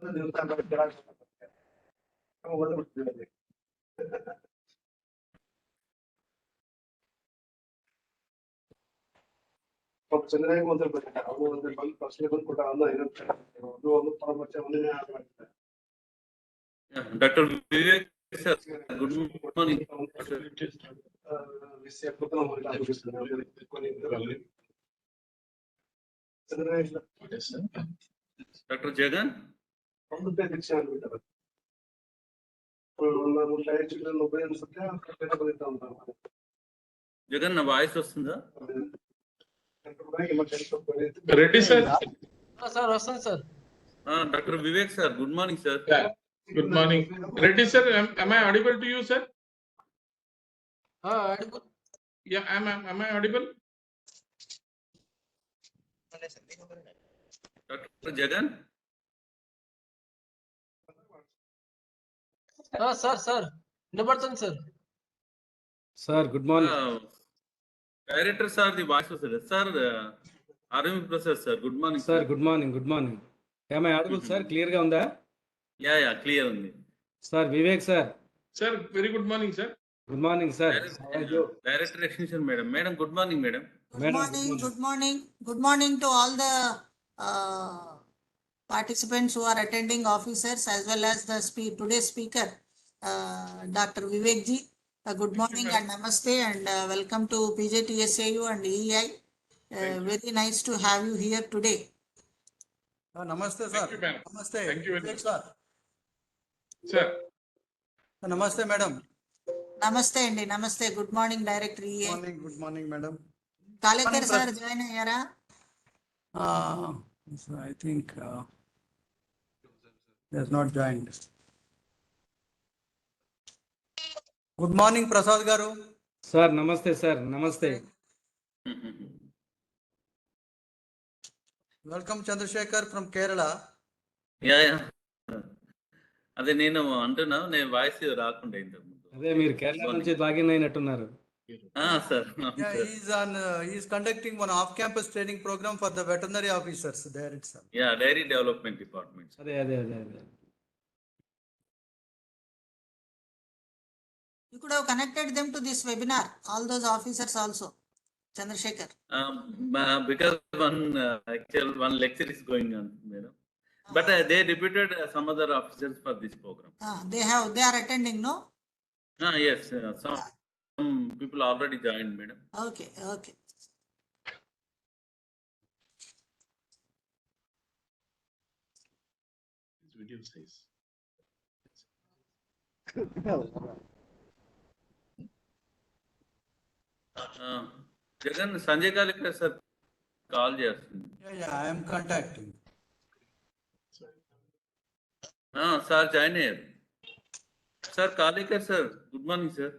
Dr. Vivek, sir, good morning. Dr. Jagan? Jagan, na voice vastunda? Ready, sir? Sir, Vasan, sir. Dr. Vivek, sir, good morning, sir. Yeah. Good morning. Ready, sir? Am I audible to you, sir? Audible. Yeah, am I audible? Dr. Jagan? Sir. Nibartan, sir. Sir, good morning. Director, sir, the voice was there. Sir, Arvind Prasad, sir, good morning. Sir, good morning. Good morning. Am I audible, sir? Clear ga unda? Yeah, clear undi. Sir, Vivek, sir. Sir, very good morning, sir. Good morning, sir. How are you? Director Extension, madam. Madam, good morning, madam. Good morning. Good morning to all the participants who are attending, officers, as well as the today's speaker, Dr. Vivek ji. Good morning and namaste, and welcome to PJTSAU and EI. Very nice to have you here today. Namaste, sir. Thank you, ma'am. Namaste. Thank you very much. Sir. Sir. Namaste, madam. Namaste, Andy. Namaste. Good morning, Director EI. Good morning, madam. Kalekar sir, join ayyara. So I think he has not joined. Good morning, Prasad Garu. Sir, namaste, sir. Namaste. Welcome, Chandrasekhar from Kerala. Yeah. అదే నేను అంటున్నా, నేను voice రాకుండా ఇంతకుముందు. అదే మీరు కేరళ నుంచి login అయినట్టున్నారు. Sir. Yeah, he is conducting one off-campus training program for the veterinary officers there itself. Yeah, Dairy Development Department. అదే. You could have connected them to this webinar, all those officers also, Chandrasekhar. Because one lecture is going on, madam. But they deputed some other officers for this program. They are attending, no? Yes, some people already joined, madam. Okay. Video says. Jagan, Sanjay Kalekar sir call చేస్తుంది. Yeah, I am contacting. Sir, join here. Sir, Kalekar sir, good morning, sir.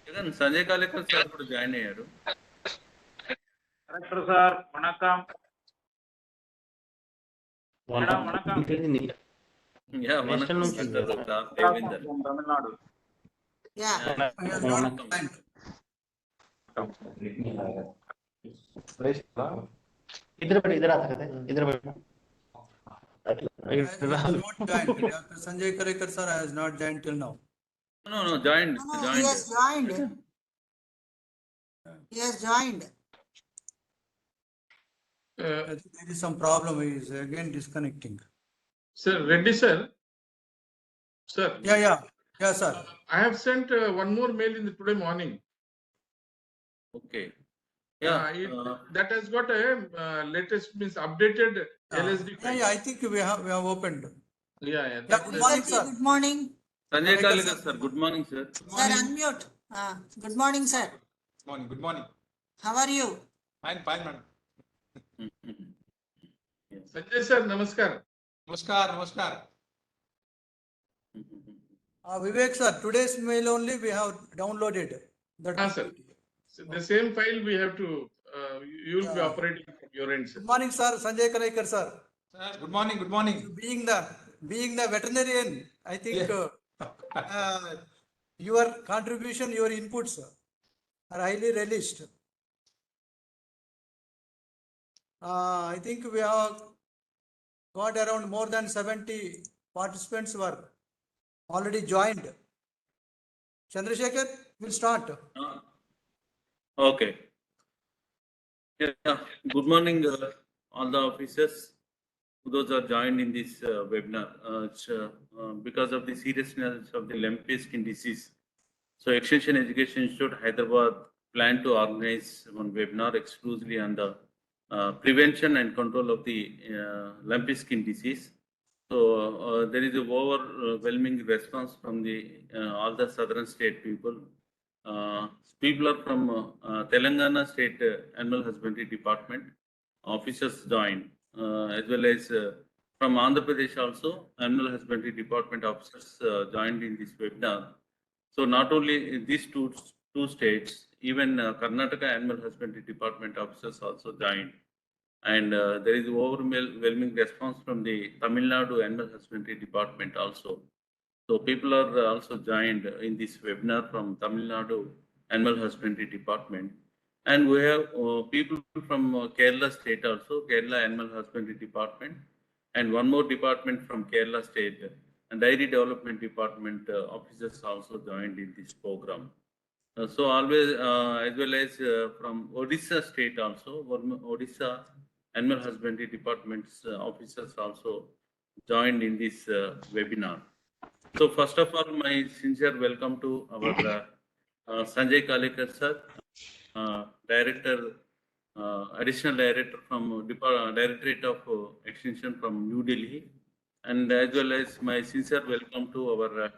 Jagan, Sanjay Kalekar sir ఇప్పుడు join అయ్యారు. Director sir, vanakkam. Madam, vanakkam. Yeah, vanakkam sir, Devinder. Tamil Nadu. Yeah. He has not joined. इधर आ सकते हैं, इधर बैठो. He has not joined. Dr. Sanjay Kalekar sir has not joined till now. No, joined. No, he has joined. He has joined. I think there is some problem. He is again disconnecting. Sir, ready, sir? Sir. Yeah, sir. I have sent one more mail in the today morning. Okay. Yeah. That has got a latest means updated Lsd. Yeah, I think we have opened. Yeah. Good morning, sir. Good morning. Sanjay Kalekar sir, good morning, sir. Sir, unmute. Good morning, sir. Good morning. How are you? Fine, madam. Sanjay sir, namaskar. Namaskar. Vivek sir, today's mail only we have downloaded. That Sir. So the same file we have to, you will be operating from your end, sir. Good morning, sir. Sanjay Karaikar, sir. Sir, good morning, good morning. Being the veterinarian, I think your contribution, your inputs are highly relished. I think we have got around more than 70 participants were already joined. Chandrasekhar, we'll start. Okay. Yeah. Good morning, all the officers. Those are joined in this webinar. Because of the seriousness of the lumpy skin disease. So Extension Education Institute, Hyderabad, plan to organize one webinar exclusively on the prevention and control of the lumpy skin disease. So there is a overwhelming response from the all the southern state people. People are from Telangana State Animal Husbandry Department. Officers joined, as well as from Andhra Pradesh also, Animal Husbandry Department officers joined in this webinar. So not only these two states, even Karnataka Animal Husbandry Department officers also joined. And there is overwhelming response from the Tamil Nadu Animal Husbandry Department also. So people are also joined in this webinar from Tamil Nadu Animal Husbandry Department. And we have people from Kerala State also, Kerala Animal Husbandry Department, and one more department from Kerala State, and Dairy Development Department officers also joined in this program. So always, as well as from Odisha State also, Odisha Animal Husbandry Department's officers also joined in this webinar. So first of all, my sincere welcome to our Sanjay Kalekar sir, Director, Additional Director from Directorate of Extension from New Delhi, and as well as my sincere welcome to our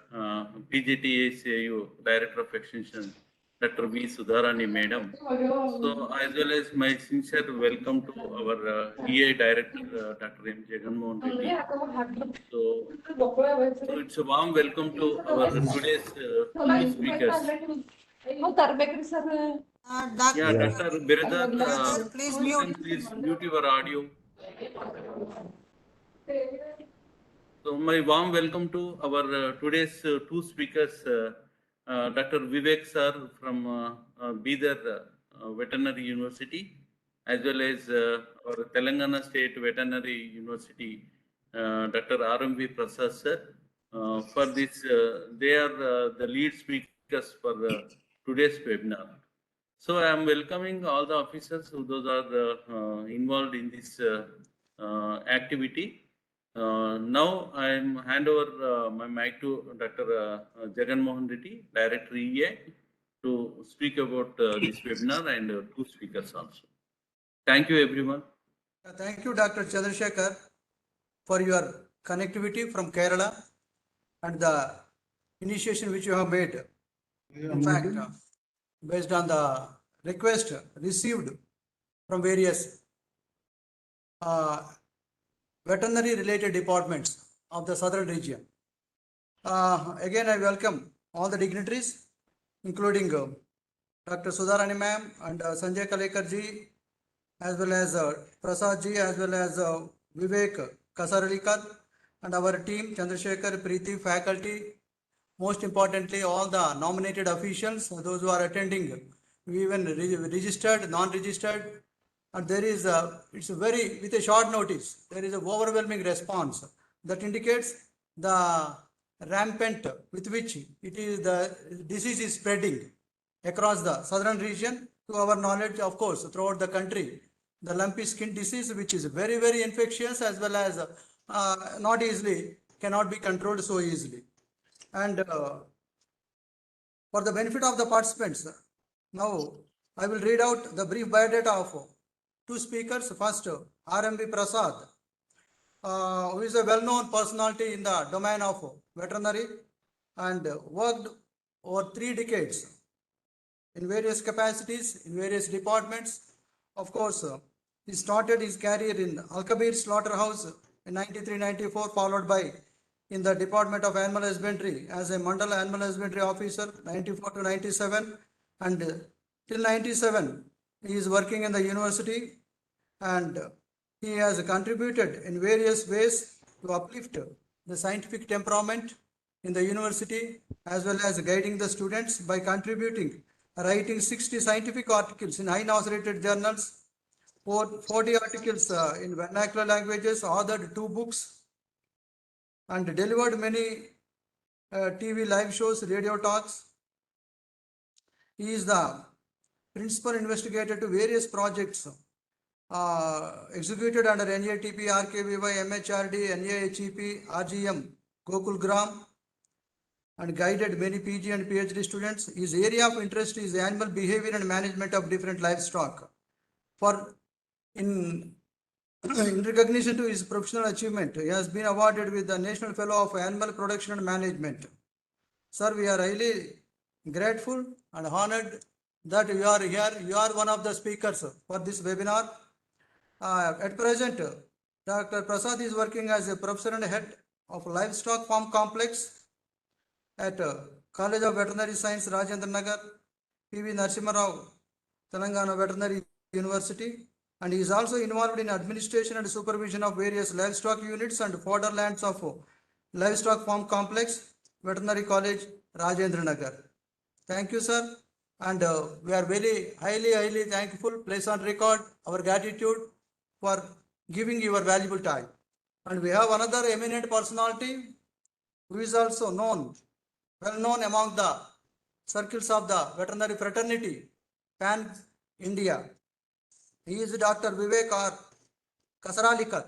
PJTACU Director of Extension, Dr. V. Sudharani Madam. So as well as my sincere welcome to our EA Director, Dr. M. Jaganmohan Reddy. So it's a warm welcome to our today's two speakers. Yeah, Dr. Biradar, please mute. please mute your audio. So my warm welcome to our today's two speakers, Dr. Vivek sir from Bidar Veterinary University, as well as our Telangana State Veterinary University, Dr. RMV Prasad sir. For this, they are the lead speakers for today's webinar. So I am welcoming all the officers who those are involved in this activity. Now I am hand over my mic to Dr. Jagan Mohan Reddy, Director EA, to speak about this webinar and two speakers also. Thank you, everyone. Thank you, Dr. Chandrasekhar, for your connectivity from Kerala and the initiation which you have made. In fact, based on the request received from various veterinary related departments of the southern region. Again, I welcome all the dignitaries, including Dr. Sudharani ma'am and Sanjay Kalekar ji, as well as Prasad ji, as well as Vivek Kasaralikar, and our team, Chandrasekhar, Preeti, faculty, most importantly, all the nominated officials, those who are attending, we even registered, non-registered, and there is it's very, with a short notice, there is an overwhelming response that indicates the rampant with which it is the disease is spreading across the southern region. To our knowledge, of course, throughout the country, the lumpy skin disease, which is very, very infectious, as well as not easily, cannot be controlled so easily. And for the benefit of the participants, now I will read out the brief biodata of two speakers. First, RMB Prasad, who is a well-known personality in the domain of veterinary and worked over 3 decades in various capacities, in various departments. Of course, he started his career in Alkabir Slaughterhouse in 93-94, followed by in the Department of Animal Husbandry as a Mandala Animal Husbandry Officer 94 to 97, and till 97 he is working in the university, and he has contributed in various ways to uplift the scientific temperament in the university as well as guiding the students by contributing, writing 60 scientific articles in high-nose rated journals, 40 articles in vernacular languages, authored 2 books, and delivered many TV live shows, radio talks. He is the principal investigator to various projects executed under NATP, RKVY, MHRD, NAHEP, RGM, Gokul Gram, and guided many PG and PhD students. His area of interest is animal behavior and management of different livestock. In recognition to his professional achievement, he has been awarded with the National Fellow of Animal Production and Management. Sir, we are highly grateful and honored that you are here. You are one of the speakers for this webinar. At present, Dr. Prasad is working as a professor and head of Livestock Farm Complex at College of Veterinary Science, Rajendra Nagar, PV Narasimha Rao, Telangana Veterinary University, and he is also involved in administration and supervision of various livestock units and fodder lands of Livestock Farm Complex, Veterinary College, Rajendra Nagar. Thank you, sir. And we are very highly thankful. Place on record our gratitude for giving your valuable time. And we have another eminent personality who is also well known among the circles of the veterinary fraternity, Pan India. He is Dr. Vivek R. Kasaralikar.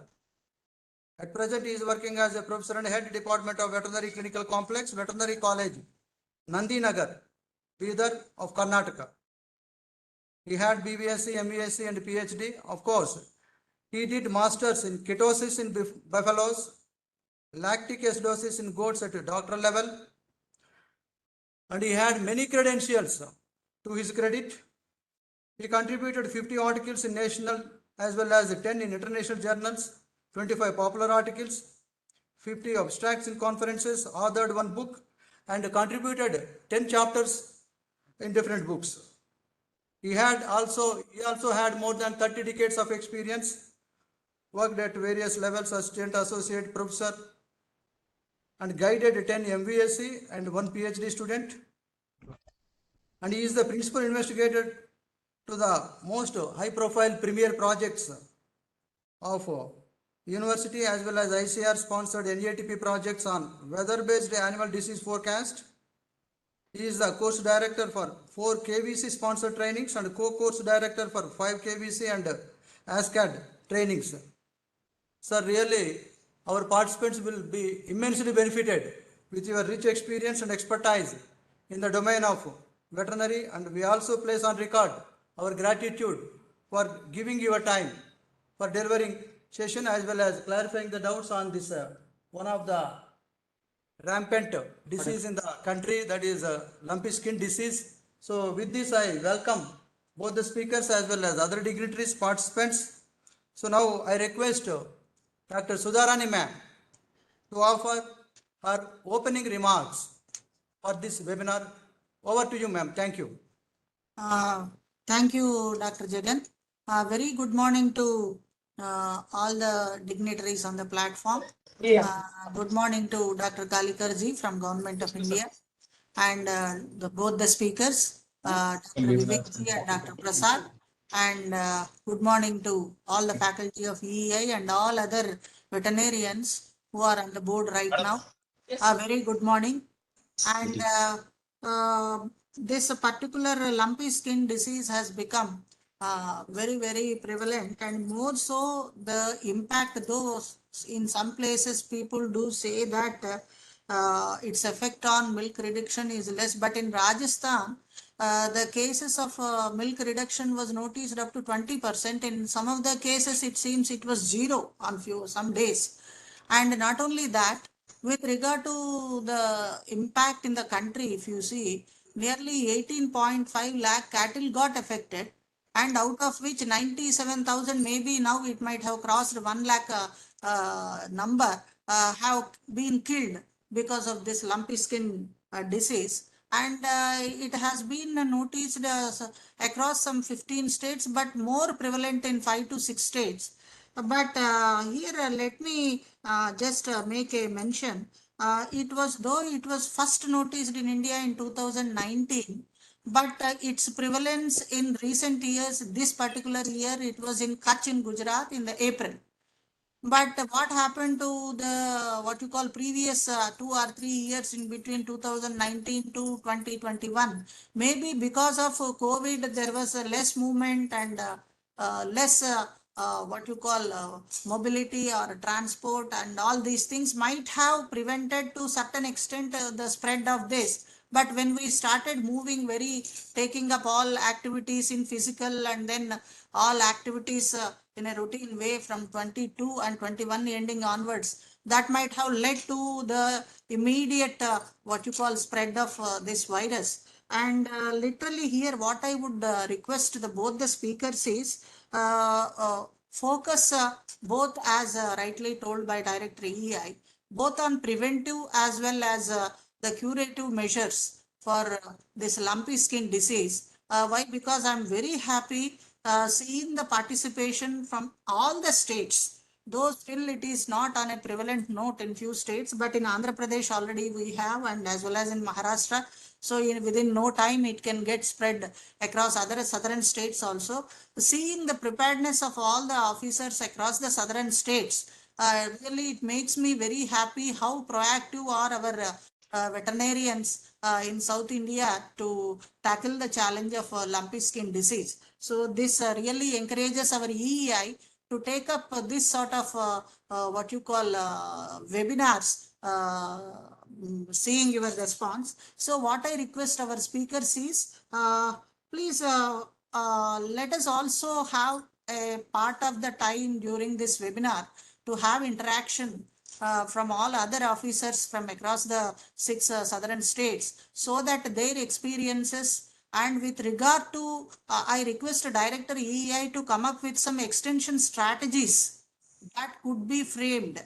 At present, he is working as a professor and head Department of Veterinary Clinical Complex, Veterinary College, Nandinagar, Bidar of Karnataka. He had BVSc, MVSc and PhD. Of course, he did masters in ketosis in buffaloes, lactic acidosis in goats at doctoral level, and he had many credentials to his credit. He contributed 50 articles in national as well as 10 in international journals, 25 popular articles, 50 abstracts in conferences, authored 1 book, and contributed 10 chapters in different books. He also had more than 30 decades of experience, worked at various levels, assistant, associate, professor, and guided 10 MVSc and 1 PhD student. And he is the principal investigator to the most high-profile premier projects of university as well as ICR-sponsored NATP projects on weather-based animal disease forecast. He is the course director for 4 KVC sponsored trainings and co-course director for 5 KVC and ASCAD trainings. Sir, really, our participants will be immensely benefited with your rich experience and expertise in the domain of veterinary, and we also place on record our gratitude for giving your time for delivering session as well as clarifying the doubts on this one of the rampant disease in the country, that is lumpy skin disease. So with this, I welcome both the speakers as well as other dignitaries, participants. So now I request Dr. Sudharani ma'am to offer her opening remarks for this webinar. Over to you, ma'am. Thank you. Thank you, Dr. Jagan. Very good morning to all the dignitaries on the platform. Good morning to Dr. Kalikarji from Government of India and both the speakers, Dr. Vivekji and Dr. Prasad. And good morning to all the faculty of EEI and all other veterinarians who are on the board right now. Very good morning. And this particular lumpy skin disease has become very prevalent, and more so the impact, though in some places people do say that its effect on milk reduction is less, but in Rajasthan the cases of milk reduction was noticed up to 20%. In some of the cases it seems it was 0 on some days. And not only that, with regard to the impact in the country, if you see, nearly 18.5 lakh cattle got affected, and out of which 97,000, maybe now it might have crossed 1 lakh number have been killed because of this lumpy skin disease. And it has been noticed across some 15 states, but more prevalent in 5 to 6 states. But here, let me just make a mention. Though it was first noticed in India in 2019, but its prevalence in recent years, this particular year, it was in Kutch in Gujarat in the April. But what happened to the what you call previous 2 or 3 years in between 2019 to 2021? Maybe because of COVID, there was less movement and less what you call mobility or transport, and all these things might have prevented to certain extent the spread of this. But when we started moving taking up all activities in physical and then all activities in a routine way from 22 and 21 ending onwards, that might have led to the immediate what you call spread of this virus. And literally here, what I would request both the speakers is focus both, as rightly told by Director EI, both on preventive as well as the curative measures for this lumpy skin disease. Why? Because I'm very happy seeing the participation from all the states, though still it is not on a prevalent note in few states, but in Andhra Pradesh already we have, and as well as in Maharashtra. So within no time it can get spread across other southern states also. Seeing the preparedness of all the officers across the southern states, really it makes me very happy how proactive are our veterinarians in South India to tackle the challenge of lumpy skin disease. So this really encourages our EEI to take up this sort of what you call webinars, seeing your response. So what I request our speakers is, please let us also have a part of the time during this webinar to have interaction from all other officers from across the 6 southern states, so that their experiences. And with regard to, I request Director EEI to come up with some extension strategies that could be framed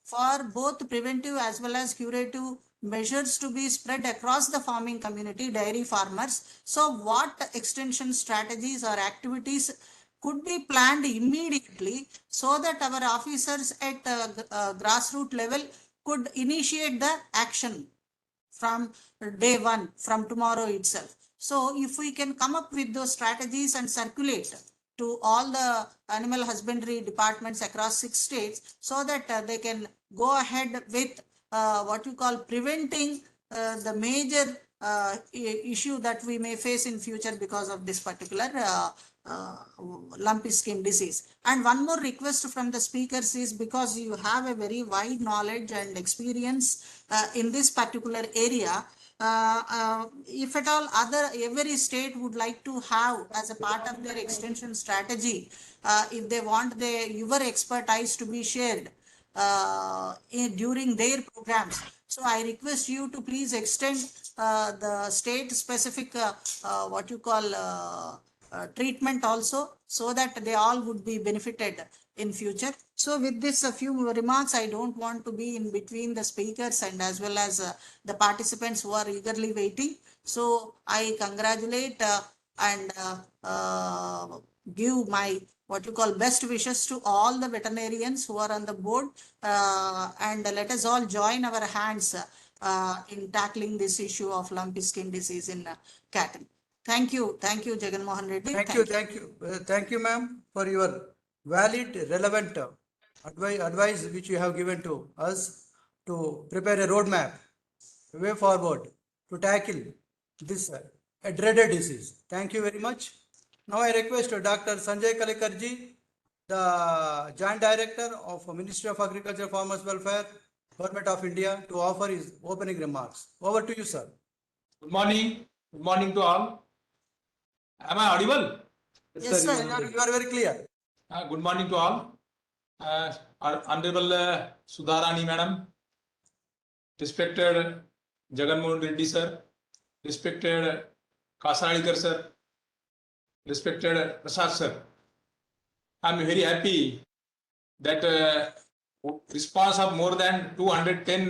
for both preventive as well as curative measures to be spread across the farming community, dairy farmers. So what extension strategies or activities could be planned immediately, so that our officers at grassroots level could initiate the action from day one, from tomorrow itself. So if we can come up with those strategies and circulate to all the animal husbandry departments across 6 states, so that they can go ahead with what you call preventing the major issue that we may face in future because of this particular lumpy skin disease. And one more request from the speakers is, because you have a very wide knowledge and experience in this particular area, if at all every state would like to have as a part of their extension strategy, if they want your expertise to be shared during their programs. So I request you to please extend the state specific what you call treatment also, so that they all would be benefited in future. So with this a few remarks, I don't want to be in between the speakers and as well as the participants who are eagerly waiting. So I congratulate and give my what you call best wishes to all the veterinarians who are on the board, and let us all join our hands in tackling this issue of lumpy skin disease in cattle. Thank you, Jagan Mohan Reddy. Thank you, ma'am, for your valid, relevant advice which you have given to us to prepare a roadmap, a way forward to tackle this a dreaded disease. Thank you very much. Now I request Dr. Sanjay Kalikarji, the Joint Director of Ministry of Agriculture, Farmers Welfare, Government of India, to offer his opening remarks. Over to you, sir. Good morning. Good morning to all. Am I audible? Yes, sir. You are very clear. Good morning to all. Our Honorable Sudharani Madam, respected Jagan Mohan Reddy sir, respected Kasalikar sir, respected Prasad sir. I am very happy that response of more than 210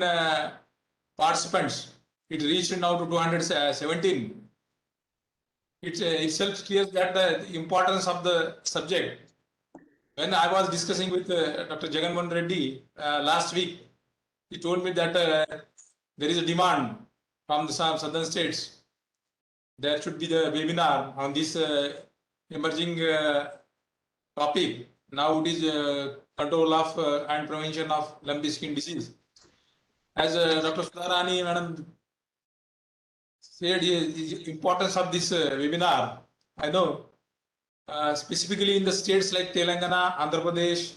participants. It reached now to 217. It itself clears that the importance of the subject. When I was discussing with Dr. Jaganmohan Reddy last week, he told me that there is a demand from the southern states. There should be the webinar on this emerging topic. Now it is control of and prevention of lumpy skin disease. As Dr. Sudharani Madam said, the importance of this webinar, I know specifically in the states like Telangana, Andhra Pradesh,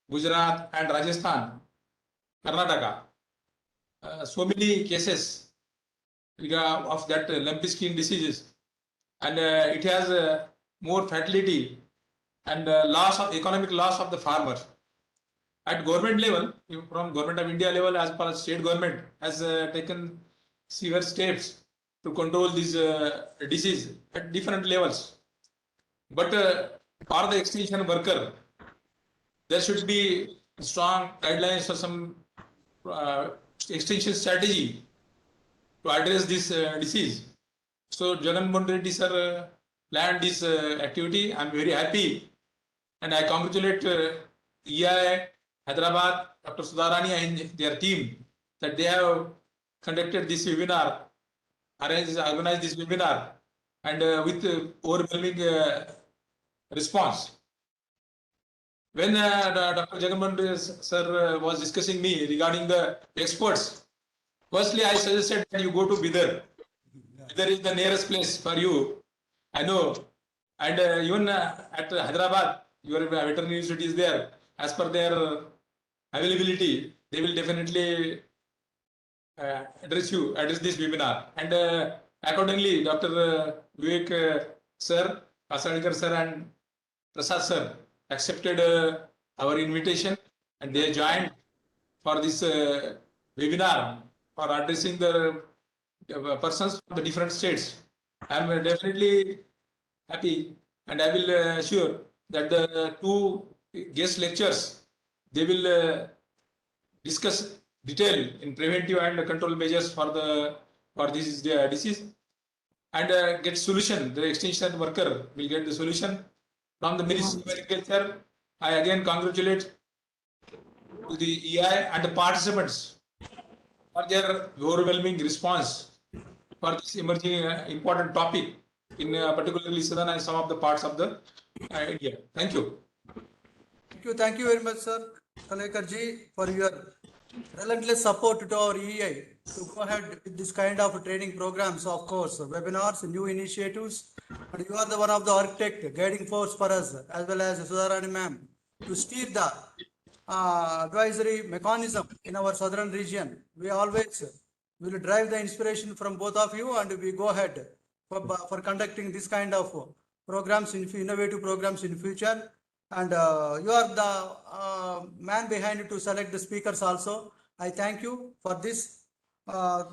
Gujarat and Rajasthan, Karnataka, so many cases of that lumpy skin diseases, and it has more fatality and economic loss of the farmer. At government level, from government of India level, as per state government has taken severe steps to control this disease at different levels. But for the extension worker, there should be strong guidelines for some extension strategy to address this disease. So Jaganmohan Reddy sir planned this activity. I am very happy and I congratulate EI Hyderabad, Dr. Sudharani and their team that they have conducted this webinar, organized this webinar, and with overwhelming response. When Dr. Jaganmohan sir was discussing me regarding the experts, firstly I suggested that you go to Bidar. Bidar is the nearest place for you, I know, and even at Hyderabad, your veterinary university is there. As per their availability, they will definitely address this webinar. And accordingly, Dr. Vivek sir, Asadikar sir and Prasad sir accepted our invitation and they joined for this webinar for addressing the persons from the different states. I am definitely happy and I will assure that the two guest lectures, they will discuss detail in preventive and control measures for this disease and get solution. The extension worker will get the solution from the Ministry of Agriculture. I again congratulate to the EI and the participants for their overwhelming response for this emerging important topic in particularly Southern and some of the parts of the India. Thank you. Thank you very much, sir, Kalekarji, for your relentless support to our EI to go ahead with this kind of training programs, of course, webinars, new initiatives, and you are the one of the architect, guiding force for us, as well as Sudharani ma'am, to steer the advisory mechanism in our southern region. We always will drive the inspiration from both of you, and we go ahead for conducting this kind of programs, innovative programs in future. And you are the man behind it to select the speakers also. I thank you for this. Now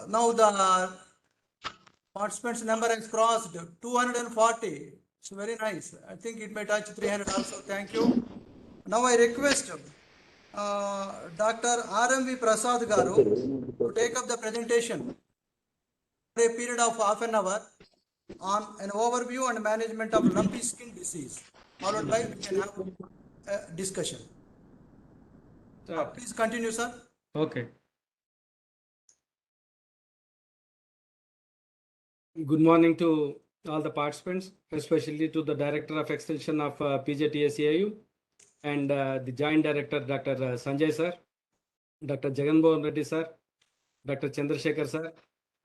the participants number has crossed 240. It's very nice. I think it may touch 300 also. Thank you. Now I request Dr. R.M.V. Prasad Garu to take up the presentation for a period of half an hour on an overview and management of lumpy skin disease. Followed by we can have a discussion. Please continue, sir. Okay. Good morning to all the participants, especially to the Director of Extension of PJTSAU and the Joint Director, Dr. Sanjay sir, Dr. Jaganmohan Reddy sir, Dr. Chandrasekhar sir,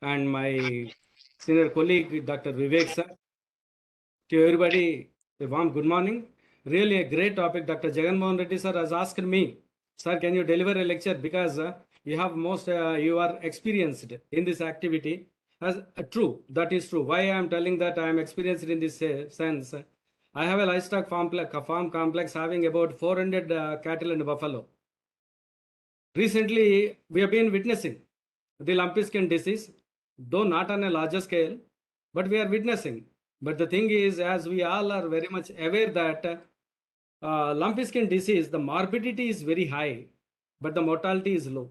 and my senior colleague, Dr. Vivek sir. To everybody, a warm good morning. Really a great topic. Dr. Jaganmohan Reddy sir has asked me, sir, can you deliver a lecture because you have you are experienced in this activity. As true, that is true. Why I am telling that I am experienced in this sense? I have a livestock farm complex having about 400 cattle and buffalo. Recently, we have been witnessing the lumpy skin disease, though not on a larger scale, but we are witnessing. But the thing is, as we all are very much aware that lumpy skin disease, the morbidity is very high, but the mortality is low.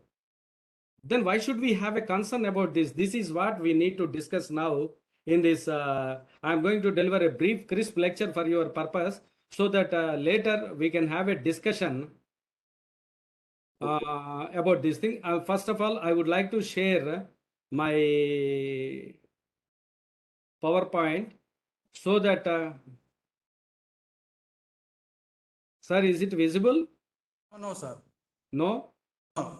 Then why should we have a concern about this? This is what we need to discuss now in this. I'm going to deliver a brief, crisp lecture for your purpose so that later we can have a discussion about this thing. First of all, I would like to share my PowerPoint so that, sir, is it visible? Oh, no, sir. No? No.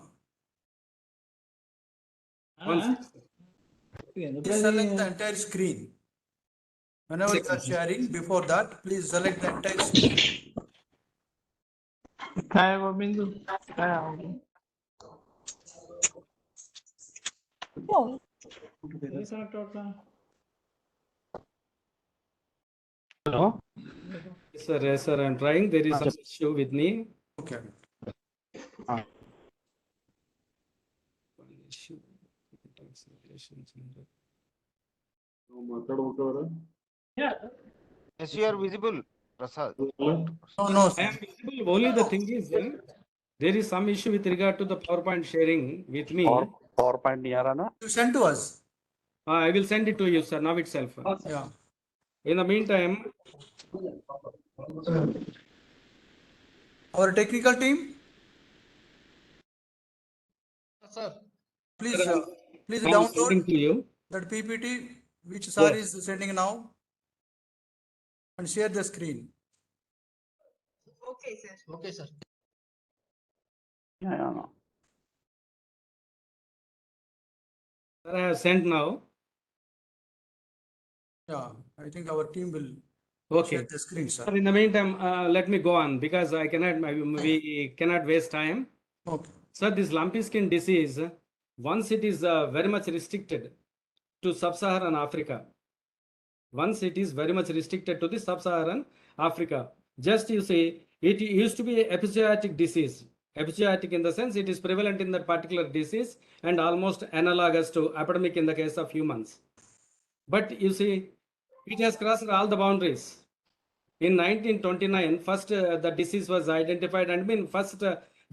One second. Please select the entire screen. Whenever you are sharing, before that, please select the entire screen. काय आहे बिंदू काय आहे Hello? Yes, sir, I'm trying. There is some issue with me. Okay. Yes, you are visible, Prasad. No, no, I sir. am visible. Only the thing is, there is some issue with regard to the PowerPoint sharing with me. PowerPoint नहीं आ रहा ना? You send to us. I will send it to you, sir, now itself. Yeah. In the meantime, Our technical team, Sir. please, please I am sending download to you. that PPT which sir is sending now and share the screen. Okay, sir. Okay, sir. Yeah. Sir, I have sent now. Yeah, I think our team will Okay. share the screen, sir. Sir, in the meantime, let me go on because I cannot. We cannot waste time. Okay. Sir, this lumpy skin disease, once it is very much restricted to sub-Saharan Africa. Once it is very much restricted to the sub-Saharan Africa. Just you see, it used to be an epizootic disease. Epizootic in the sense it is prevalent in that particular disease and almost analogous to epidemic in the case of humans. But you see, it has crossed all the boundaries. In 1929, first the disease was identified and first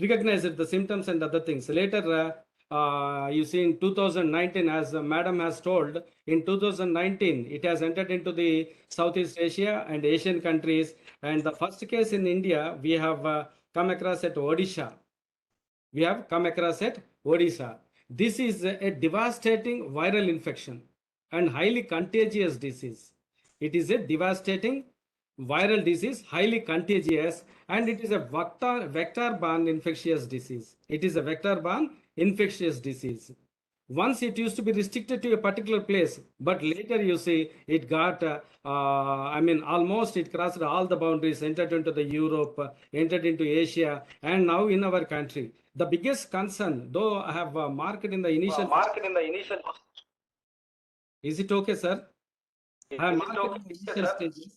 recognized the symptoms and other things. Later, you see in 2019, as Madam has told, in 2019, it has entered into the Southeast Asia and Asian countries. And the first case in India, we have come across at Odisha. We have come across at Odisha. This is a devastating viral infection and highly contagious disease. It is a devastating viral disease, highly contagious, and it is a vector-borne infectious disease. It is a vector-borne infectious disease. Once it used to be restricted to a particular place, but later you see it got, almost it crossed all the boundaries, entered into the Europe, entered into Asia, and now in our country. The biggest concern, though I have marked in the initial. Is it okay, sir? I have marked in the initial stages.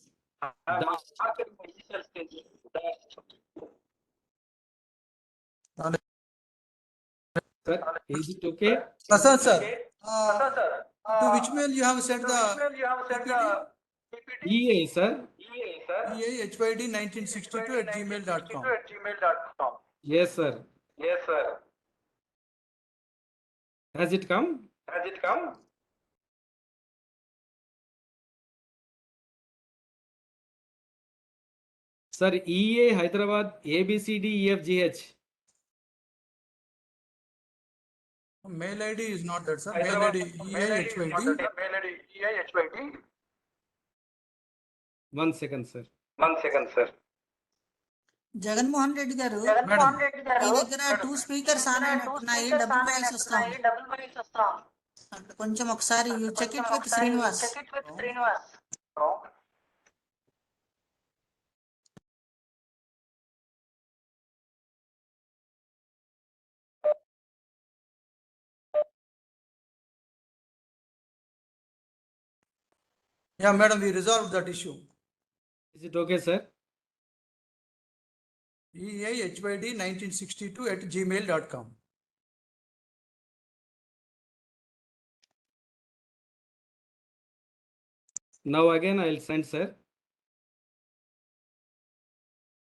Sir, is it okay? Prasad, sir. To which mail you have sent the EA, sir. EAHYD 1962 at gmail.com. Yes, sir. Has it come? Sir, EA Hyderabad ABCDEFGH. Mail ID is not that, sir. Mail ID EAHYD. One second, sir. Jaganmohan Reddy గారు మీ దగ్గర 2 speakers on అయినట్టున్నాయి, double voice వస్తాం. కొంచెం ఒకసారి check it with Srinivas. Yeah, madam, we resolved that issue. Is it okay, sir? EAHYD 1962 at gmail.com. Now again I'll send, sir.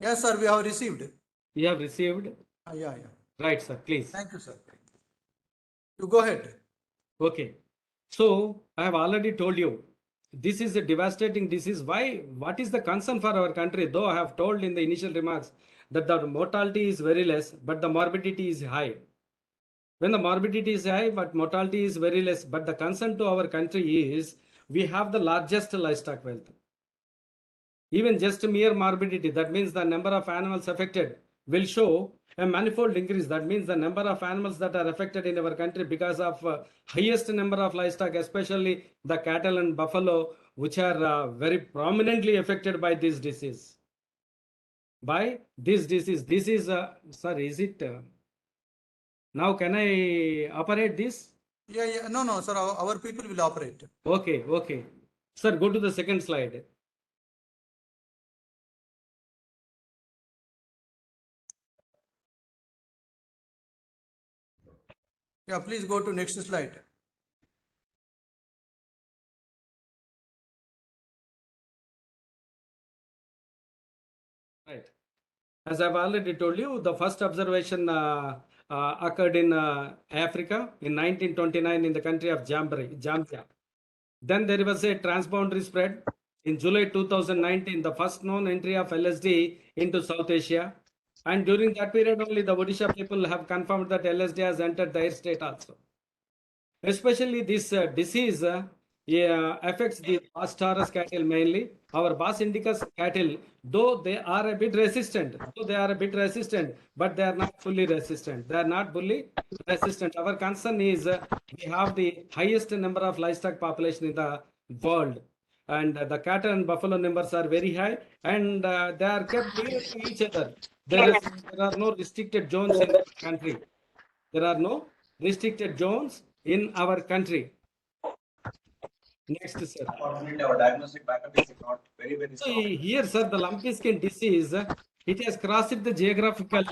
Yes, sir, we have received. You have received? Yeah. Right, sir, please. Thank you, sir. You go ahead. Okay. So I have already told you, this is a devastating disease. Why? What is the concern for our country? Though I have told in the initial remarks that the mortality is very less, but the morbidity is high. When the morbidity is high, but mortality is very less, but the concern to our country is we have the largest livestock wealth. Even just mere morbidity, that means the number of animals affected will show a manifold increase. That means the number of animals that are affected in our country because of highest number of livestock, especially the cattle and buffalo, which are very prominently affected by this disease. By this disease, this is, sir, is it, now can I operate this? Yeah. No, sir, our people will operate. Okay. Sir, go to the second slide. Yeah, please go to next slide. Right. As I've already told you, the first observation occurred in Africa in 1929 in the country of Zambia. Then there was a transboundary spread. In July 2019, the first known entry of LSD into South Asia. And during that period only, the Odisha people have confirmed that LSD has entered their state also. Especially this disease affects the Bas taurus cattle mainly. Our Bas indicus cattle, though they are a bit resistant, but they are not fully resistant. They are not fully resistant. Our concern is we have the highest number of livestock population in the world. And the cattle and buffalo numbers are very high, and they are kept near to each other. There are no restricted zones in the country. There are no restricted zones in our country. Next, sir. Unfortunately, our diagnostic backup is not very So strong. here, sir, the lumpy skin disease, it has crossed the geographical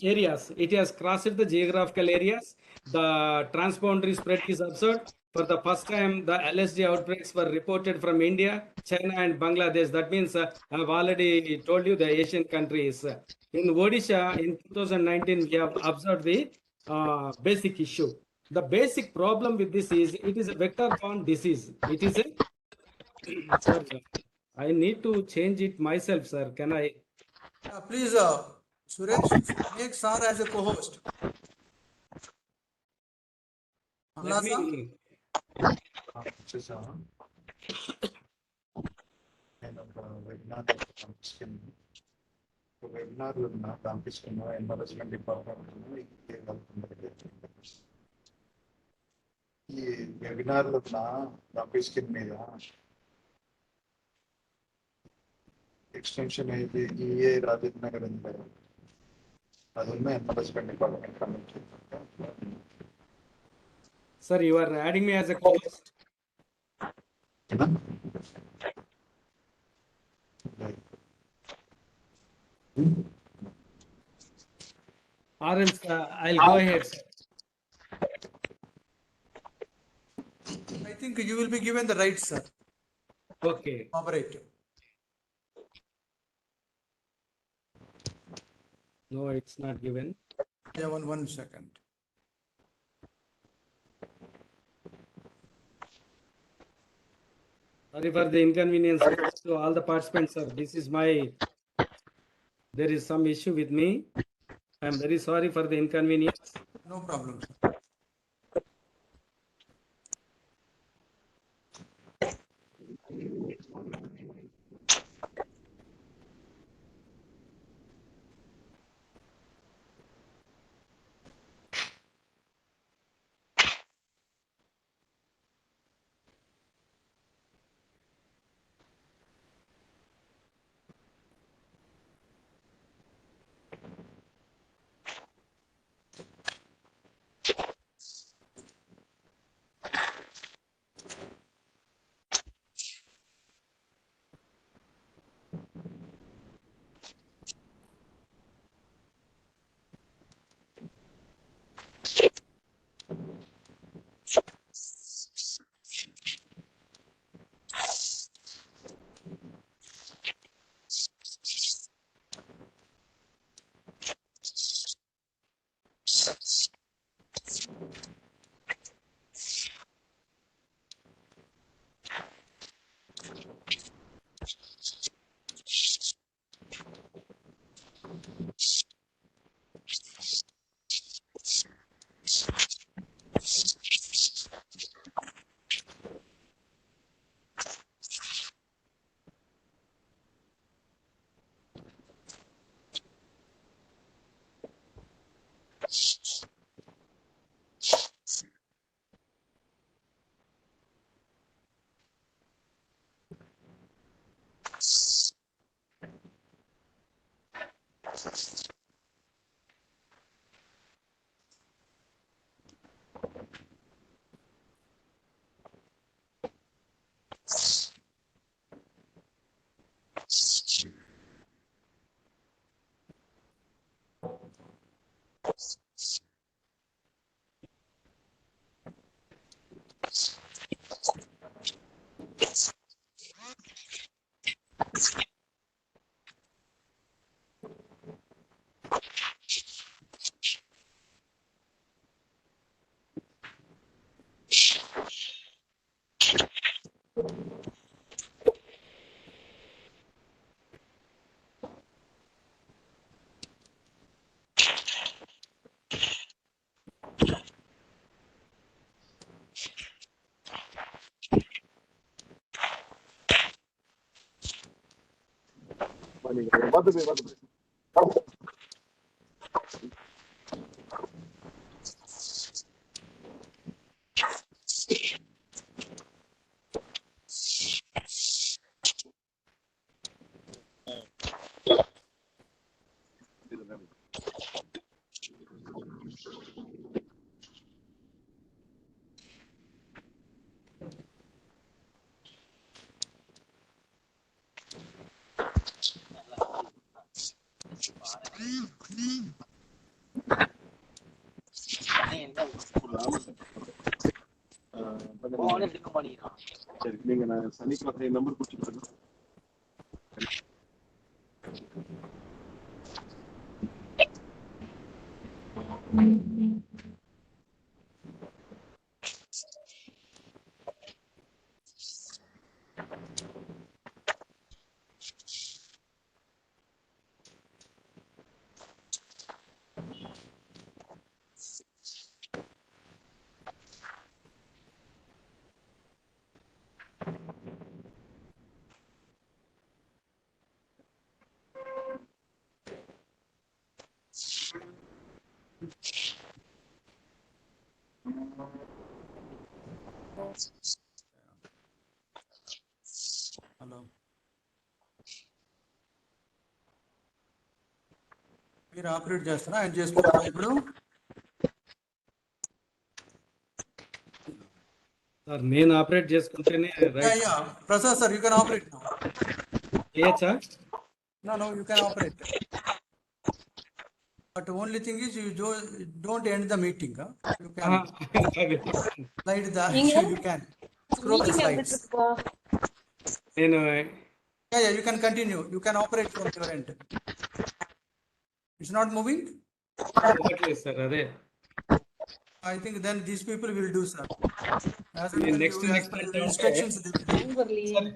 areas. It has crossed the geographical areas. The transboundary spread is observed. For the first time, the LSD outbreaks were reported from India, China, and Bangladesh. That means I've already told you the Asian countries. In Odisha, in 2019, we have observed the basic issue. The basic problem with this is it is a vector-borne disease. It is a sir, I need to change it myself, sir. Can I? Please, Suresh, make Sir as a co-host. Let me. వెబినార్లు పంపిస్తున్నా embarrassment department ఈ వెబినార్లు పంపించిన మీద extension అయితే EA Rajendra Nagar ఉంది అది ఉన్న embarrassment department committee. Sir, you are adding me as a co-host. Or else I'll go ahead, sir. I think you will be given the rights, sir. Okay. Operate. No, it's not given. Yeah, one second. Sorry for the inconvenience to all the participants, sir. This is my. There is some issue with me. I am very sorry for the inconvenience. No problem, sir. சரி நீங்க நான் சனிக்கிழமை number கொடுத்துருக்கேன். Hello మీరు operate చేస్తారా ఆయన చేసుకుంటారా ఇప్పుడు సార్ నేను ఆపరేట్ చేసుకుంటేనే right. Yeah Prasad sir you can operate చేయొచ్చా? No you can operate but only thing is you don't end the meeting you can slide the you can scroll the slides నేను yeah you can continue, you can operate from your end. It's not moving. అవ్వట్లేదు sir. అదే I think then these people will do, sir. As next per your instructions they will do.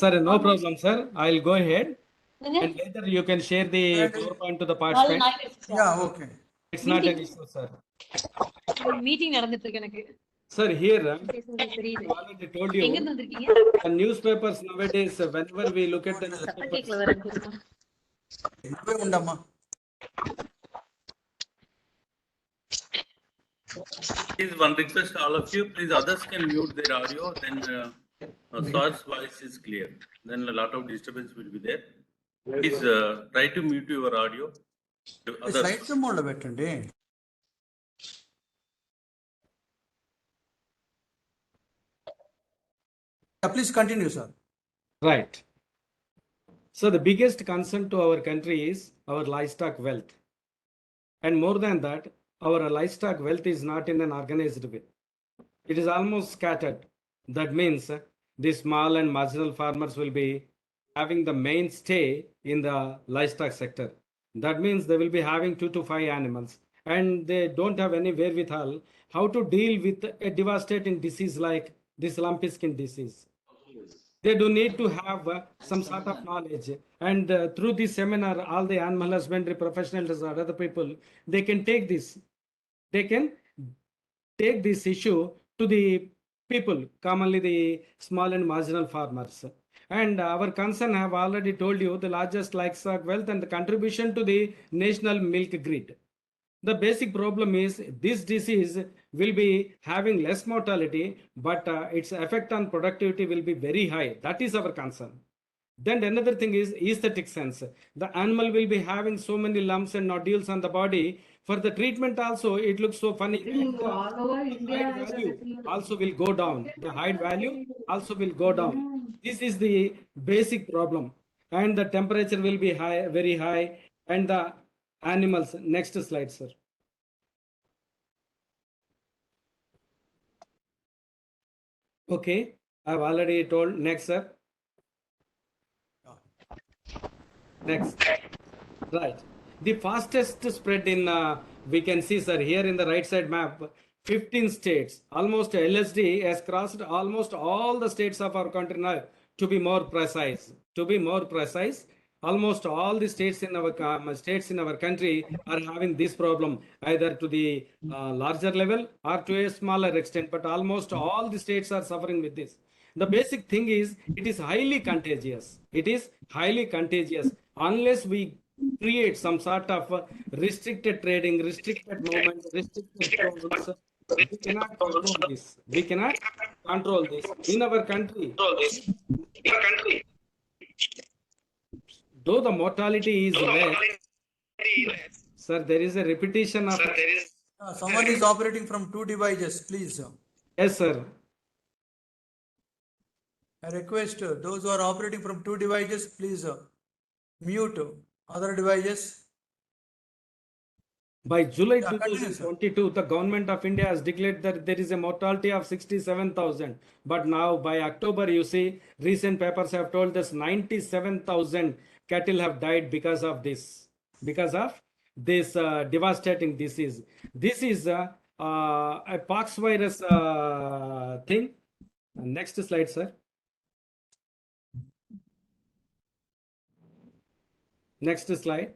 Sir, no problem, sir. I'll go ahead and later you can share the PowerPoint to the participants. Yeah, okay. It's not an issue, sir. Meeting நடந்துட்டு இருக்கு எனக்கு. Sir, here I தெரியுது. already told you எங்க இருந்து வந்திருக்கீங்க? the newspapers nowadays, whenever we look at the newspapers, கேக்கல வரேன். ఉండమ్మా Please, one request, all of you, please, others can mute their audio, then sir's voice is clear. Then a lot of disturbance will be there. Please try to mute your audio. Slides మోడ్లో పెట్టండి. Please continue, sir. Right. So the biggest concern to our country is our livestock wealth. And more than that, our livestock wealth is not in an organized way. It is almost scattered. That means the small and marginal farmers will be having the mainstay in the livestock sector. That means they will be having 2 to 5 animals and they don't have any wherewithal how to deal with a devastating disease like this lumpy skin disease. They do need to have some sort of knowledge, and through this seminar, all the animal husbandry professionals or other people, they can take this. They can take this issue to the people, commonly the small and marginal farmers. And our concern have already told you the largest livestock wealth and the contribution to the national milk grid. The basic problem is this disease will be having less mortality, but its effect on productivity will be very high. That is our concern. Then another thing is aesthetic sense. The animal will be having so many lumps and nodules on the body. For the treatment also, it looks so funny. The height value also will go down. The height value also will go down. This is the basic problem. And the temperature will be high, very high. And the animals, next slide, sir. Okay, I've already told. Next, sir. Next. Right. The fastest spread in, we can see, sir, here in the right side map, 15 states. Almost Lsd has crossed almost all the states of our country now. To be more precise, almost all the states in our country are having this problem, either to the larger level or to a smaller extent. But almost all the states are suffering with this. The basic thing is it is highly contagious. It is highly contagious unless we create some sort of restricted trading, restricted movement, restricted zones. We cannot control this. We cannot control this in our country. Though the mortality is less, sir, there is a repetition of. Someone is operating from 2 devices, please. Yes, sir. I request those who are operating from 2 devices, please mute other devices. By July Yeah, continue, 2022, the government of India has declared that there is a mortality of 67,000. But now by October, you see, recent papers have told us 97,000 cattle have died because of this devastating disease. This is a pox virus thing. Next slide, sir. Next slide.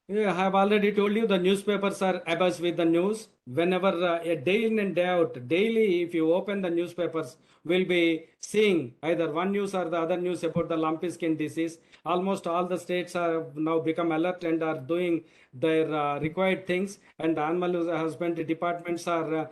Yeah, I have already told you the newspapers are abuzz with the news. Whenever a day in and day out, daily, if you open the newspapers, will be seeing either one news or the other news about the lumpy skin disease. Almost all the states have now become alert and are doing their required things, and the animal husbandry departments are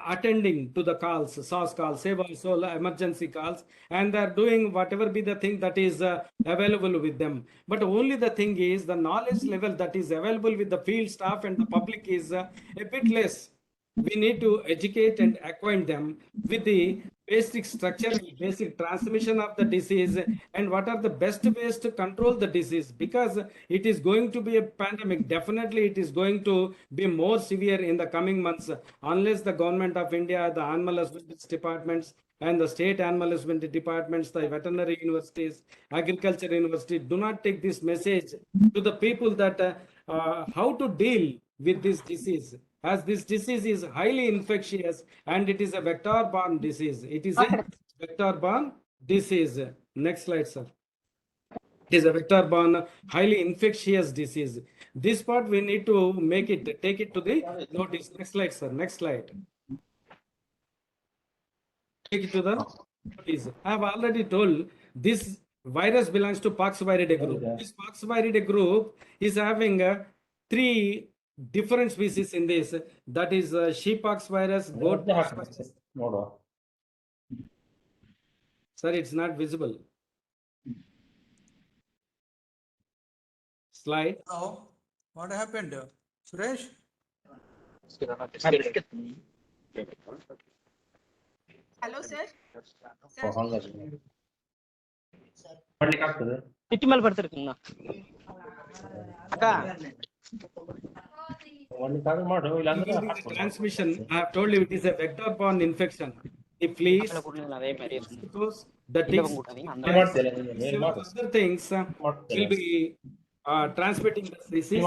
attending to the calls, SOS calls, save our soul, emergency calls, and they're doing whatever be the thing that is available with them. But only the thing is the knowledge level that is available with the field staff and the public is a bit less. We need to educate and acquaint them with the basic structure, basic transmission of the disease, and what are the best ways to control the disease, because it is going to be a pandemic. Definitely it is going to be more severe in the coming months unless the government of India, the animal husbandry departments and the state animal husbandry departments, the veterinary universities, agriculture university do not take this message to the people that how to deal with this disease, as this disease is highly infectious and it is a vector-borne disease. It is a vector-borne disease. Next slide, sir. It is a vector-borne, highly infectious disease. This part we need to make it, take it to the notice. Next slide, sir. Next slide. Take it to the notice. I have already told this virus belongs to Poxviridae group. This Poxviridae group is having 3 different species in this. That is sheeppox virus, goat pox virus. Sir, it's not visible. Slide. Now, what happened? Suresh? Hello, sir. City மேல் படுத்துருக்குங்கண்ணா அக்கா Transmission, I have told you it is a vector-borne infection. The fleas, mosquitoes, the ticks, other things will be transmitting the disease.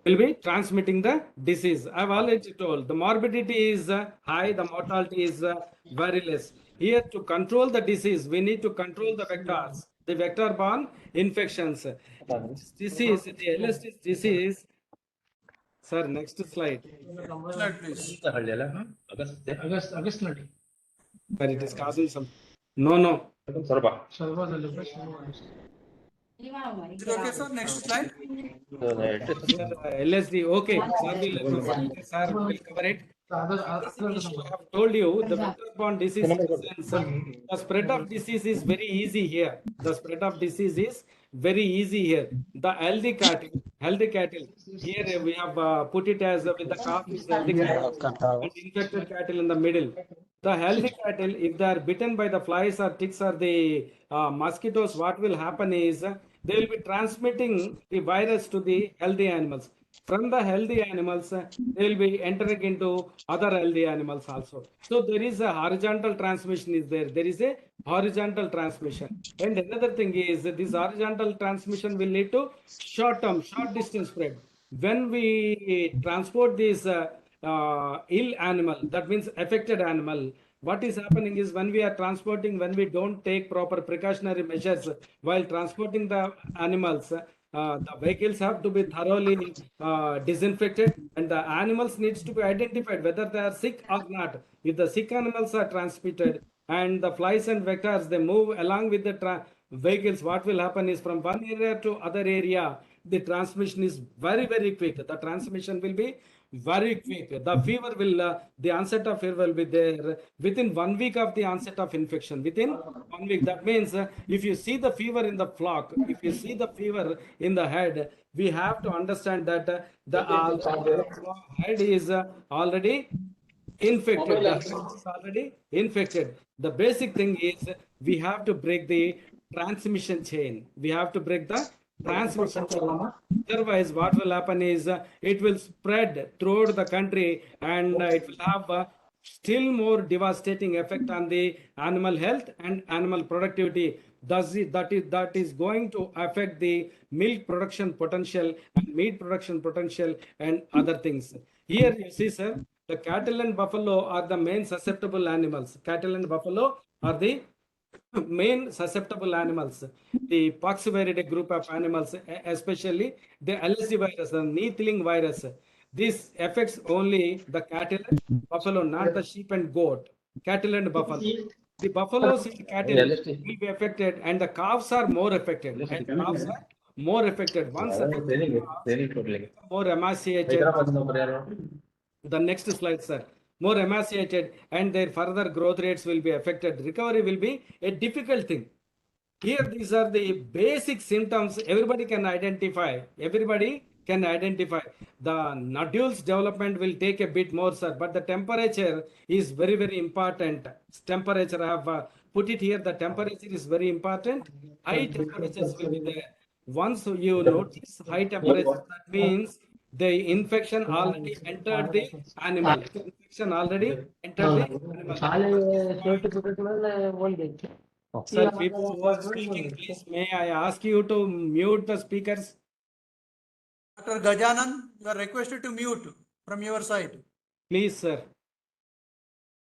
Will be transmitting the disease. I've already told the morbidity is high, the mortality is very less. Here, to control the disease, we need to control the vectors, the vector-borne infections. Disease, the Lsd disease. Sir, next slide. Slide, please. But it is causing some. No. Is it okay, sir? Next slide. Lsd, okay. Sir will cover it. Basic issue I have told you, the vector-borne disease presence, the spread of disease is very easy here. The spread of disease is very easy here. The healthy cattle. Here we have put it as with the calf is healthy cattle and infected cattle in the middle. The healthy cattle, if they are bitten by the flies or ticks or the mosquitoes, what will happen is they will be transmitting the virus to the healthy animals. From the healthy animals, they will be entering into other healthy animals also. So there is a horizontal transmission is there. There is a horizontal transmission. And another thing is that this horizontal transmission will lead to short distance spread. When we transport this ill animal, that means affected animal, what is happening is when we are transporting, when we don't take proper precautionary measures while transporting the animals, the vehicles have to be thoroughly disinfected and the animals needs to be identified whether they are sick or not. If the sick animals are transmitted and the flies and vectors, they move along with the vehicles, what will happen is from one area to other area, the transmission is very quick. The transmission will be very quick. The fever will, the onset of fever will be there within 1 week of the onset of infection. Within 1 week. That means if you see the fever in the flock, if you see the fever in the head, we have to understand that the head is already infected. The head is already infected. The basic thing is we have to break the transmission chain. We have to break the transmission chain. Otherwise, what will happen is it will spread throughout the country and it will have still more devastating effect on the animal health and animal productivity. That is going to affect the milk production potential and meat production potential and other things. Here you see, sir, the cattle and buffalo are the main susceptible animals. Cattle and buffalo are the main susceptible animals. The poxviridae group of animals, especially the Lsd virus, the knee-killing virus. This affects only the cattle and buffalo, not the sheep and goat. Cattle and buffalo. The buffaloes and cattle will be affected, and the calves are more affected. And calves are more affected. Once affected, more emaciated. The next slide, sir. More emaciated, and their further growth rates will be affected. Recovery will be a difficult thing. Here, these are the basic symptoms everybody can identify. Everybody can identify. The nodules development will take a bit more, sir, but the temperature is very important. Temperature, I have put it here. The temperature is very important. High temperatures will be there. Once you notice high temperature, that means the infection already entered the animal. Infection already entered the animal. Sir, people who are speaking, please, may I ask you to mute the speakers? Dr. Gajanan, you are requested to mute from your side. Please, sir.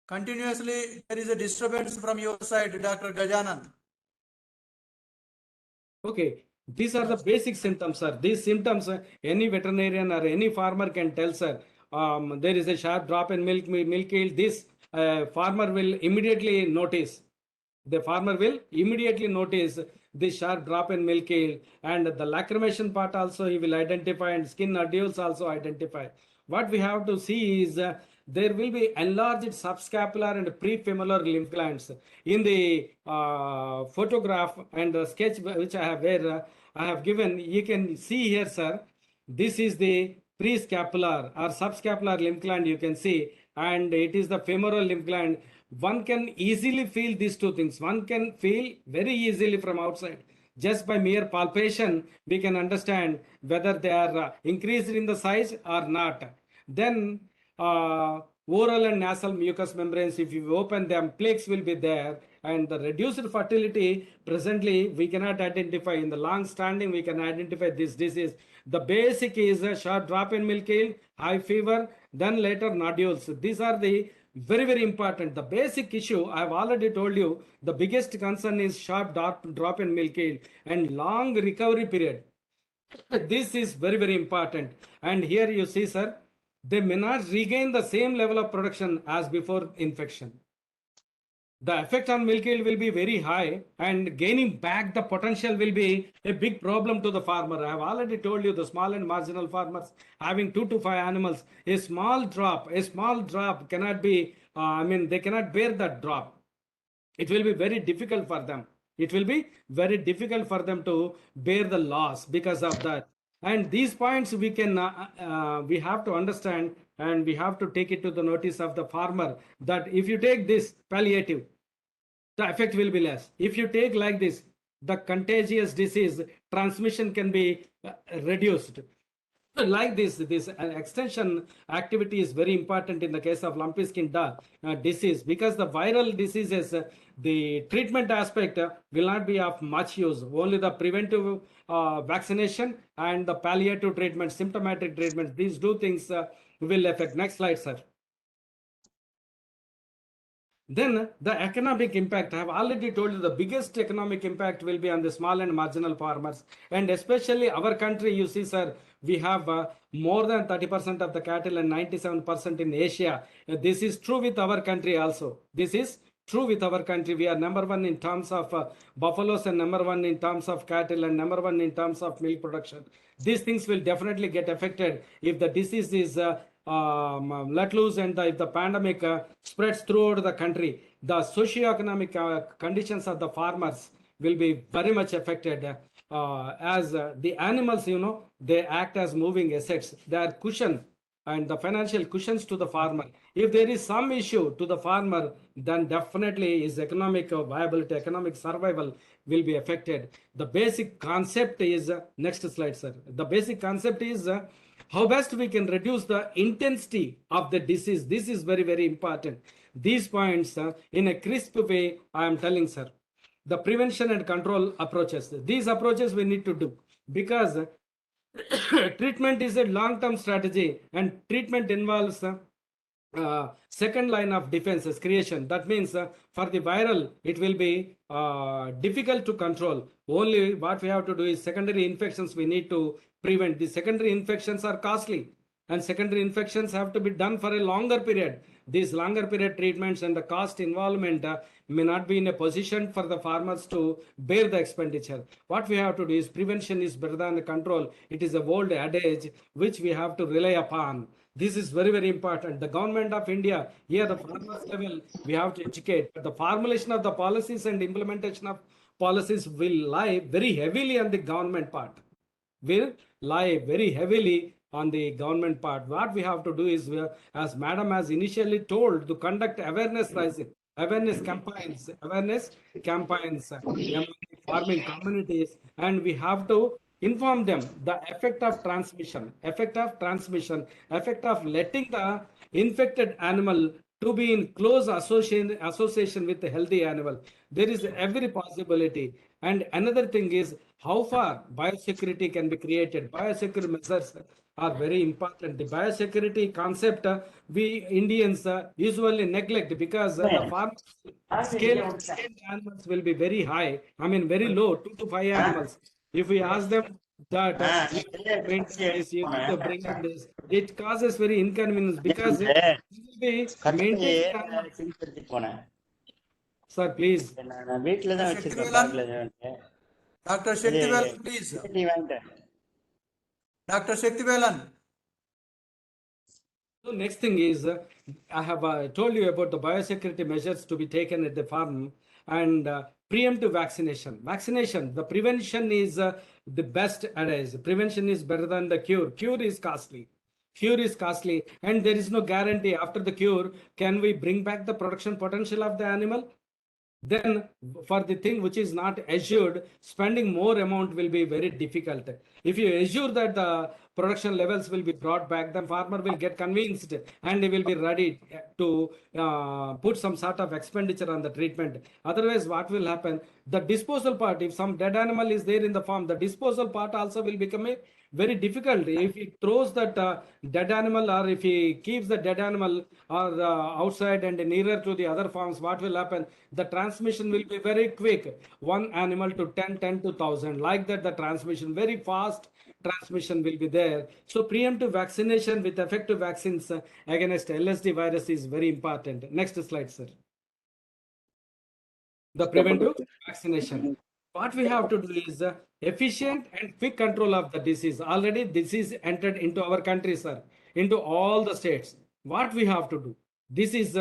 Continuously, there is a disturbance from your side, Dr. Gajanan. Okay, these are the basic symptoms, sir. These symptoms, any veterinarian or any farmer can tell, sir. There is a sharp drop in milk yield. This farmer will immediately notice. The farmer will immediately notice this sharp drop in milk yield, and the lacrimation part also he will identify, and skin nodules also identify. What we have to see is there will be enlarged subscapular and prefemoral lymph glands. In the photograph and the sketch which I have given, you can see here, sir. This is the prescapular or subscapular lymph gland, you can see, and it is the femoral lymph gland. One can easily feel these two things. One can feel very easily from outside. Just by mere palpation, we can understand whether they are increased in the size or not. Then oral and nasal mucous membranes, if you open them, plaques will be there. And the reduced fertility, presently, we cannot identify. In the long standing, we can identify this disease. The basic is a sharp drop in milk yield, high fever, then later nodules. These are the very important. The basic issue, I have already told you, the biggest concern is sharp drop in milk yield and long recovery period. This is very important. And here you see, sir, they may not regain the same level of production as before infection. the effect on milk yield will be very high, and gaining back the potential will be a big problem to the farmer. I have already told you the small and marginal farmers having 2 to 5 animals, a small drop cannot be, they cannot bear that drop. It will be very difficult for them. It will be very difficult for them to bear the loss because of that. And these points we have to understand, and we have to take it to the notice of the farmer that if you take this palliative, the effect will be less. If you take like this, the contagious disease transmission can be reduced. Like this extension activity is very important in the case of lumpy skin disease, because the viral diseases, the treatment aspect will not be of much use. Only the preventive vaccination and the palliative treatment, symptomatic treatment, these two things will affect. Next slide, sir. Then the economic impact, I have already told you the biggest economic impact will be on the small and marginal farmers. And especially our country, you see, sir, we have more than 30% of the cattle and 97% in Asia. This is true with our country also. This is true with our country. We are number one in terms of buffaloes, and number one in terms of cattle, and number one in terms of milk production. These things will definitely get affected if the disease is let loose, and if the pandemic spreads throughout the country. The socio-economic conditions of the farmers will be very much affected, as the animals, they act as moving assets. They are cushion and the financial cushions to the farmer. If there is some issue to the farmer, then definitely his economic viability, economic survival will be affected. The basic concept is, next slide, sir. The basic concept is how best we can reduce the intensity of the disease. This is very, very important. These points in a crisp way, I am telling, sir. The prevention and control approaches. These approaches we need to do, because treatment is a long-term strategy, and treatment involves second line of defenses creation. That means for the viral, it will be difficult to control. Only what we have to do is secondary infections we need to prevent. The secondary infections are costly, and secondary infections have to be done for a longer period. These longer period treatments and the cost involvement may not be in a position for the farmers to bear the expenditure. What we have to do is prevention is better than the control. It is a old adage which we have to rely upon. This is very, very important. The government of India, here the farmers level, we have to educate. But the formulation of the policies and implementation of policies will lie very heavily on the government part. Will lie very heavily on the government part. What we have to do is, as Madam has initially told, to conduct awareness raising, awareness campaigns among farming communities, and we have to inform them the effect of transmission, effect of letting the infected animal to be in close association with the healthy animal. There is every possibility. And another thing is how far biosecurity can be created. Biosecurity measures are very important. The biosecurity concept we Indians usually neglect, because the farm scale animals will be very high. Very low, 2 to 5 animals. If we ask them that maintain this, you need to bring in this, it causes very inconvenience, because it will be maintaining animals. Sir, please. Dr. Shaktivelan, please. Dr. Shaktivelan. So next thing is, I have told you about the biosecurity measures to be taken at the farm, and preemptive vaccination. The prevention is the best advice. Prevention is better than the cure. Cure is costly, and there is no guarantee after the cure can we bring back the production potential of the animal. Then for the thing which is not assured, spending more amount will be very difficult. If you assure that the production levels will be brought back, then farmer will get convinced and he will be ready to put some sort of expenditure on the treatment. Otherwise, what will happen? The disposal part, if some dead animal is there in the farm, the disposal part also will become a very difficult. If he throws that dead animal, or if he keeps the dead animal or outside and nearer to the other farms, what will happen? The transmission will be very quick. 1 animal to 10 to 1,000. Like that, the transmission, very fast transmission will be there. So preemptive vaccination with effective vaccines against LSD virus is very important. Next slide, sir. the preventive vaccination. What we have to do is efficient and quick control of the disease. Already disease entered into our country, sir, into all the states. What we have to do? This is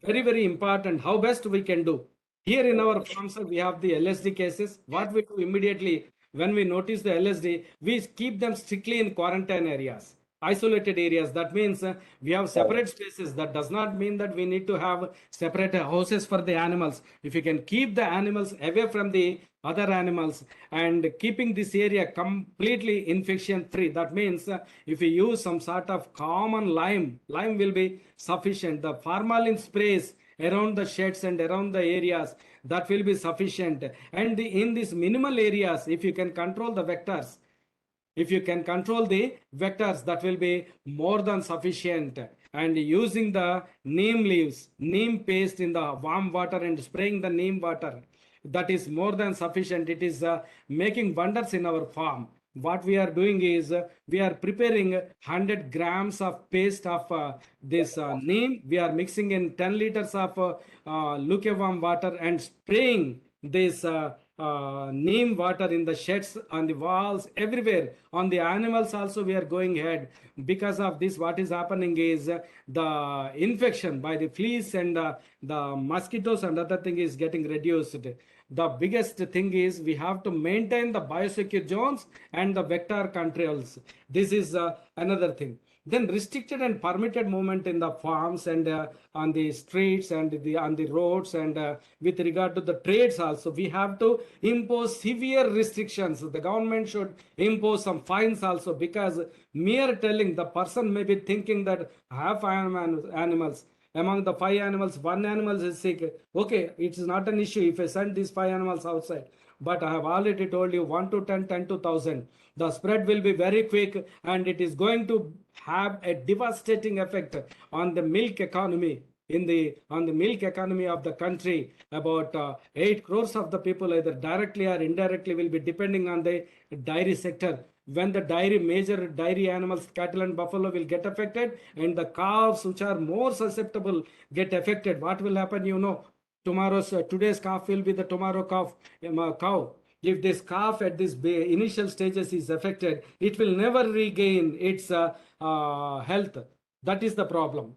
very, very important. How best we can do. Here in our farm, sir, we have the LSD cases. What we do immediately when we notice the LSD, we keep them strictly in quarantine areas, isolated areas. That means we have separate spaces. That does not mean that we need to have separate houses for the animals. If you can keep the animals away from the other animals and keeping this area completely infection free, that means if you use some sort of common lime will be sufficient. The formalin sprays around the sheds and around the areas, that will be sufficient. And in these minimal areas, if you can control the vectors, that will be more than sufficient. And using the neem leaves, neem paste in the warm water and spraying the neem water, that is more than sufficient. It is making wonders in our farm. What we are doing is we are preparing 100 grams of paste of this neem. We are mixing in 10 liters of lukewarm water and spraying this neem water in the sheds, on the walls, everywhere. On the animals also we are going ahead. Because of this, what is happening is the infection by the fleas and the mosquitoes and other thing is getting reduced. The biggest thing is we have to maintain the biosecure zones and the vector controls. This is another thing. Then restricted and permitted movement in the farms and on the streets and on the roads, and with regard to the trades also, we have to impose severe restrictions. The government should impose some fines also, because mere telling, the person may be thinking that I have animals. Among the 5 animals, 1 animal is sick. Okay, it is not an issue if I send these 5 animals outside. But I have already told you 1 to 10, 10 to 1,000. The spread will be very quick, and it is going to have a devastating effect on the milk economy. On the milk economy of the country, about 8 crores of the people, either directly or indirectly, will be depending on the dairy sector. When the major dairy animals, cattle and buffalo, will get affected, and the calves, which are more susceptible, get affected, what will happen? Today's calf will be the tomorrow cow. If this calf at this initial stages is affected, it will never regain its health. That is the problem.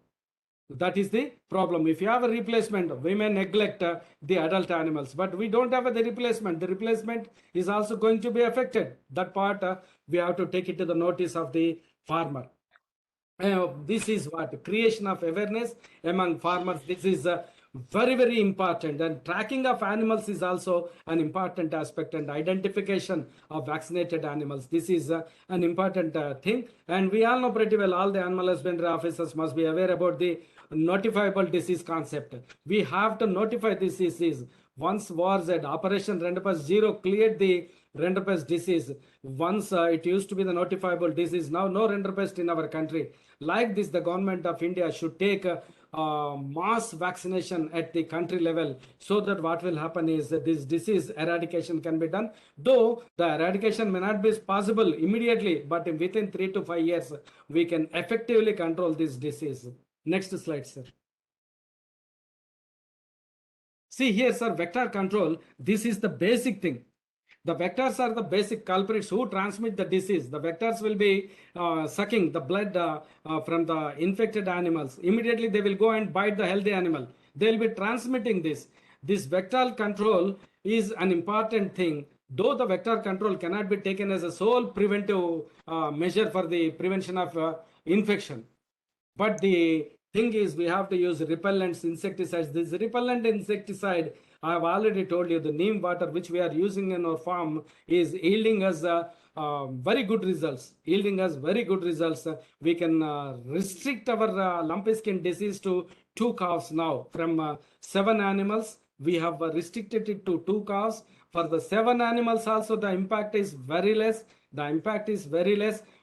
If you have a replacement, we may neglect the adult animals, but we don't have the replacement. The replacement is also going to be affected. That part we have to take it to the notice of the farmer. This is what creation of awareness among farmers. This is very, very important, and tracking of animals is also an important aspect, and identification of vaccinated animals. This is an important thing, and we all know pretty well, all the animal husbandry officers must be aware about the notifiable disease concept. We have to notify this disease. Once was at Operation Renderpest cleared the Renderpest disease. Once it used to be the notifiable disease. Now no Renderpest in our country. Like this, the government of India should take mass vaccination at the country level, so that what will happen is that this disease eradication can be done. Though the eradication may not be possible immediately, but within 3 to 5 years, we can effectively control this disease. Next slide, sir. See here, sir, vector control. This is the basic thing. The vectors are the basic culprits who transmit the disease. The vectors will be sucking the blood from the infected animals. Immediately they will go and bite the healthy animal. They will be transmitting this. This vector control is an important thing. Though the vector control cannot be taken as a sole preventive measure for the prevention of infection. But the thing is, we have to use repellents, insecticides. This repellent insecticide, I have already told you, the neem water which we are using in our farm is yielding us very good results. We can restrict our lumpy skin disease to 2 calves now. From 7 animals, we have restricted it to 2 calves. For the 7 animals also, the impact is very less.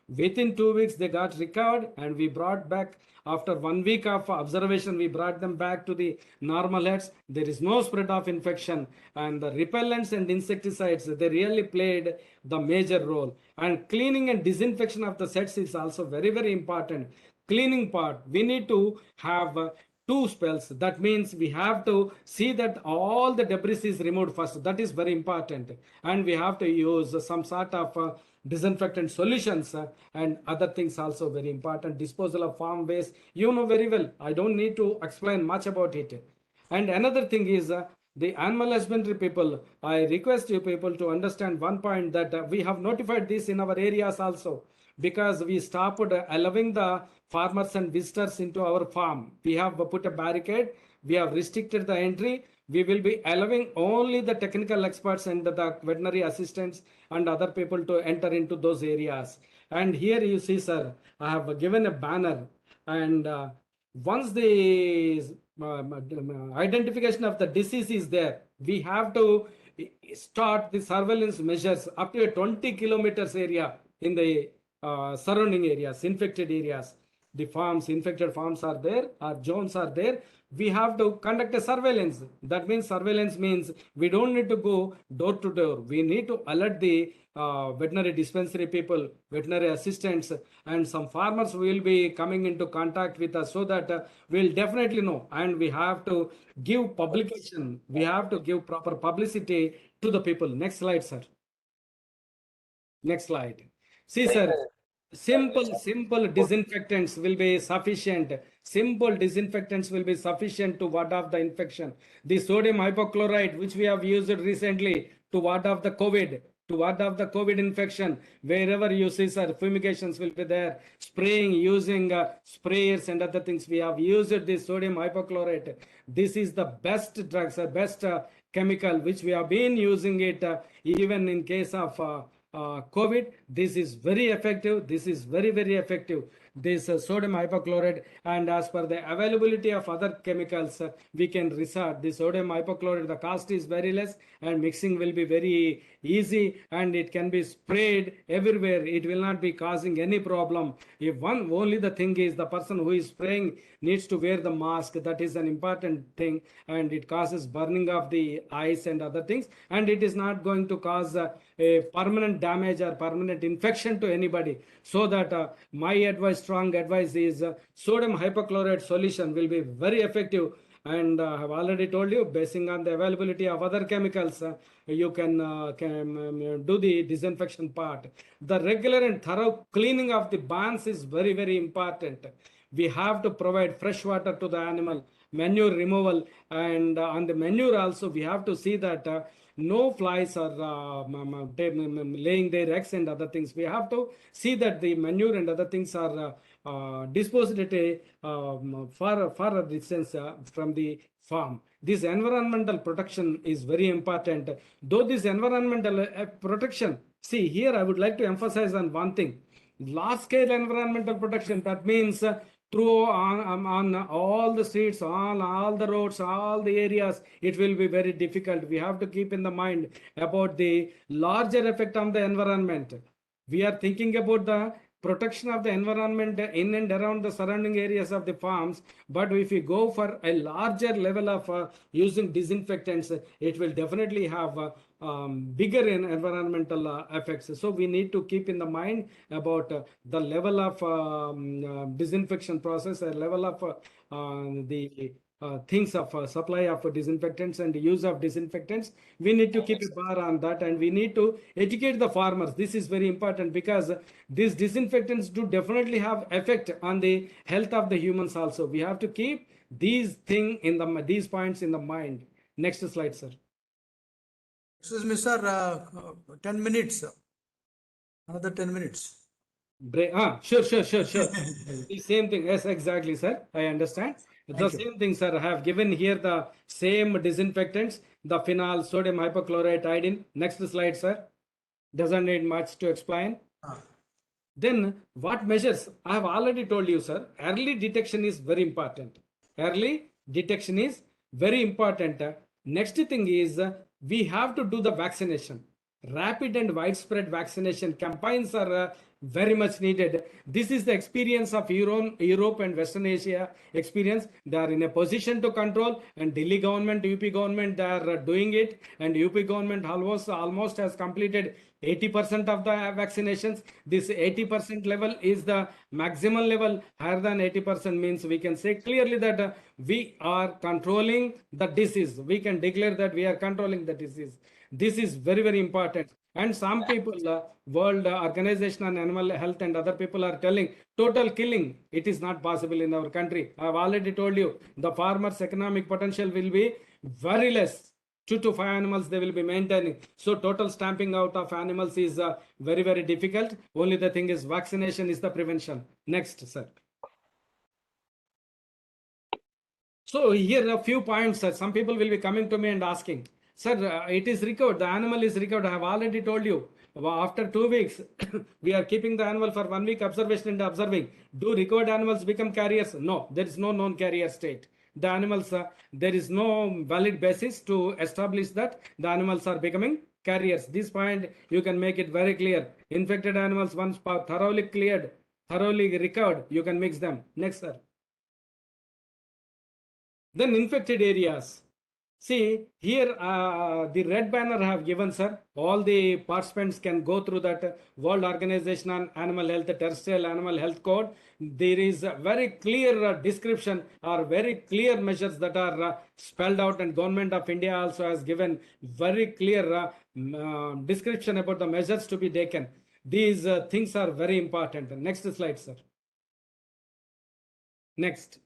Within 2 weeks, they got recovered, and we brought back, after 1 week of observation, we brought them back to the normal heads. There is no spread of infection, and the repellents and insecticides, they really played the major role. And cleaning and disinfection of the sets is also very, very important. Cleaning part, we need to have 2 spells. That means we have to see that all the debris is removed first. That is very important. And we have to use some sort of disinfectant solutions and other things also very important. Disposal of farm waste, you know very well. I don't need to explain much about it. And another thing is the animal husbandry people, I request you people to understand one point that we have notified this in our areas also, because we stopped allowing the farmers and visitors into our farm. We have put a barricade, we have restricted the entry. We will be allowing only the technical experts and the veterinary assistants and other people to enter into those areas. And here you see, sir, I have given a banner, and once the identification of the disease is there, we have to start the surveillance measures up to a 20 kilometers area in the surrounding areas, infected areas. The farms, infected farms are there, our zones are there. We have to conduct a surveillance. That means surveillance means we don't need to go door to door. We need to alert the veterinary dispensary people, veterinary assistants, and some farmers will be coming into contact with us so that we'll definitely know. And we have to give publication. We have to give proper publicity to the people. Next slide, sir. Next slide. See, sir. Simple disinfectants will be sufficient. Simple disinfectants will be sufficient to ward off the infection. The sodium hypochlorite, which we have used recently to ward off the COVID, to ward off the COVID infection, wherever you see, sir, fumigations will be there. Spraying, using sprayers and other things. We have used this sodium hypochlorite. This is the best drug, sir, best chemical, which we have been using it even in case of COVID. This is very effective. This is very, very effective. This sodium hypochlorite, and as per the availability of other chemicals, we can resort the sodium hypochlorite. The cost is very less and mixing will be very easy, and it can be sprayed everywhere. It will not be causing any problem. If only the thing is the person who is spraying needs to wear the mask. That is an important thing, and it causes burning of the eyes and other things, and it is not going to cause a permanent damage or permanent infection to anybody. So that my advice, strong advice is sodium hypochlorite solution will be very effective. And I have already told you, basing on the availability of other chemicals, you can do the disinfection part. The regular and thorough cleaning of the barns is very, very important. We have to provide fresh water to the animal, manure removal, and on the manure also we have to see that no flies are laying their eggs and other things. We have to see that the manure and other things are disposed at a far distance from the farm. This environmental protection is very important. Though this environmental protection, see here I would like to emphasize on one thing. Large scale environmental protection, that means through on all the streets, all the roads, all the areas, it will be very difficult. We have to keep in the mind about the larger effect on the environment. We are thinking about the protection of the environment in and around the surrounding areas of the farms, but if we go for a larger level of using disinfectants, it will definitely have bigger environmental effects. So we need to keep in the mind about the level of disinfection process, a level of the things of supply of disinfectants and use of disinfectants. We need to keep a bar on that, and we need to educate the farmers. This is very important because these disinfectants do definitely have effect on the health of the humans also. We have to keep these points in the mind. Next slide, sir. Excuse me, sir, 10 minutes. Another 10 minutes. Sure. The same thing. Yes, exactly, sir. I understand. Same thing, sir. I have given here the same disinfectants, the phenol, sodium hypochlorite, iodine. Next slide, sir. Doesn't need much to explain. Then what measures? I have already told you, sir. Early detection is very important. Early detection is very important. Next thing is we have to do the vaccination. rapid and widespread vaccination campaigns are very much needed. This is the experience of Europe and Western Asia experience. They are in a position to control, and Delhi government, UP government, they are doing it, and UP government almost has completed 80% of the vaccinations. This 80% level is the maximum level. Higher than 80% means we can say clearly that we are controlling the disease. We can declare that we are controlling the disease. This is very, very important. And some people, World Organization on Animal Health and other people are telling total killing. It is not possible in our country. I have already told you the farmers' economic potential will be very less. 2 to 5 animals they will be maintaining. So total stamping out of animals is very, very difficult. Only the thing is vaccination is the prevention. Next, sir. So here a few points, sir. Some people will be coming to me and asking, sir, it is recovered. The animal is recovered. I have already told you. After 2 weeks, we are keeping the animal for 1 week observation and observing. Do recovered animals become carriers? No, there is no known carrier state. The animals, there is no valid basis to establish that the animals are becoming carriers. This point, you can make it very clear. Infected animals, once thoroughly cleared, thoroughly recovered, you can mix them. Next, sir. Then infected areas. See, here the red banner I have given, sir. All the participants can go through that World Organization on Animal Health, Terrestrial Animal Health Code. There is a very clear description or very clear measures that are spelled out, and Government of India also has given very clear description about the measures to be taken. These things are very important. Next slide, sir. Next.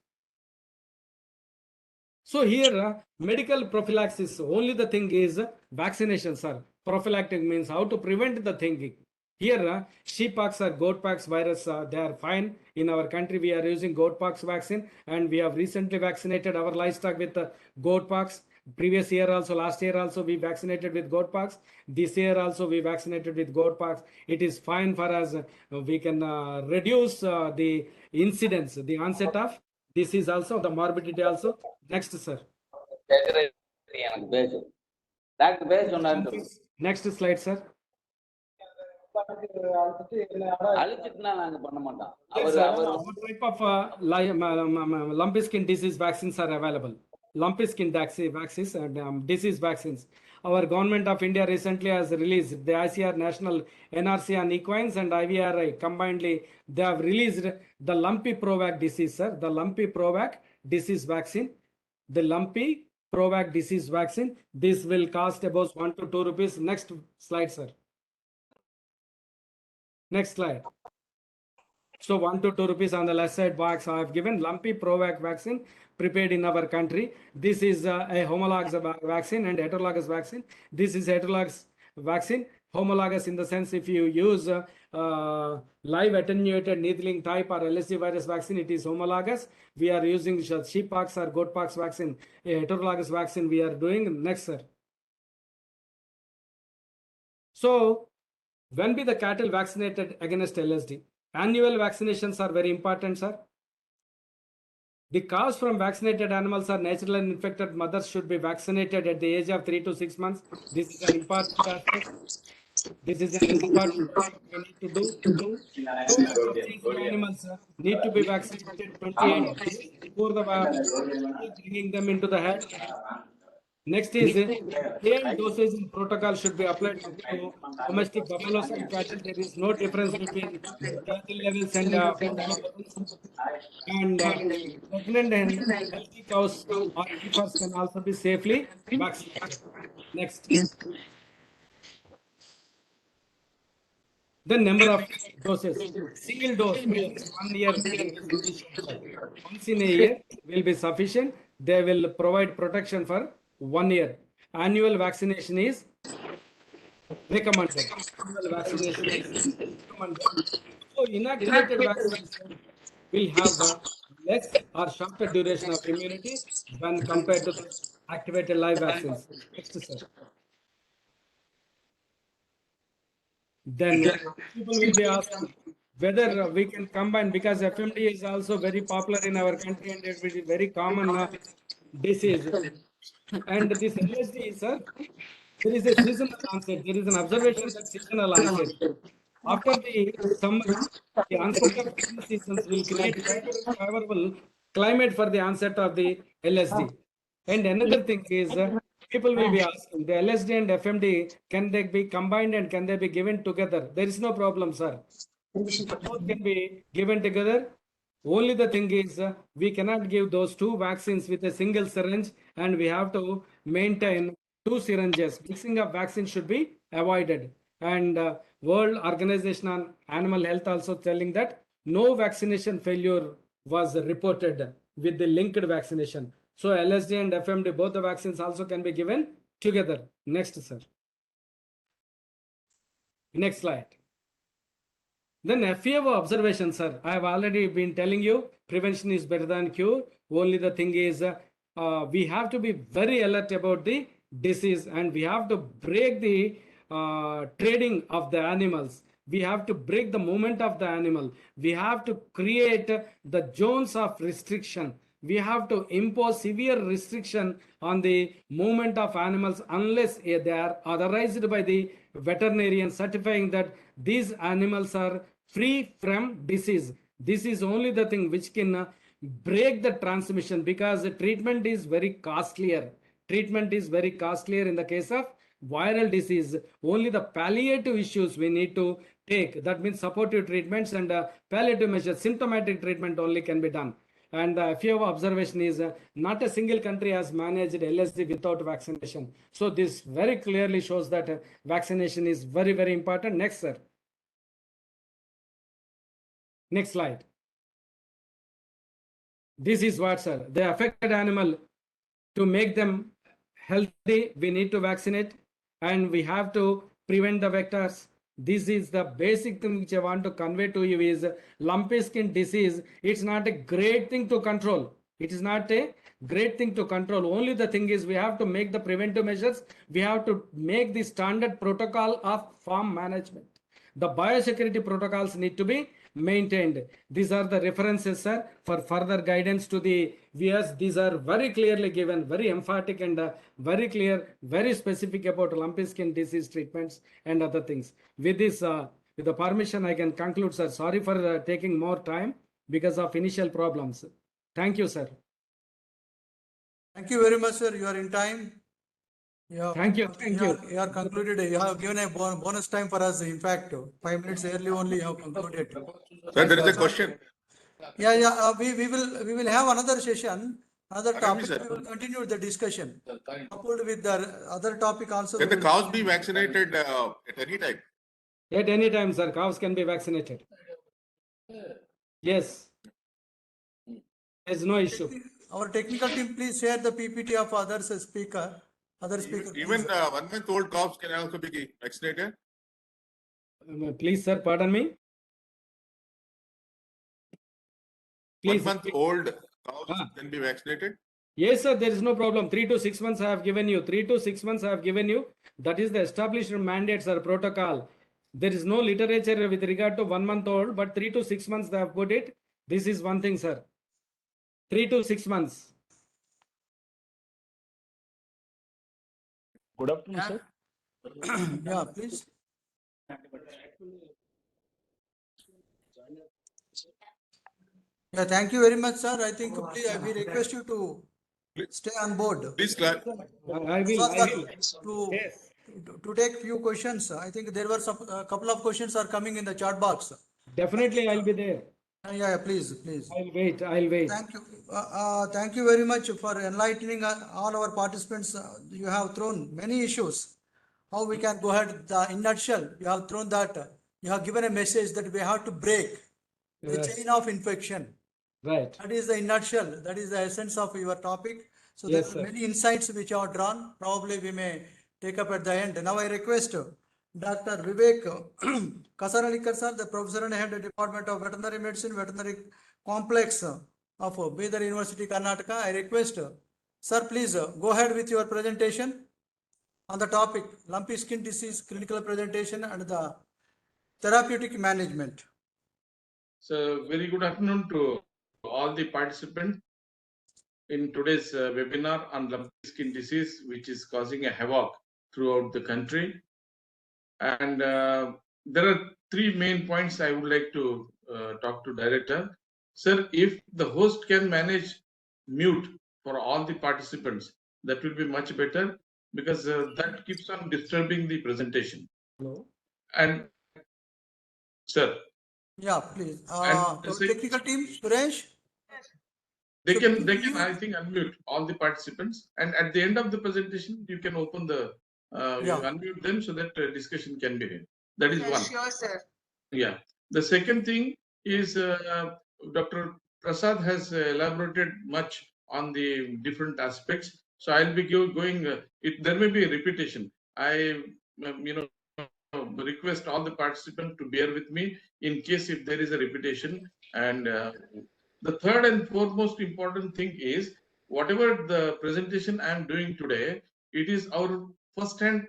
So here, medical prophylaxis, only the thing is vaccination, sir. Prophylactic means how to prevent the thing. Here, sheeppox or goatpox virus, they are fine. In our country, we are using goatpox vaccine, and we have recently vaccinated our livestock with goatpox. Previous year also, last year also, we vaccinated with goatpox. This year also, we vaccinated with goatpox. It is fine for us. We can reduce the incidence, the onset of disease also, the morbidity also. Next, sir. Next slide, sir. Yes, sir. What type of lumpy skin disease vaccines are available? Lumpy skin vaccines and disease vaccines. Our government of India recently has released the ICR National NRC on equines and IVRI combinedly. They have released the Lumpy Provac disease, sir. The Lumpy Provac disease vaccine. The Lumpy Provac disease vaccine. This will cost about 1 to 2 rupees. Next slide, sir. Next slide. So 1 to 2 rupees on the left side box I have given Lumpy Provac vaccine prepared in our country. This is a homologous vaccine and heterologous vaccine. This is heterologous vaccine. Homologous in the sense if you use live attenuated needling type or Lsd virus vaccine, it is homologous. We are using sheeppox or goatpox vaccine, a heterologous vaccine we are doing. Next, sir. So when be the cattle vaccinated against Lsd? Annual vaccinations are very important, sir. The cows from vaccinated animals are natural and infected mothers should be vaccinated at the age of 3 to 6 months. This is an important aspect. This is an important thing we need to do. Animals need to be vaccinated 28 days before bringing them into the head. Next is scale dosage and protocol should be applied to domestic buffaloes and cattle. There is no difference between cattle levels and buffalo levels. And pregnant and healthy cows or heifers can also be safely vaccinated. Next. The number of doses. Single dose means 1 year will be sufficient. Once in a year will be sufficient. They will provide protection for 1 year. Annual vaccination is recommended. Annual vaccination is recommended. So inactivated vaccination will have less or shorter duration of immunity when compared to the activated live vaccines. Next, sir. Then people will be asking whether we can combine, because FMD is also very popular in our country and it is very common disease. And this Lsd, sir, there is a seasonal onset. There is an observation that seasonal onset. After the summer, the onset of rainy seasons will create favorable climate for the onset of the LSD. And another thing is, people will be asking, the LSD and FMD, can they be combined and can they be given together? There is no problem, sir. Both can be given together. Only the thing is, we cannot give those two vaccines with a single syringe, and we have to maintain two syringes. Mixing of vaccines should be avoided. And World Organization on Animal Health also telling that no vaccination failure was reported with the linked vaccination. So LSD and FMD, both the vaccines also can be given together. Next, sir. Next slide. Then FEO observation, sir. I have already been telling you, prevention is better than cure. Only the thing is, we have to be very alert about the disease, and we have to break the trading of the animals. We have to break the movement of the animal. We have to create the zones of restriction. We have to impose severe restriction on the movement of animals unless they are authorized by the veterinarian certifying that these animals are free from disease. This is only the thing which can break the transmission, because the treatment is very costlier. Treatment is very costlier in the case of viral disease. Only the palliative issues we need to take. That means supportive treatments and palliative measures. Symptomatic treatment only can be done. And the FEO observation is not a single country has managed LSD without vaccination. So this very clearly shows that vaccination is very, very important. Next, sir. Next slide. This is what, sir. The affected animal, to make them healthy, we need to vaccinate, and we have to prevent the vectors. This is the basic thing which I want to convey to you is lumpy skin disease. It's not a great thing to control. It is not a great thing to control. Only the thing is we have to make the preventive measures. We have to make the standard protocol of farm management. The biosecurity protocols need to be maintained. These are the references, sir, for further guidance to the viewers. These are very clearly given, very emphatic and very clear, very specific about lumpy skin disease treatments and other things. With this, with the permission, I can conclude, sir. Sorry for taking more time because of initial problems. Thank you, sir. Thank you very much, sir. You are in time. Thank you. Thank you. You are concluded. You have given a bonus time for us. In fact, 5 minutes early only you have concluded. Sir, there is a question. Yeah. We will have another session, another topic. sir. We will continue the discussion. Coupled with the other topic also. Can the cows be vaccinated at any time? At any time, sir. Cows can be vaccinated. Yes. There's no issue. Our technical team, please share the PPT of others speaker. Other speaker. Even 1-month-old cows can also be vaccinated? Please, sir, pardon me. Please. 1-month-old cows can be vaccinated? Yes, sir, there is no problem. 3 to 6 months I have given you. 3 to 6 months I have given you. That is the established mandates or protocol. There is no literature with regard to 1 month old, but 3 to 6 months they have put it. This is one thing, sir. 3 to 6 months. Good afternoon, sir. Yeah, please. Yeah, thank you very much, sir. I think please, we request you to stay on board. Please, I will. To take few questions. I think there were some couple of questions are coming in the chat box. Definitely, I'll be there. Yeah, please. I'll wait. Thank you. Thank you very much for enlightening all our participants. You have thrown many issues. How we can go ahead. In nutshell, you have thrown that. You have given a message that we have to break the chain of infection. Right. That is the in nutshell. That is the essence of your topic. So Yes, there are sir. many insights which are drawn. Probably we may take up at the end. Now I request Dr. Vivek Kasaralikar sir, the professor and head of Department of Veterinary Medicine, Veterinary Complex of Bidar University, Karnataka. I request, sir, please go ahead with your presentation on the topic lumpy skin disease, clinical presentation and the therapeutic management. So very good afternoon to all the participants in today's webinar on lumpy skin disease, which is causing a havoc throughout the country. And there are three main points I would like to talk to Director. Sir, if the host can manage mute for all the participants, that will be much better, because that keeps on disturbing the presentation. Hello. And sir. Yeah, please. And Technical team, Suresh. They can I think unmute all the participants, and at the end of the presentation you can open the you unmute them so that discussion can be held. That is one. Sure, sir. Yeah. The second thing is Dr. Prasad has elaborated much on the different aspects. So I'll be going. There may be a repetition. I request all the participants to bear with me in case if there is a repetition. And the third and foremost important thing is, whatever the presentation I am doing today, it is our first-hand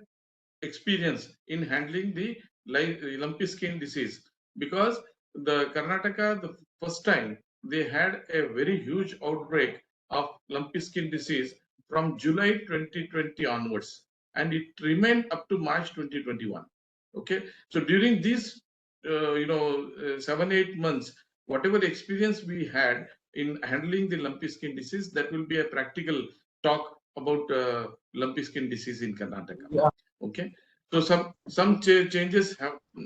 experience in handling the lumpy skin disease, because the Karnataka, the first time they had a very huge outbreak of lumpy skin disease from July 2020 onwards, and it remained up to March 2021. Okay, so during these 7-8 months, whatever experience we had in handling the lumpy skin disease, that will be a practical talk about lumpy skin disease in Karnataka. Yeah. Okay, so some changes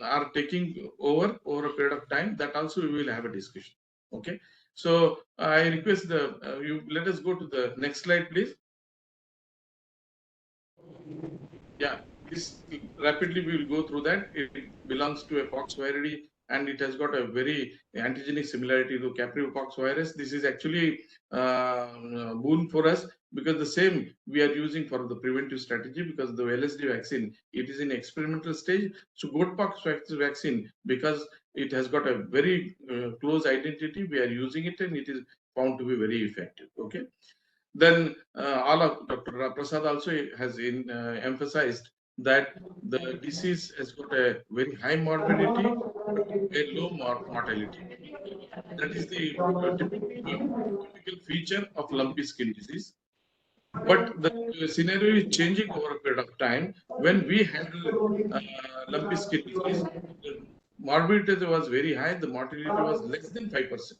are taking over a period of time. That also we will have a discussion. Okay, so I request you let us go to the next slide, please. Yeah, this rapidly we will go through that. It belongs to a pox variety, and it has got a very antigenic similarity to Capripox virus. This is actually boon for us, because the same we are using for the preventive strategy, because the Lsd vaccine, it is in experimental stage. So goatpox vaccine, because it has got a very close identity, we are using it, and it is found to be very effective. Okay. Then all of Dr. Prasad also has emphasized that the disease has got a very high morbidity, a low mortality. That is the typical feature of lumpy skin disease. But the scenario is changing over a period of time. When we handle lumpy skin disease, the morbidity was very high, the mortality was less than 5%.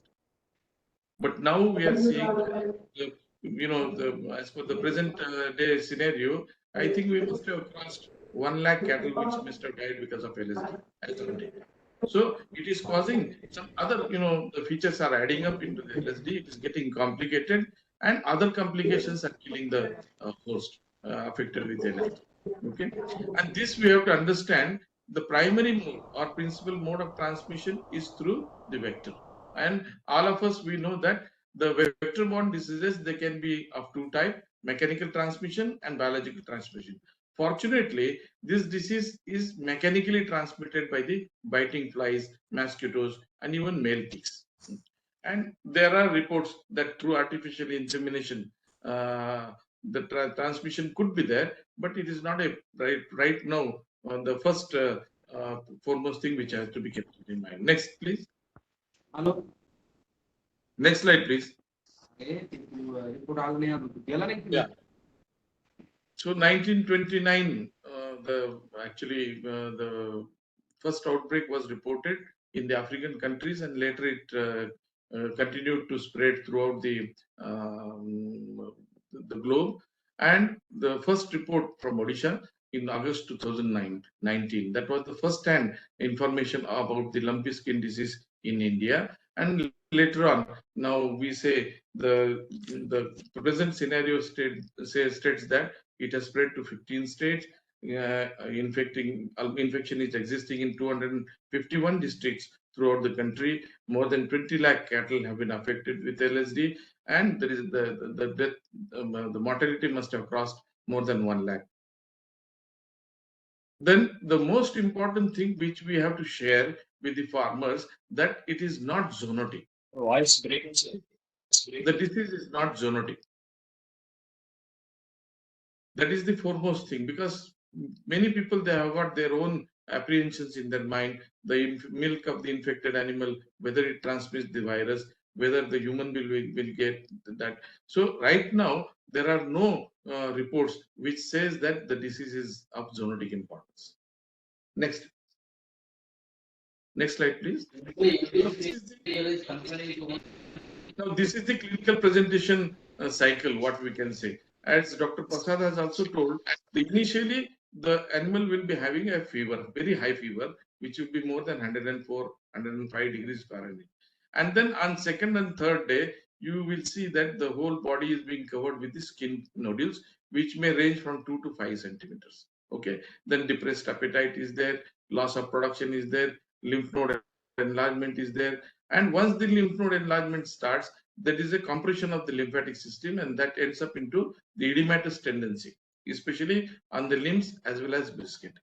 But now we are seeing, as per the present day scenario, I think we must have crossed 1 lakh cattle which must have died because of Lsd as on date. So it is causing some other, the features are adding up into the Lsd. It is getting complicated, and other complications are killing the host affected with Lsd. Okay, and this we have to understand. The primary mode or principal mode of transmission is through the vector. And all of us, we know that the vector-borne diseases, they can be of two types: mechanical transmission and biological transmission. Fortunately, this disease is mechanically transmitted by the biting flies, mosquitoes, and even male ticks. And there are reports that through artificial insemination, the transmission could be there, but it is not a right now the first foremost thing which has to be kept in mind. Next, please. Hello. Next slide, please. Yeah. So 1929, the first outbreak was reported in the African countries, and later it continued to spread throughout the globe. And the first report from Odisha in August 2019, that was the first hand information about the lumpy skin disease in India. And later on, now we say the present scenario states that it has spread to 15 states. Infection is existing in 251 districts throughout the country. More than 20 lakh cattle have been affected with Lsd, and there is the death, the mortality must have crossed more than 1 lakh. Then the most important thing which we have to share with the farmers, that it is not zoonotic. Voice break. The disease is not zoonotic. That is the foremost thing, because many people, they have got their own apprehensions in their mind. The milk of the infected animal, whether it transmits the virus. whether the human will get that. So right now, there are no reports which says that the disease is of zoonotic importance. Next. Next slide, please. Now, this is the clinical presentation cycle, what we can say. As Dr. Prasad has also told, initially the animal will be having a fever, very high fever, which will be more than 104, 105 degrees Fahrenheit. And then on second and third day, you will see that the whole body is being covered with the skin nodules, which may range from 2 to 5 centimeters. Okay. Then depressed appetite is there, loss of production is there, lymph node enlargement is there. And once the lymph node enlargement starts, there is a compression of the lymphatic system, and that ends up into the edematous tendency, especially on the limbs as well as brisket.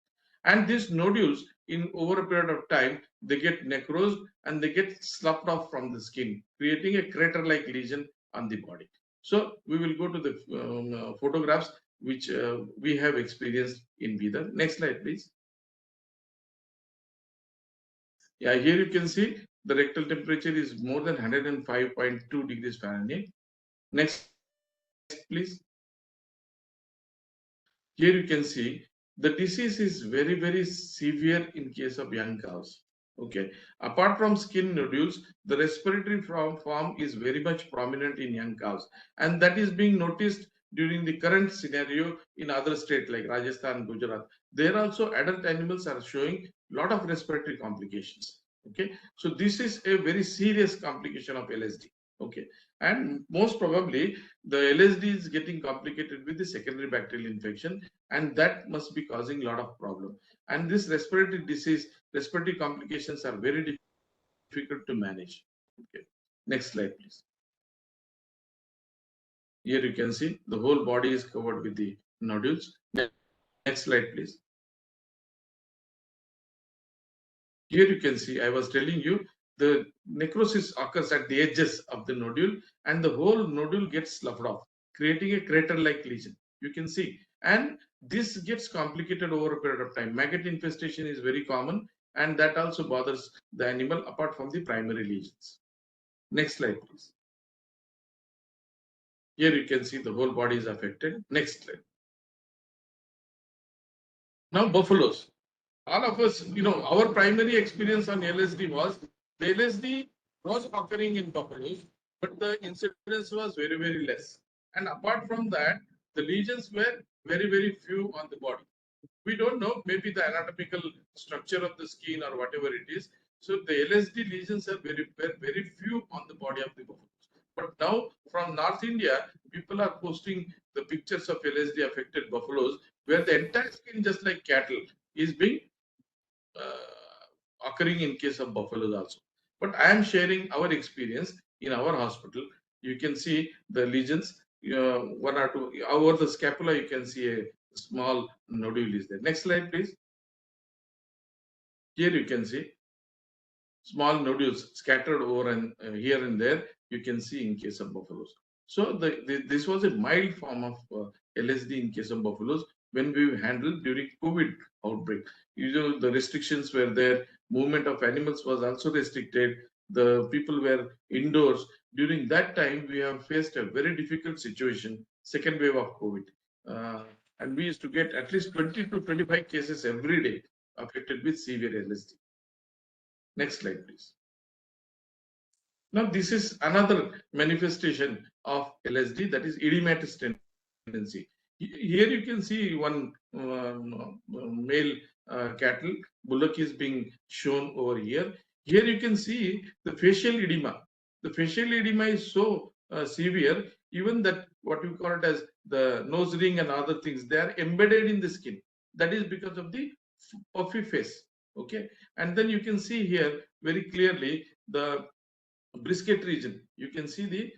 And these nodules, in over a period of time, they get necrosed and they get sloughed off from the skin, creating a crater-like lesion on the body. So we will go to the photographs which we have experienced in Bidar. Next slide, please. Yeah, here you can see the rectal temperature is more than 105.2 degrees Fahrenheit. Next, please. Here you can see the disease is very, very severe in case of young cows. Okay. Apart from skin nodules, the respiratory form is very much prominent in young cows. And that is being noticed during the current scenario in other states like Rajasthan, Gujarat. There also adult animals are showing a lot of respiratory complications. Okay. So this is a very serious complication of LSD. Okay. And most probably the LSD is getting complicated with the secondary bacterial infection, and that must be causing a lot of problem. And this respiratory disease, respiratory complications are very difficult to manage. Okay. Next slide, please. Here you can see the whole body is covered with the nodules. Next slide, please. Here you can see, I was telling you, the necrosis occurs at the edges of the nodule, and the whole nodule gets sloughed off, creating a crater-like lesion. You can see, and this gets complicated over a period of time. Maggot infestation is very common, and that also bothers the animal apart from the primary lesions. Next slide, please. Here you can see the whole body is affected. Next slide. Now, buffaloes. All of us, our primary experience on LSD was the LSD was occurring in buffaloes, but the incidence was very, very less. And apart from that, the lesions were very, very few on the body. We don't know, maybe the anatomical structure of the skin or whatever it is. So the LSD lesions are very, very few on the body of the buffaloes. But now from North India, people are posting the pictures of LSD affected buffaloes where the entire skin, just like cattle, is being occurring in case of buffaloes also. But I am sharing our experience in our hospital. You can see the lesions, one or two over the scapula. You can see a small nodule is there. Next slide, please. Here you can see small nodules scattered over and here and there. You can see in case of buffaloes. So this was a mild form of LSD in case of buffaloes when we handled during COVID outbreak. The restrictions were there. Movement of animals was also restricted. The people were indoors. During that time, we have faced a very difficult situation, second wave of COVID. And we used to get at least 20 to 25 cases every day affected with severe LSD. Next slide, please. Now, this is another manifestation of LSD, that is edematous tendency. Here you can see one male cattle, bullock is being shown over here. Here you can see the facial edema. The facial edema is so severe, even that what we call it as the nose ring and other things, they are embedded in the skin. That is because of the puffy face. Okay, and then you can see here very clearly the brisket region. You can see the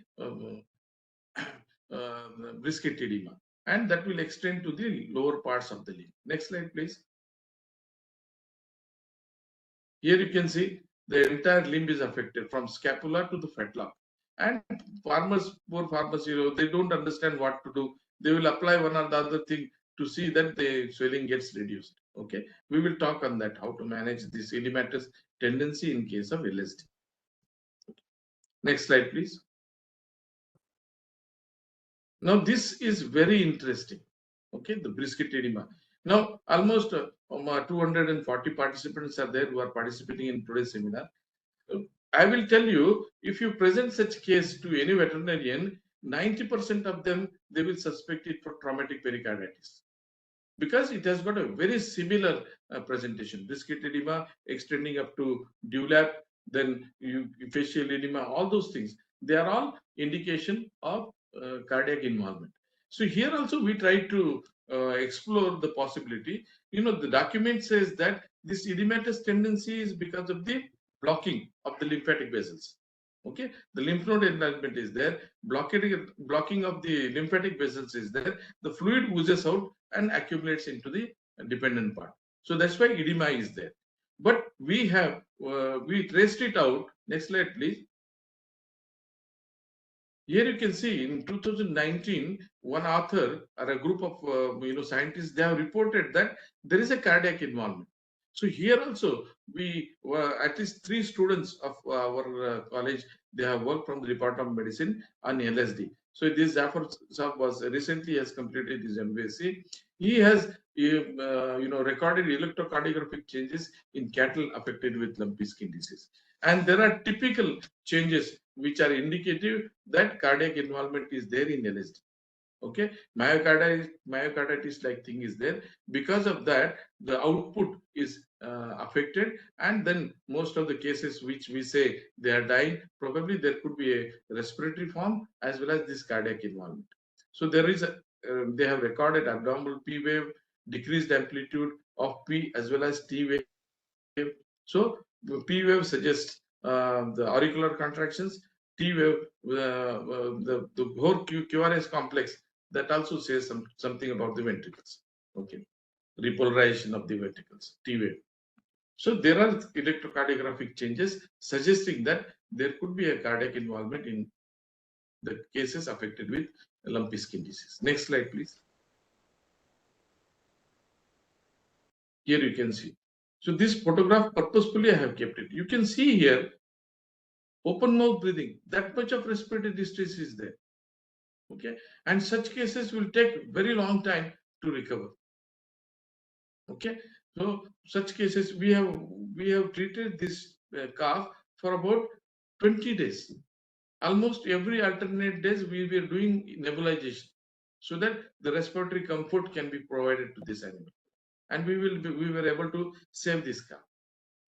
brisket edema, and that will extend to the lower parts of the limb. Next slide, please. Here you can see the entire limb is affected from scapula to the fetlock. And farmers, poor farmers, they don't understand what to do. They will apply one or the other thing to see that the swelling gets reduced. Okay, we will talk on that, how to manage this edematous tendency in case of LSD. Next slide, please. Now, this is very interesting. Okay, the brisket edema. Now, almost 240 participants are there who are participating in today's seminar. I will tell you, if you present such case to any veterinarian, 90% of them, they will suspect it for traumatic pericarditis, because it has got a very similar presentation. Brisket edema extending up to dewlap, then facial edema, all those things. They are all indication of cardiac involvement. So here also we try to explore the possibility. The document says that this edematous tendency is because of the blocking of the lymphatic vessels. Okay, the lymph node enlargement is there, blocking of the lymphatic vessels is there, the fluid oozes out and accumulates into the dependent part. So that's why edema is there. But we traced it out. Next slide, please. Here you can see in 2019, one author or a group of scientists, they have reported that there is a cardiac involvement. So here also, we were at least 3 students of our college, they have worked from the Department of Medicine on Lsd. So this Zafar Saab was recently has completed his MSc. He has recorded electrocardiographic changes in cattle affected with lumpy skin disease. And there are typical changes which are indicative that cardiac involvement is there in Lsd. Okay, myocarditis like thing is there. Because of that, the output is affected, and then most of the cases which we say they are dying, probably there could be a respiratory form as well as this cardiac involvement. So there is they have recorded abnormal P wave, decreased amplitude of P as well as T wave. So the P wave suggests the auricular contractions. T wave, the whole QRS complex, that also says something about the ventricles. Okay, repolarization of the ventricles, T wave. So there are electrocardiographic changes suggesting that there could be a cardiac involvement in the cases affected with lumpy skin disease. Next slide, please. Here you can see. So this photograph, purposefully I have kept it. You can see here, open mouth breathing, that much of respiratory distress is there. Okay, and such cases will take very long time to recover. Okay, so such cases we have treated this calf for about 20 days. Almost every alternate days we were doing nebulization so that the respiratory comfort can be provided to this animal, and we were able to save this calf.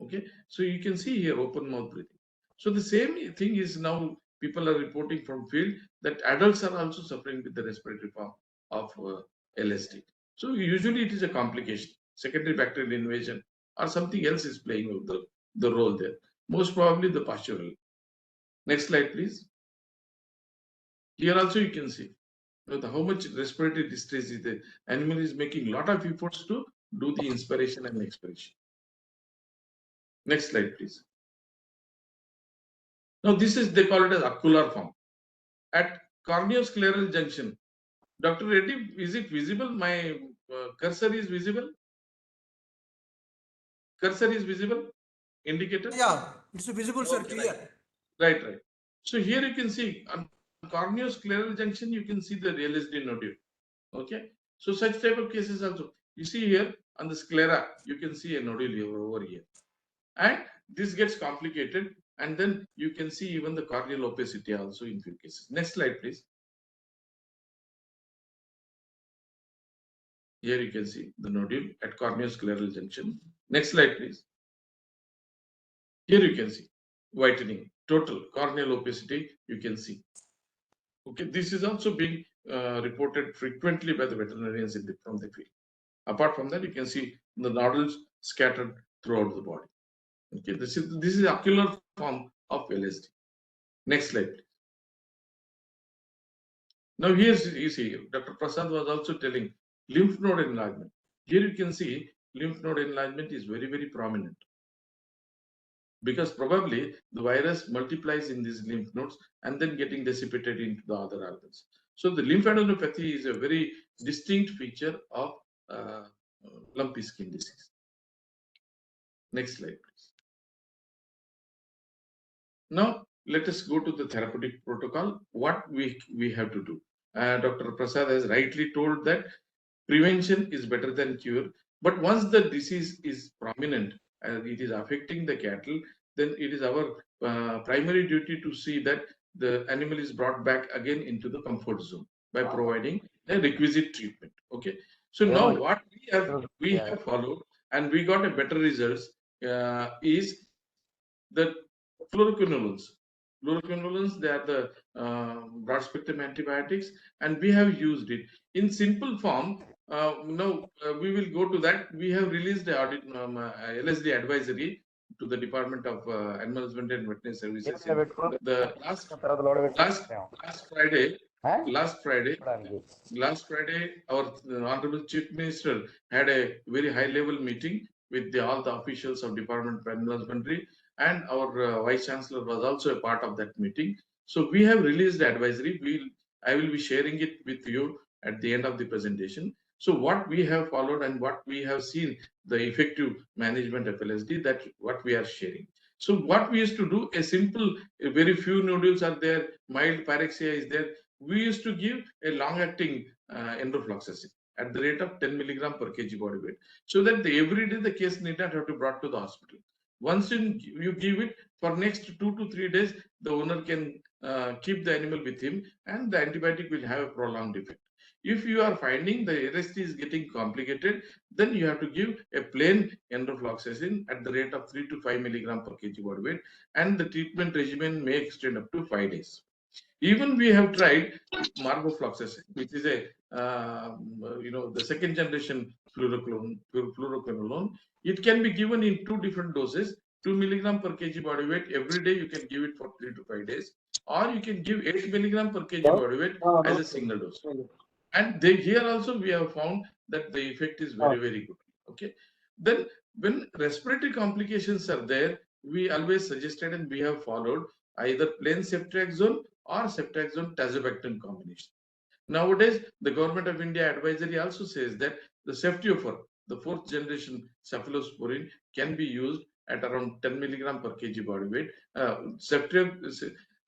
Okay, so you can see here open mouth breathing. So the same thing is now people are reporting from field that adults are also suffering with the respiratory form of Lsd. So usually it is a complication, secondary bacterial invasion or something else is playing the role there. Most probably the postural. Next slide, please. Here also you can see how much respiratory distress is there. Animal is making a lot of efforts to do the inspiration and expiration. Next slide, please. Now this is, they call it as ocular form. At corneoscleral junction, Dr. Reddy, is it visible? My cursor is visible? Cursor is visible? Indicator? Yeah, it's visible, sir, clear. Right. So here you can see on corneoscleral junction, you can see the Lsd nodule. Okay. So such type of cases also. You see here on the sclera, you can see a nodule over here. And this gets complicated, and then you can see even the corneal opacity also in few cases. Next slide, please. Here you can see the nodule at corneoscleral junction. Next slide, please. Here you can see whitening, total corneal opacity you can see. Okay, this is also being reported frequently by the veterinarians from the field. Apart from that, you can see the nodules scattered throughout the body. Okay, this is ocular form of Lsd. Next slide, please. Now here you see Dr. Prasad was also telling lymph node enlargement. Here you can see lymph node enlargement is very, very prominent, because probably the virus multiplies in these lymph nodes and then getting dissipated into the other organs. So the lymphadenopathy is a very distinct feature of lumpy skin disease. Next slide, please. Now let us go to the therapeutic protocol. What we have to do. Dr. Prasad has rightly told that prevention is better than cure. But once the disease is prominent and it is affecting the cattle, then it is our primary duty to see that the animal is brought back again into the comfort zone by providing the requisite treatment. Okay. So now what we have followed and we got a better results is the fluoroquinolones. Fluoroquinolones, they are the broad spectrum antibiotics, and we have used it in simple form. We will go to that. We have released the audit Lsd advisory to the Department of Animal Husbandry and Veterinary Services. The last Friday, our Honorable Chief Minister had a very high-level meeting with all the officials of Department of Animal Husbandry, and our Vice Chancellor was also a part of that meeting. So we have released the advisory. I will be sharing it with you at the end of the presentation. So what we have followed and what we have seen, the effective management of Lsd, that what we are sharing. So what we used to do, very few nodules are there, mild pyrexia is there. We used to give a long-acting enrofloxacin at the rate of 10 milligram per kg body weight, so that every day the case need not have to be brought to the hospital. Once you give it, for next 2 to 3 days, the owner can keep the animal with him, and the antibiotic will have a prolonged effect. If you are finding the Lsd is getting complicated, then you have to give a plain enrofloxacin at the rate of 3 to 5 milligram per kg body weight, and the treatment regimen may extend up to 5 days. Even we have tried margofloxacin, which is a the second generation fluoroquinolone. It can be given in 2 different doses, 2 milligram per kg body weight every day. You can give it for 3 to 5 days, or you can give 8 milligram per kg body weight as a single dose. And here also we have found that the effect is very, very good. Okay. Then when respiratory complications are there, we always suggested and we have followed either plain ceftriaxone or ceftriaxone tazobactam combination. Nowadays, the Government of India advisory also says that the ceftiofur, the 4th generation cephalosporin, can be used at around 10 milligram per kg body weight.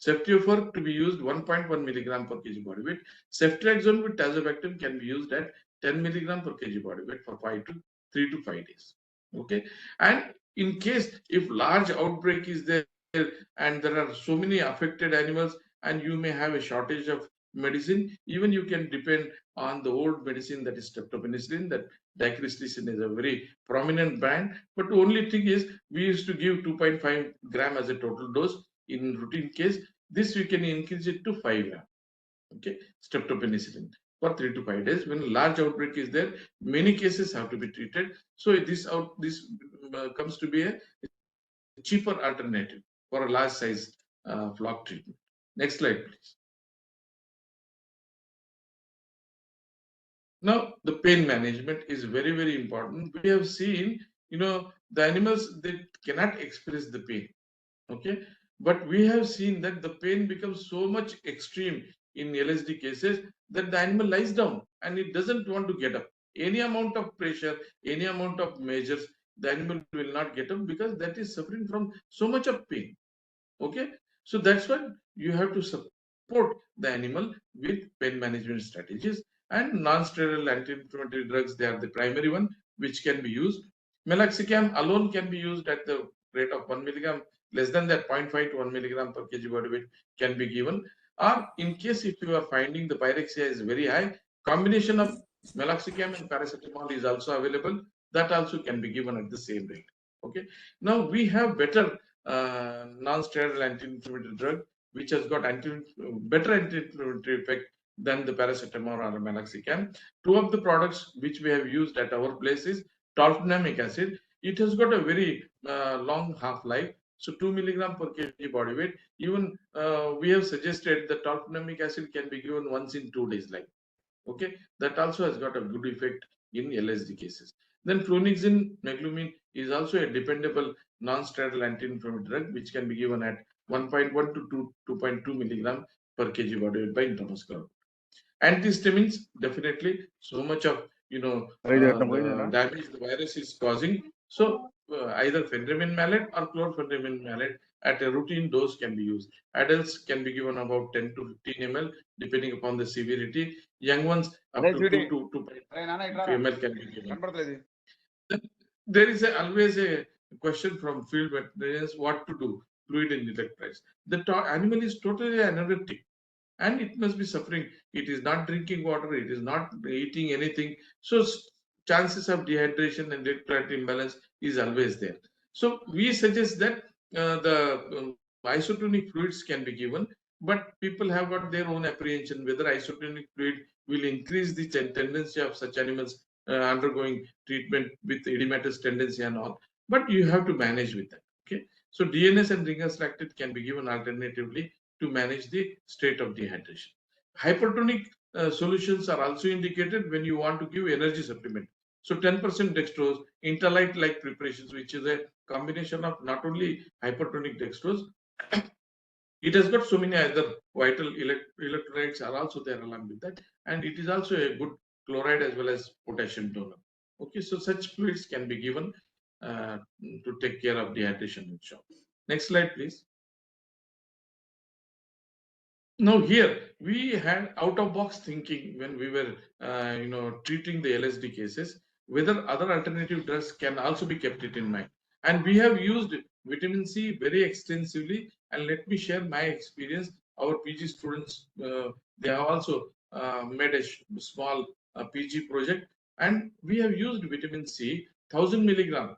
Ceftiofur to be used 1.1 milligram per kg body weight. Ceftriaxone with tazobactam can be used at 10 milligram per kg body weight for 3 to 5 days. Okay, and in case if large outbreak is there and there are so many affected animals and you may have a shortage of medicine, even you can depend on the old medicine, that is streptopenicillin. That dicrysticin is a very prominent brand, but the only thing is we used to give 2.5 gram as a total dose in routine case. This we can increase it to 5 gram. Okay, streptopenicillin for 3 to 5 days. When large outbreak is there, many cases have to be treated. So this comes to be a cheaper alternative for a large size flock treatment. Next slide, please. Now, the pain management is very, very important. We have seen, the animals, they cannot express the pain. Okay, but we have seen that the pain becomes so much extreme in Lsd cases that the animal lies down and it doesn't want to get up. Any amount of pressure, any amount of measures, the animal will not get up because that is suffering from so much of pain. Okay, so that's why you have to support the animal with pain management strategies, and non-steroidal anti-inflammatory drugs, they are the primary one which can be used. Meloxicam alone can be used at the rate of 1 milligram, less than that 0.5 to 1 milligram per kg body weight can be given. Or in case if you are finding the pyrexia is very high, combination of meloxicam and paracetamol is also available. That also can be given at the same rate. Okay. Now we have better non-steroidal anti-inflammatory drug which has got better anti-inflammatory effect than the paracetamol or meloxicam. 2 of the products which we have used at our place is Tofenamic acid. It has got a very long half-life. So 2 milligram per kg body weight. Even we have suggested that Tofenamic acid can be given once in 2 days. Okay, that also has got a good effect in Lsd cases. Then flunixin meglumine is also a dependable non-steroidal anti-inflammatory drug which can be given at 1.1 to 2.2 milligram per kg body weight by intramuscular. Antihistamines, definitely so much of damage the virus is causing. So either phentermine malate or chlorphentermine malate at a routine dose can be used. Adults can be given about 10 to 15 ml depending upon the severity. Young ones up to 2 to 2.5 ml can be given. There is always a question from field veterinarians what to do, fluid and electrolytes. The animal is totally anorectic and it must be suffering. It is not drinking water, it is not eating anything. So chances of dehydration and electrolyte imbalance is always there. So we suggest that the isotonic fluids can be given, but people have got their own apprehension whether isotonic fluid will increase the tendency of such animals undergoing treatment with edematous tendency and all. But you have to manage with that. Okay. So DNS and Ringer's lactate can be given alternatively to manage the state of dehydration. Hypertonic solutions are also indicated when you want to give energy supplement. So 10% dextrose, interlite-like preparations, which is a combination of not only hypertonic dextrose, it has got so many other vital electrolytes are also there along with that, and it is also a good chloride as well as potassium donor. Okay, so such fluids can be given to take care of dehydration and shock. Next slide, please. Now here we had out-of-box thinking when we were, treating the LSD cases, whether other alternative drugs can also be kept it in mind. And we have used vitamin C very extensively. And let me share my experience. Our PG students, they have also made a small PG project, and we have used vitamin C 1000 milligram.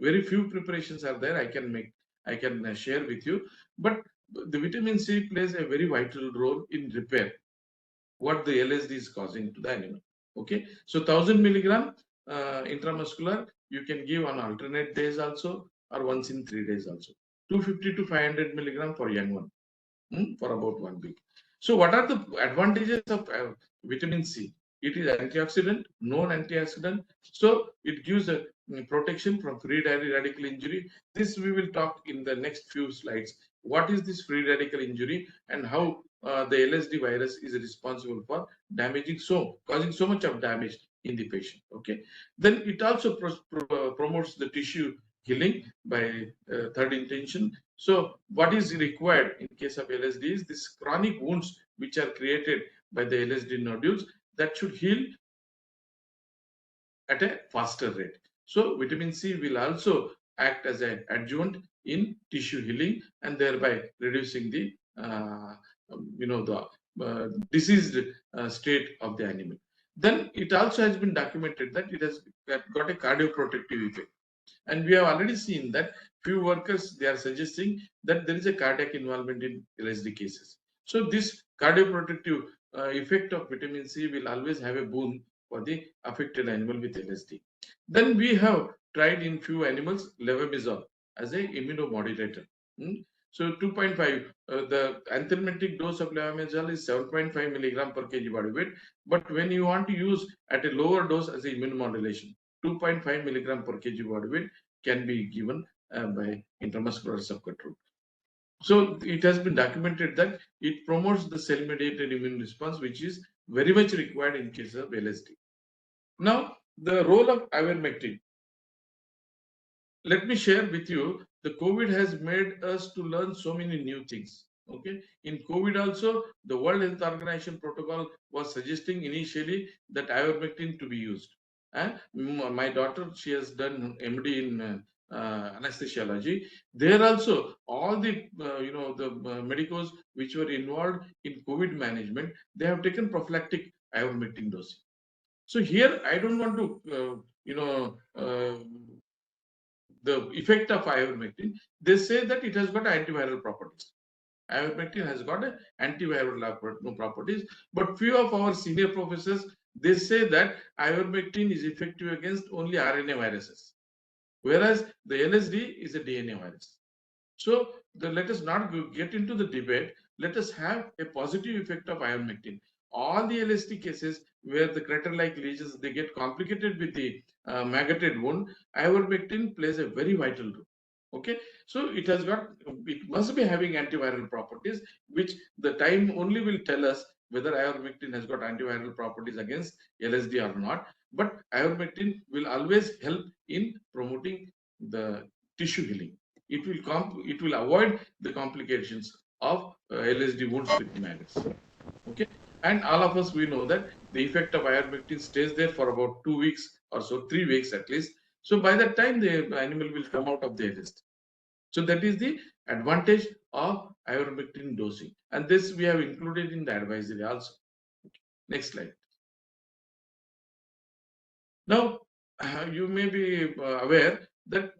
Very few preparations are there. I can share with you, but the vitamin C plays a very vital role in repair what the LSD is causing to the animal. Okay, so 1000 milligram intramuscular you can give on alternate days also, or once in 3 days also. 250 to 500 milligram for young one for about 1 week. So what are the advantages of vitamin C? It is antioxidant, known antioxidant. So it gives a protection from free radical injury. This we will talk in the next few slides. What is this free radical injury and how the LSD virus is responsible for causing so much of damage in the patient. Okay. Then it also promotes the tissue healing by third intention. So what is required in case of LSD is this chronic wounds which are created by the LSD nodules that should heal at a faster rate. So vitamin C will also act as an adjuvant in tissue healing and thereby reducing the diseased state of the animal. Then it also has been documented that it has got a cardioprotective effect. And we have already seen that few workers, they are suggesting that there is a cardiac involvement in LSD cases. So this cardioprotective effect of vitamin C will always have a boon for the affected animal with LSD. Then we have tried in few animals levamisole as a immunomodulator. So 2.5, the anthelmintic dose of levamisole is 7.5 milligram per kg body weight. But when you want to use at a lower dose as a immunomodulation, 2.5 milligram per kg body weight can be given by intramuscular subcut route. So it has been documented that it promotes the cell-mediated immune response, which is very much required in case of LSD. Now, the role of ivermectin. Let me share with you, the COVID has made us to learn so many new things. Okay, in COVID also, the World Health Organization protocol was suggesting initially that ivermectin to be used. And my daughter, she has done MD in anesthesiology. There also, all the the medicos which were involved in COVID management, they have taken prophylactic ivermectin dosing. So here, I don't want to the effect of ivermectin. They say that it has got antiviral properties. Ivermectin has got antiviral properties, but few of our senior professors, they say that ivermectin is effective against only RNA viruses, whereas the LSD is a DNA virus. So let us not get into the debate. Let us have a positive effect of ivermectin. All the LSD cases where the crater-like lesions, they get complicated with the maggoted wound, ivermectin plays a very vital role. Okay, so it must be having antiviral properties, which the time only will tell us whether ivermectin has got antiviral properties against LSD or not. But ivermectin will always help in promoting the tissue healing. it will avoid the complications of LSD wound split maggots. Okay, and all of us, we know that the effect of ivermectin stays there for about 2 weeks or so, 3 weeks at least. So by that time, the animal will come out of the LSD. So that is the advantage of ivermectin dosing, and this we have included in the advisory also. Next slide. Now, you may be aware that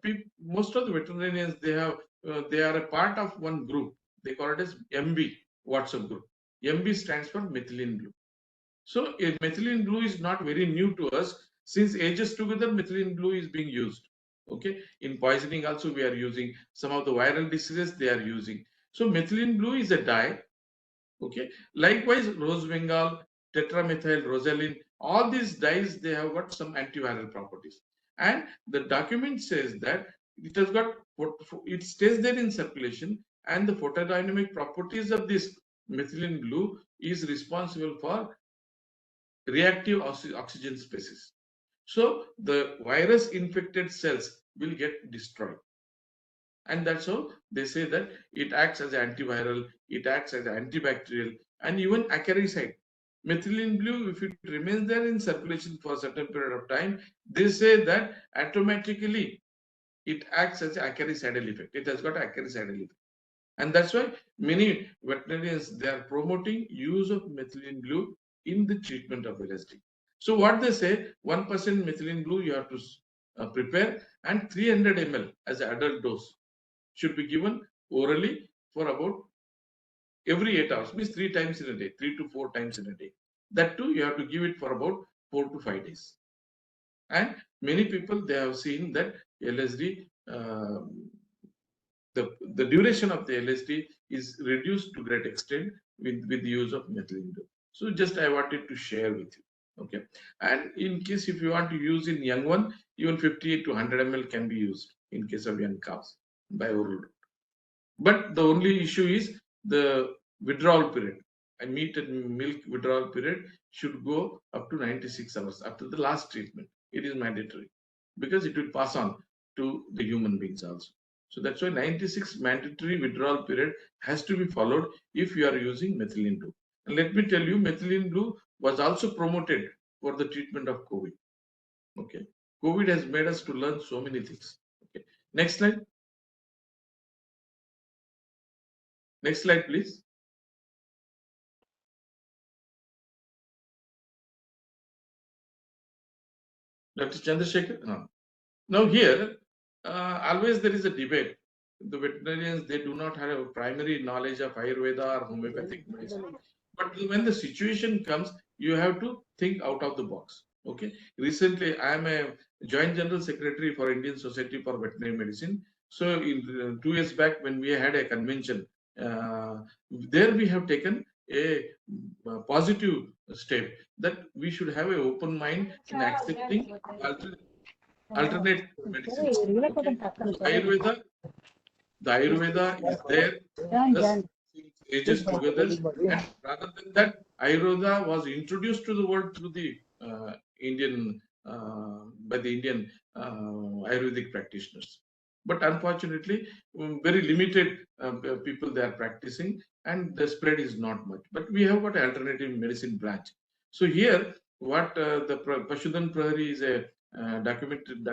most of the veterinarians, they are a part of one group. They call it as MB WhatsApp group. MB stands for methylene blue. So methylene blue is not very new to us. Since ages together, methylene blue is being used. Okay, in poisoning also we are using, some of the viral diseases they are using. So methylene blue is a dye. Okay, likewise rose bengal, tetramethyl rosaline, all these dyes, they have got some antiviral properties, and the document says that it has got, it stays there in circulation, and the photodynamic properties of this methylene blue is responsible for reactive oxygen species. So the virus infected cells will get destroyed. And that's how they say that it acts as an antiviral, it acts as an antibacterial, and even acaricide. Methylene blue, if it remains there in circulation for a certain period of time, they say that automatically it acts as an acaricidal effect. It has got acaricidal effect. And that's why many veterinarians, they are promoting use of methylene blue in the treatment of LSD. So what they say, 1% methylene blue you have to prepare, and 300 ml as an adult dose should be given orally for about every 8 hours, means 3 times in a day, 3 to 4 times in a day. That too, you have to give it for about 4 to 5 days. And many people, they have seen that LSD, the duration of the LSD is reduced to great extent with the use of methylene blue. So just I wanted to share with you. Okay, and in case if you want to use in young one, even 50 to 100 ml can be used in case of young cows by oral route. But the only issue is the withdrawal period. And meat and milk withdrawal period should go up to 96 hours after the last treatment. It is mandatory because it will pass on to the human beings also. So that's why 96 mandatory withdrawal period has to be followed if you are using methylene blue. And let me tell you, methylene blue was also promoted for the treatment of COVID. Okay, COVID has made us to learn so many things. Okay, next slide. Next slide, please. Dr. Chandrasekhar. No. Now here, always there is a debate. The veterinarians, they do not have a primary knowledge of Ayurveda or homeopathic medicine. But when the situation comes, you have to think out of the box. Okay. Recently, I am a Joint General Secretary for Indian Society for Veterinary Medicine. So in 2 years back, when we had a convention, there we have taken a positive step that we should have an open mind in accepting alternate medicines. Okay. Ayurveda, the Ayurveda is there since ages together, and rather than that, Ayurveda was introduced to the world through the Indian by the Indian Ayurvedic practitioners. But unfortunately, very limited people they are practicing, and the spread is not much. But we have got alternative medicine branch. So here, what the Pashudan Prahari is a documented.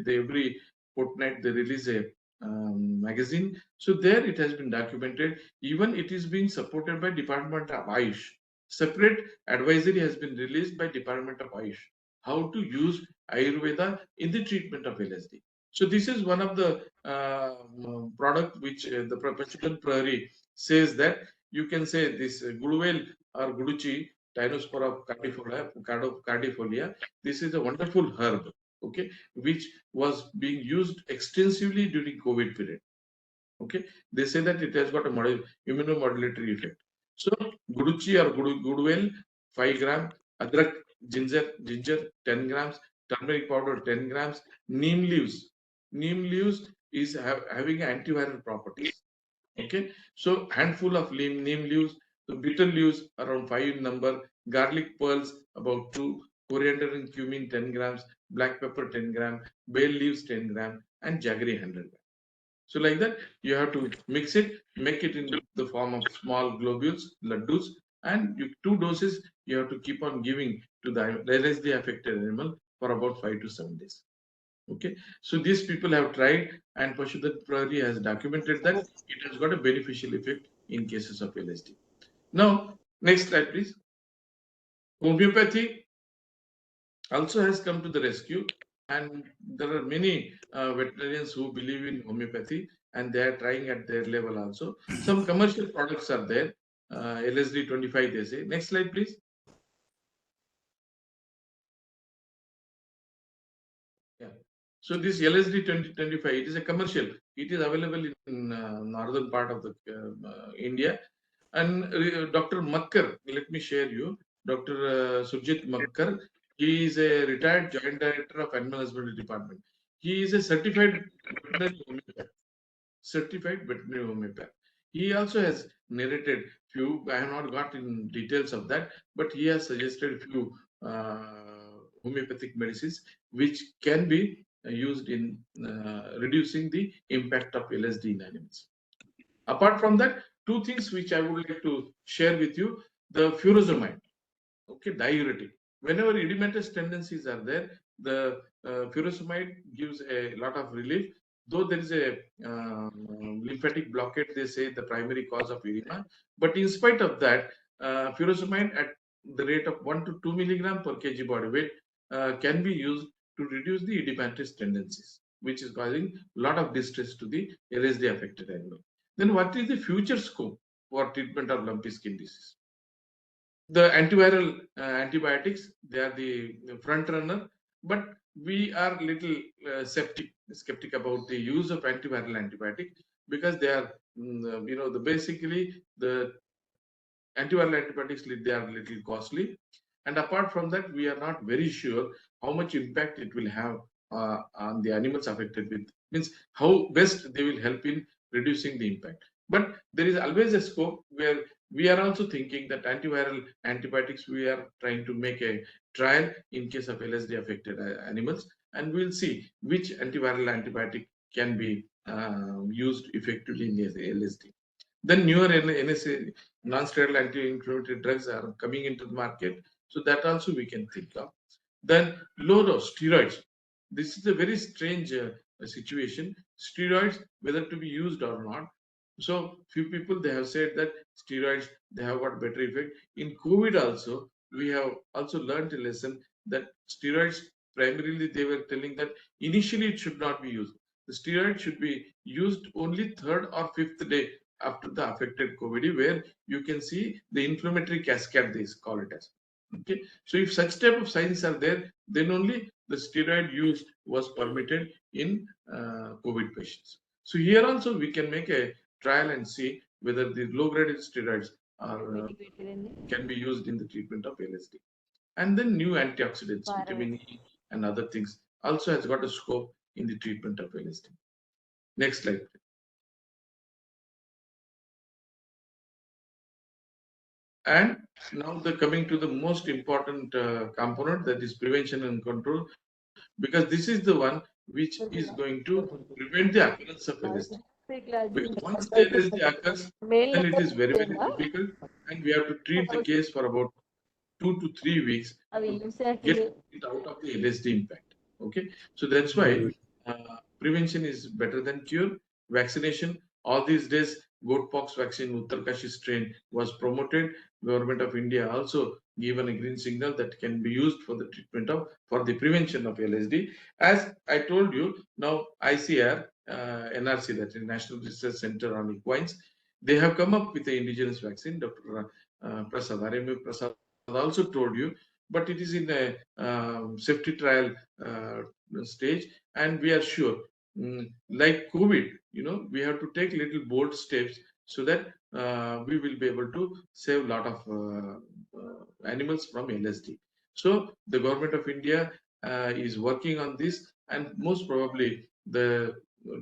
They every fortnight they release a magazine. So there it has been documented. Even it is being supported by Department of Ayush. Separate advisory has been released by Department of Ayush, how to use Ayurveda in the treatment of LSD. So this is one of the product which the Pashudan Prahari says that you can say this Guduvel or Guduchi, Tinospora cardifolia. This is a wonderful herb, okay, which was being used extensively during COVID period. Okay, they say that it has got a immunomodulatory effect. So Guduchi or Guduvel 5 gram, adrak, ginger 10 grams, turmeric powder 10 grams, neem leaves. Neem leaves is having antiviral properties. Okay, so handful of neem leaves, the bitter leaves around 5 in number, garlic pearls about 2, coriander and cumin 10 grams, black pepper 10 gram, bay leaves 10 gram, and jaggery 100 gram. So like that, you have to mix it, make it in the form of small globules, laddus, and 2 doses you have to keep on giving to the Lsd affected animal for about 5 to 7 days. Okay, so these people have tried, and Pashudat Prahari has documented that it has got a beneficial effect in cases of Lsd. Now, next slide, please. Homeopathy also has come to the rescue, and there are many veterinarians who believe in homeopathy, and they are trying at their level also. Some commercial products are there. Lsd 25, they say. Next slide, please. Yeah. So this Lsd 2025, it is a commercial. It is available in northern part of the India. And Dr. Makkar, let me share you. Dr. Surjit Makkar, he is a retired joint director of Animal Husbandry Department. He is a certified veterinary homeopath. Certified veterinary homeopath. He also has narrated few. I have not got in details of that, but he has suggested few homeopathic medicines which can be used in reducing the impact of Lsd in animals. Apart from that, 2 things which I would like to share with you: the furosemide, okay, diuretic. Whenever edematous tendencies are there, the furosemide gives a lot of relief. Though there is a lymphatic blockade, they say the primary cause of edema, but in spite of that, furosemide at the rate of 1 to 2 milligram per kg body weight can be used to reduce the edematous tendencies, which is causing a lot of distress to the Lsd affected animal. Then what is the future scope for treatment of lumpy skin disease? The antiviral antibiotics, they are the front runner, but we are little skeptic about the use of antiviral antibiotic, because they are, basically the antiviral antibiotics, they are little costly. And apart from that, we are not very sure how much impact it will have on the animals affected with, means how best they will help in reducing the impact. But there is always a scope where we are also thinking that antiviral antibiotics, we are trying to make a trial in case of Lsd affected animals, and we'll see which antiviral antibiotic can be used effectively in Lsd. Then newer NSA, non-steroidal anti-inflammatory drugs are coming into the market, so that also we can think of. Then low dose steroids. This is a very strange situation. Steroids, whether to be used or not. So few people, they have said that steroids, they have got better effect. In COVID also, we have also learned a lesson that steroids, primarily they were telling that initially it should not be used. The steroid should be used only 3rd or 5th day after the affected COVID, where you can see the inflammatory cascade, they call it as. Okay, so if such type of signs are there, then only the steroid use was permitted in COVID patients. So here also we can make a trial and see whether the low-grade steroids are can be used in the treatment of Lsd. And then new antioxidants, vitamin E and other things also has got a scope in the treatment of Lsd. Next slide. And now the coming to the most important component, that is prevention and control, because this is the one which is going to prevent the occurrence of Lsd. Because once the Lsd occurs, then it is very, very difficult, and we have to treat the case for about 2 to 3 weeks to get it out of the Lsd impact. Okay, so that's why prevention is better than cure. Vaccination, all these days, goat pox vaccine, Uttarkashi strain was promoted. Government of India also given a green signal that can be used for the treatment of, for the prevention of Lsd. As I told you, now ICR, NRC, that is National Research Center on Equines, they have come up with the indigenous vaccine. Dr. Prasad, RMA Prasad also told you, but it is in a safety trial stage, and we are sure, like COVID, we have to take little bold steps so that we will be able to save a lot of animals from Lsd. So the government of India is working on this, and most probably the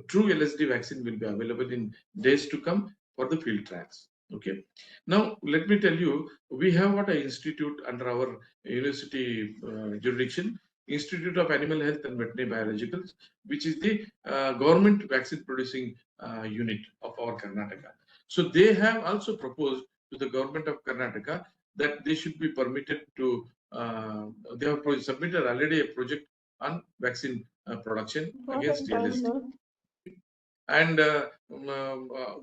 true Lsd vaccine will be available in days to come for the field trials. Okay. Now let me tell you, we have what an institute under our university jurisdiction, Institute of Animal Health and Veterinary Biologicals, which is the government vaccine producing unit of our Karnataka. So they have also proposed to the government of Karnataka that they should be permitted to, they have submitted already a project on vaccine production against Lsd. And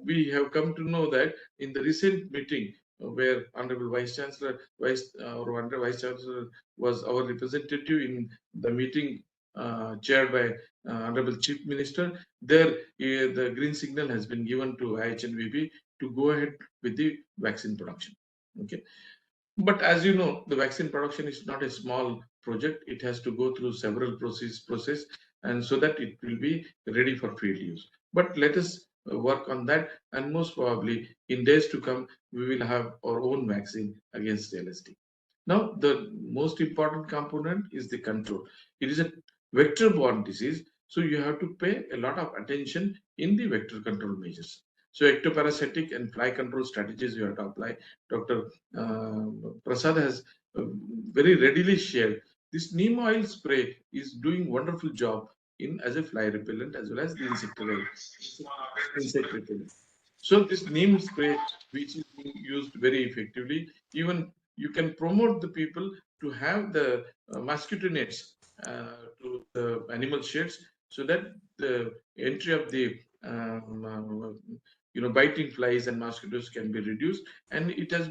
we have come to know that in the recent meeting where Honorable Vice Chancellor, or Honorable Vice Chancellor was our representative in the meeting chaired by Honorable Chief Minister, there the green signal has been given to IHNVB to go ahead with the vaccine production. Okay. But as you know, the vaccine production is not a small project. It has to go through several process, and so that it will be ready for field use. But let us work on that, and most probably in days to come, we will have our own vaccine against Lsd. Now, the most important component is the control. It is a vector-borne disease, so you have to pay a lot of attention in the vector control measures. So ectoparasitic and fly control strategies you have to apply. Dr. Prasad has very readily shared. This neem oil spray is doing wonderful job in as a fly repellent as well as the insect repellent. So this neem spray, which is being used very effectively, even you can promote the people to have the mosquito nets to the animal sheds, so that the entry of the biting flies and mosquitoes can be reduced, and it is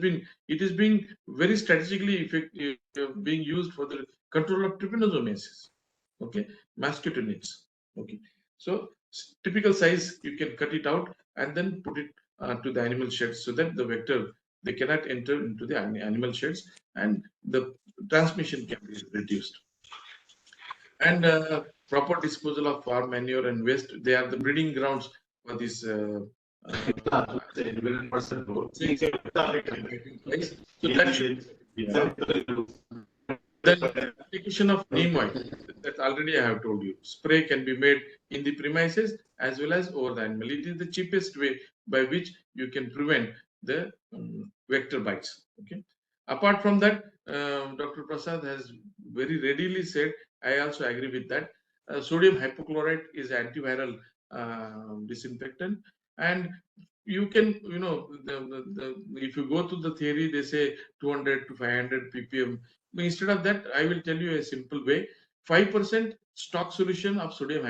being very strategically effective, being used for the control of trypanosomiasis. Okay, mosquito nets. Okay, so typical size, you can cut it out and then put it to the animal sheds, so that the vector, they cannot enter into the animal sheds and the transmission can be reduced. And proper disposal of farm manure and waste, they are the breeding grounds for this. So that should be then application of neem oil, that already I have told you. Spray can be made in the premises as well as over the animal. It is the cheapest way by which you can prevent the vector bites. Okay. Apart from that, Dr. Prasad has very readily said, I also agree with that. Sodium hypochlorite is antiviral disinfectant, and you can, if you go to the theory, they say 200 to 500 ppm. Instead of that, I will tell you a simple way. 5% stock solution of sodium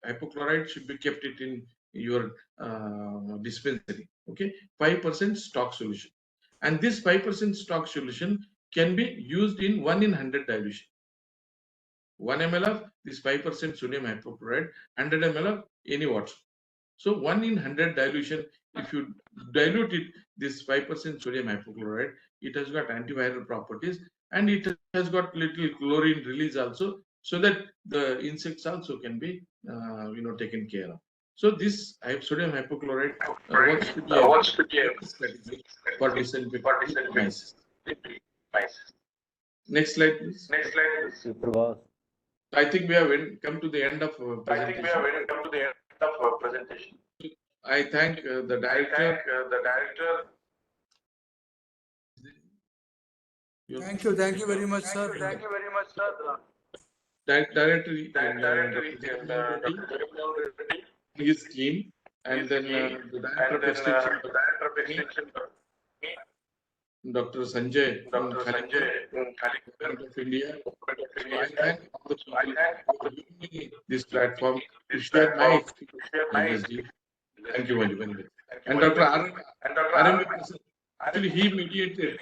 hypochlorite should be kept it in your dispensary. Okay, 5% stock solution, and this 5% stock solution can be used in 1 in 100 dilution. 1 ml of this 5% sodium hypochlorite, 100 ml of any water. So 1 in 100 dilution, if you dilute it, this 5% sodium hypochlorite, it has got antiviral properties, and it has got little chlorine release also, so that the insects also can be taken care of. So this sodium hypochlorite works to be a strategy for disinfecting mice. Next slide, please. Next slide, please. I think we have come to the end of presentation. I thank the director. Thank you very much, sir. Director, his team, and then the director of extension, Dr. Sanjay, Government of India. I thank all the people for giving me this platform to share my experience. Thank you very much. And Dr. Arun, actually, he mediated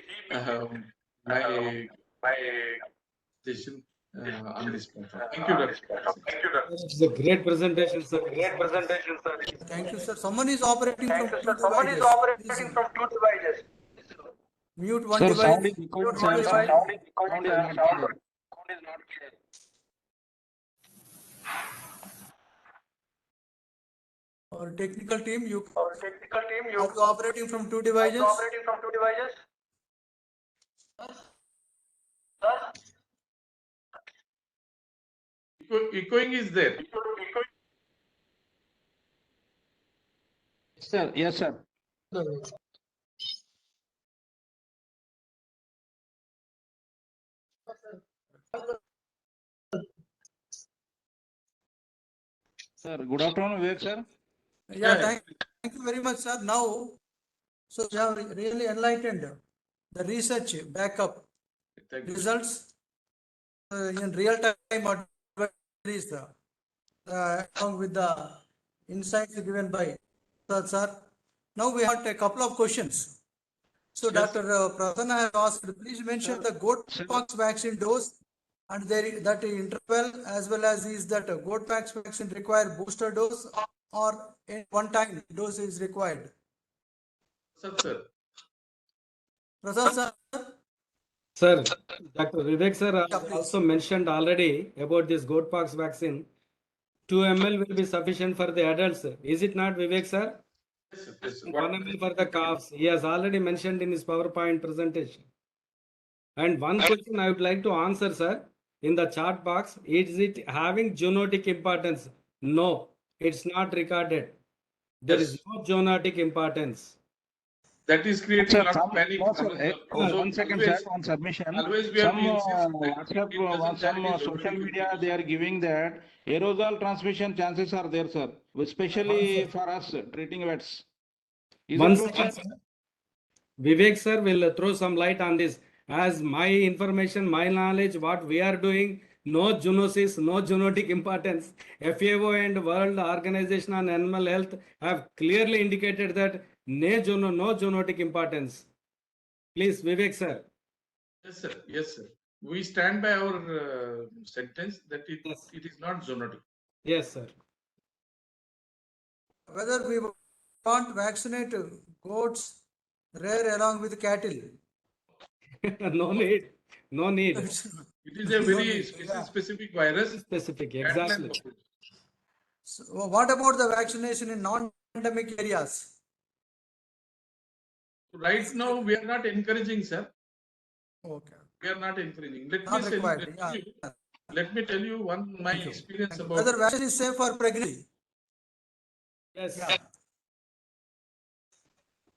my session on this platform. Thank you, Dr. It's a great presentation, sir. Thank you, sir. Someone is operating from two devices. Mute one device. Or technical team, you are operating from two devices. Echoing is there. Sir, yes, sir. Sir, good afternoon, Vivek, sir. Yeah, thank you very much, sir. Now, so you have really enlightened the research backup Thank you. results in real time advice along with the insights given by sir. Now we have a couple of questions. So Yes. Dr. Prasanna has asked, please mention the goatpox vaccine dose and that interval, as well as is that goatpox vaccine require booster dose or in one time dose is required. Sir. Prasad sir. Sir, Dr. Vivek sir also mentioned already about this goatpox vaccine. 2 ml will be sufficient for the adults. Is it not, Vivek sir? Yes, sir. Yes, sir. 1 ml for the calves. He has already mentioned in his PowerPoint presentation. And one question I would like to answer, sir, in the chat box, is it having zoonotic importance? No, it's not recorded. There is no zoonotic importance. That is creating Sir, a lot of panic. one second, sir, on submission. Always we have Some to insist that WhatsApp, it doesn't some have any social zoonotic media, they are giving that aerosol transmission chances are there, sir, especially for us treating vets. Is One it true, second, sir? sir. Vivek sir will throw some light on this. As my information, my knowledge, what we are doing, no zoonosis, no zoonotic importance. FAO and World Organization on Animal Health have clearly indicated that no zoonotic importance. Please, Vivek sir. Yes, sir. Yes, sir. We stand by our sentence that it is not zoonotic. Yes, sir. Whether we want vaccinate goats, rare along with cattle. No need. No need. It is a very specific virus. Specific, exactly. So what about the vaccination in non-endemic areas? Right now, we are not encouraging, sir. Okay. We are not encouraging. Not Let me tell you my experience about whether vaccine is safe for pregnancy. Yes. Yeah.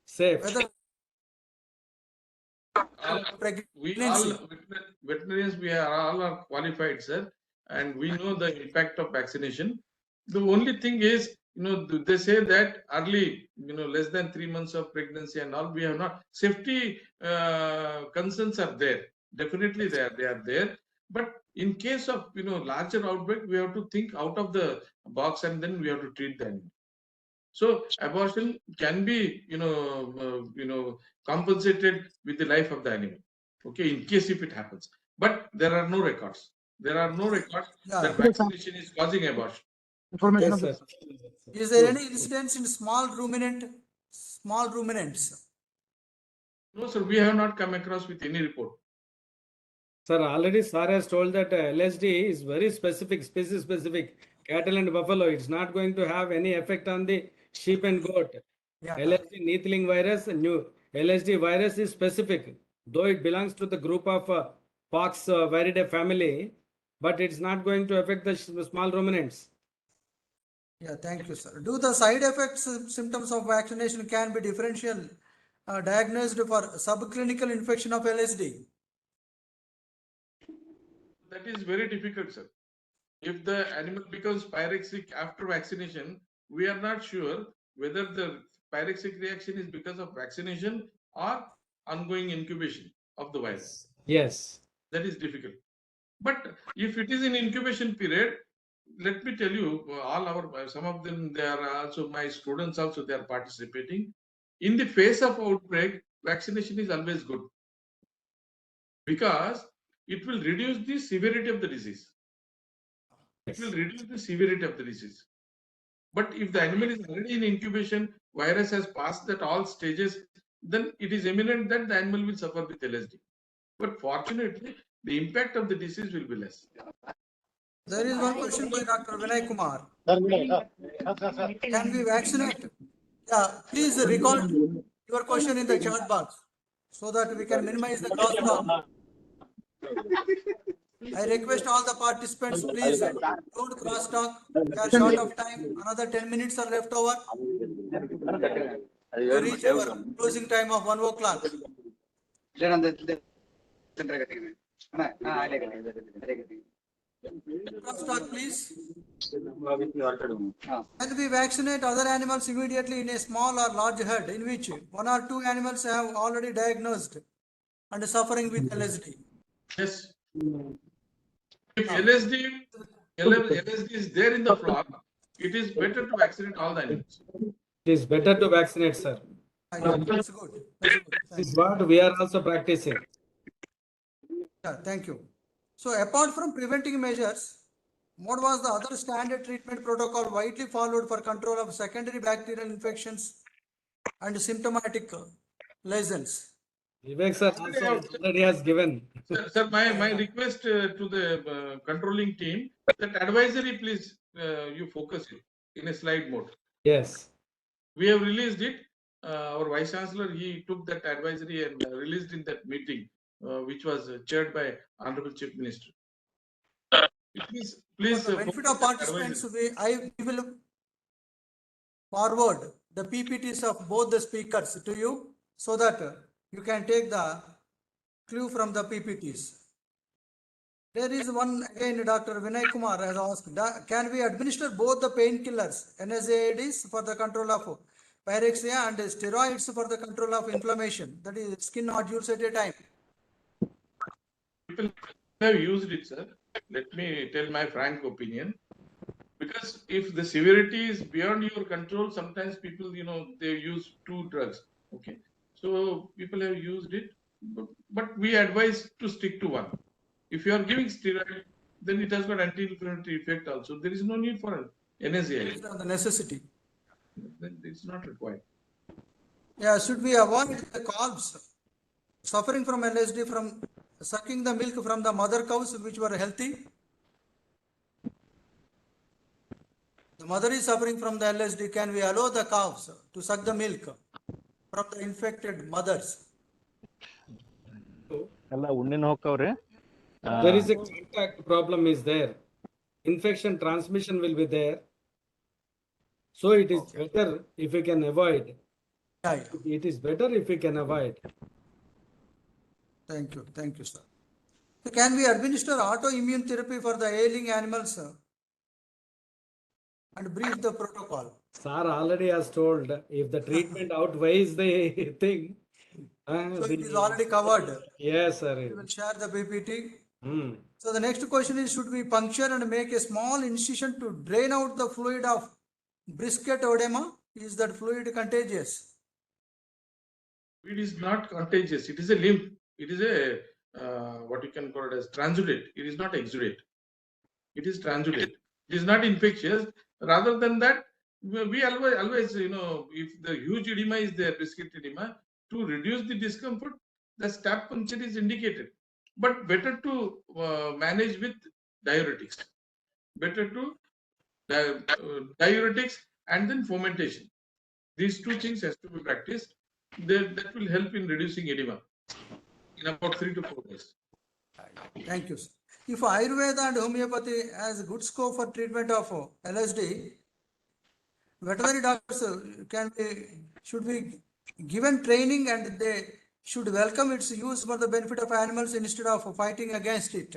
Safe. Whether we all veterinarians, we are all qualified, sir, and we know the impact of vaccination. The only thing is, they say that early, less than 3 months of pregnancy and all, we have not safety concerns are there. Definitely they are there. But in case of larger outbreak, we have to think out of the box and then we have to treat them. So abortion can be compensated with the life of the animal. Okay, in case if it happens, but there are no records. There are no records that vaccination is causing abortion. Yes, sir. Is there any incidence in small ruminants? No, sir, we have not come across with any report. Sir, already sir has told that LSD is very specific, species specific. Cattle and buffalo, it's not going to have any effect on the sheep and goat. Yeah. LSD neethling virus, new LSD virus is specific, though it belongs to the group of pox viridae family, but it's not going to affect the small ruminants. Yeah, thank you, sir. Do the side effects symptoms of vaccination can be differential diagnosed for subclinical infection of LSD? That is very difficult, sir. If the animal becomes pyrexic after vaccination, we are not sure whether the pyrexic reaction is because of vaccination or ongoing incubation of the virus. Yes. That is difficult. But if it is in incubation period, let me tell you, some of them, they are also my students also, they are participating. In the face of outbreak, vaccination is always good because it will reduce the severity of the disease. It will reduce the severity of the disease. But if the animal is already in incubation, virus has passed that all stages, then it is imminent that the animal will suffer with LSD. But fortunately, the impact of the disease will be less. There is one question by Dr. Vinay Kumar. Can we vaccinate? Yeah, please record your question in the chat box so that we can minimize the cost of. I request all the participants, please don't cross talk. We are short of time. Another 10 minutes are left over. We reach our closing time of 1 o'clock. Cross talk, please. Can we vaccinate other animals immediately in a small or large herd in which one or two animals have already diagnosed and suffering with LSD? Yes. If LSD is there in the flock, it is better to vaccinate all the animals. It is better to vaccinate, sir. Yeah, that's good. That's good. This is what we are also practicing. Yeah, thank you. So apart from preventing measures, what was the other standard treatment protocol widely followed for control of secondary bacterial infections and symptomatic lesions? Vivek sir also already has given. Sir, my request to the controlling team, that advisory, please, you focus it in a slide mode. Yes. We have released it. Our Vice Chancellor, he took that advisory and released in that meeting, which was chaired by Honorable Chief Minister. Please, For the benefit of participants, we will forward the PPTs of both the speakers to you so that you can take the clue from the PPTs. There is one again, Dr. Vinay Kumar has asked, can we administer both the painkillers, NSAIDs for the control of pyrexia and steroids for the control of inflammation, that is skin nodules at a time? People have used it, sir. Let me tell my frank opinion. Because if the severity is beyond your control, sometimes people, they use two drugs. Okay. So people have used it, but we advise to stick to one. If you are giving steroid, then it has got anti-inflammatory effect also. There is no need for an NSAID. The necessity. Then it's not required. Yeah, should we avoid the calves suffering from LSD from sucking the milk from the mother cows which were healthy? The mother is suffering from the LSD. Can we allow the calves to suck the milk from the infected mothers? There is a contact problem is there. Infection transmission will be there. So it is better if we can avoid. Yeah. It is better if we can avoid. Thank you, sir. So can we administer autoimmune therapy for the ailing animals and brief the protocol? Sir already has told if the treatment outweighs the thing. So it is already covered. Yes, sir. We will share the PPT. Hmm. So the next question is, should we puncture and make a small incision to drain out the fluid of brisket edema? Is that fluid contagious? It is not contagious. It is a lymph. It is a, what you can call it as transudate. It is not exudate. It is transudate. It is not infectious. Rather than that, we always, if the huge edema is there, brisket edema, to reduce the discomfort, the stab puncture is indicated. But better to manage with diuretics. Better to diuretics and then fomentation. These two things has to be practiced. That will help in reducing edema in about 3 to 4 days. Thank you, sir. If Ayurveda and homeopathy has a good scope for treatment of LSD, veterinary doctors should be given training and they should welcome its use for the benefit of animals instead of fighting against it.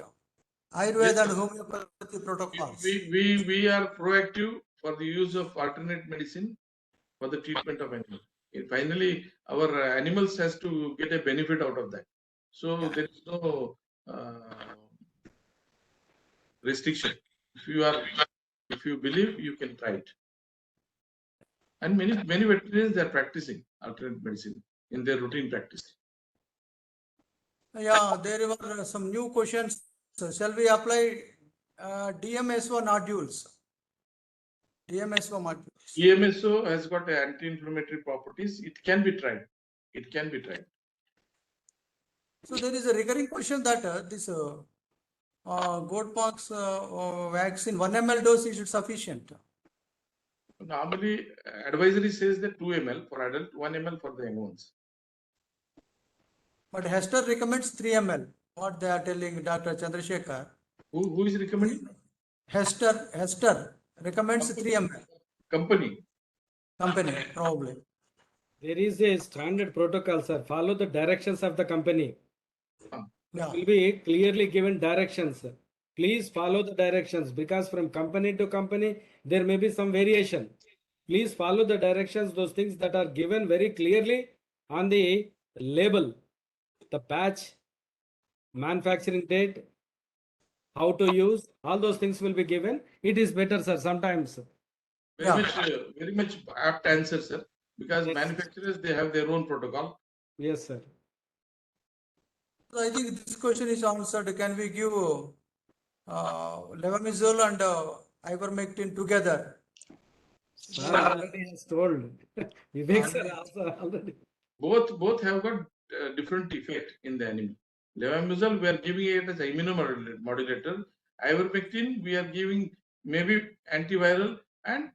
Ayurveda and homeopathy protocols. We are proactive for the use of alternate medicine for the treatment of animals. Finally, our animals has to get a benefit out of that. So there is no restriction. If you believe, you can try it. And many veterinarians are practicing alternate medicine in their routine practice. Yeah, there were some new questions. So shall we apply DMSO nodules? DMSO modules. DMSO has got anti-inflammatory properties. It can be tried. It can be tried. So there is a recurring question that this goatpox vaccine 1 ml dose is sufficient. Normally, advisory says that 2 ml for adult, 1 ml for the young ones. But Hester recommends 3 ml. What they are telling Dr. Chandrasekhar. Who is recommending? Hester recommends 3 ml. Company, probably. There is a standard protocol, sir. Follow the directions of the company. Yeah. Will be clearly given directions. Please follow the directions, because from company to company, there may be some variation. Please follow the directions, those things that are given very clearly on the label, the patch, manufacturing date, how to use, all those things will be given. It is better, sir, sometimes. Very much apt answer, sir. Because Yes. manufacturers, they have their own protocol. Yes, sir. So I think this question is answered. Can we give levamisole and ivermectin together? Sir already has told. Vivek sir also already. Both have got different effect in the animal. Levamisole, we are giving it as immunomodulator. Ivermectin, we are giving maybe antiviral and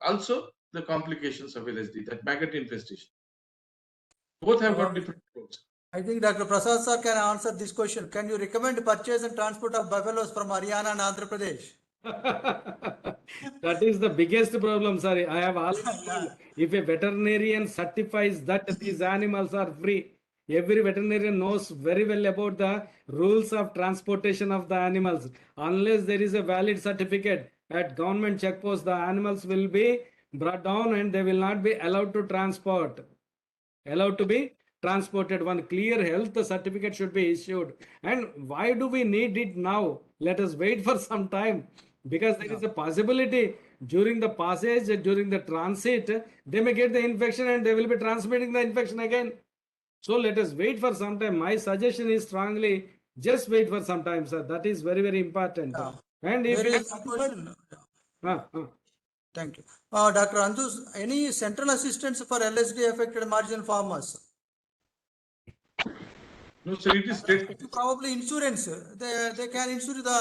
also the complications of Lsd, that maggot infestation. Both have got different roles. I think Dr. Prasad sir can answer this question. Can you recommend purchase and transport of buffaloes from Haryana and Andhra Pradesh? That is the biggest problem, sir. I have always told, if a veterinarian certifies that these animals are free, every veterinarian knows very well about the rules of transportation of the animals. Unless there is a valid certificate at government checkpost, the animals will be brought down and they will not be allowed to be transported. One clear health certificate should be issued. And why do we need it now? Let us wait for some time, because there is a possibility during the passage, during the transit, they may get the infection and they will be transmitting the infection again. So let us wait for some time. My suggestion is strongly, just wait for some time, sir. That is very, very important. And if Very it good question. Thank you. Dr. Andus, any central assistance for LSD affected marginal farmers? No, sir, it is state. Probably insurance. They can insure the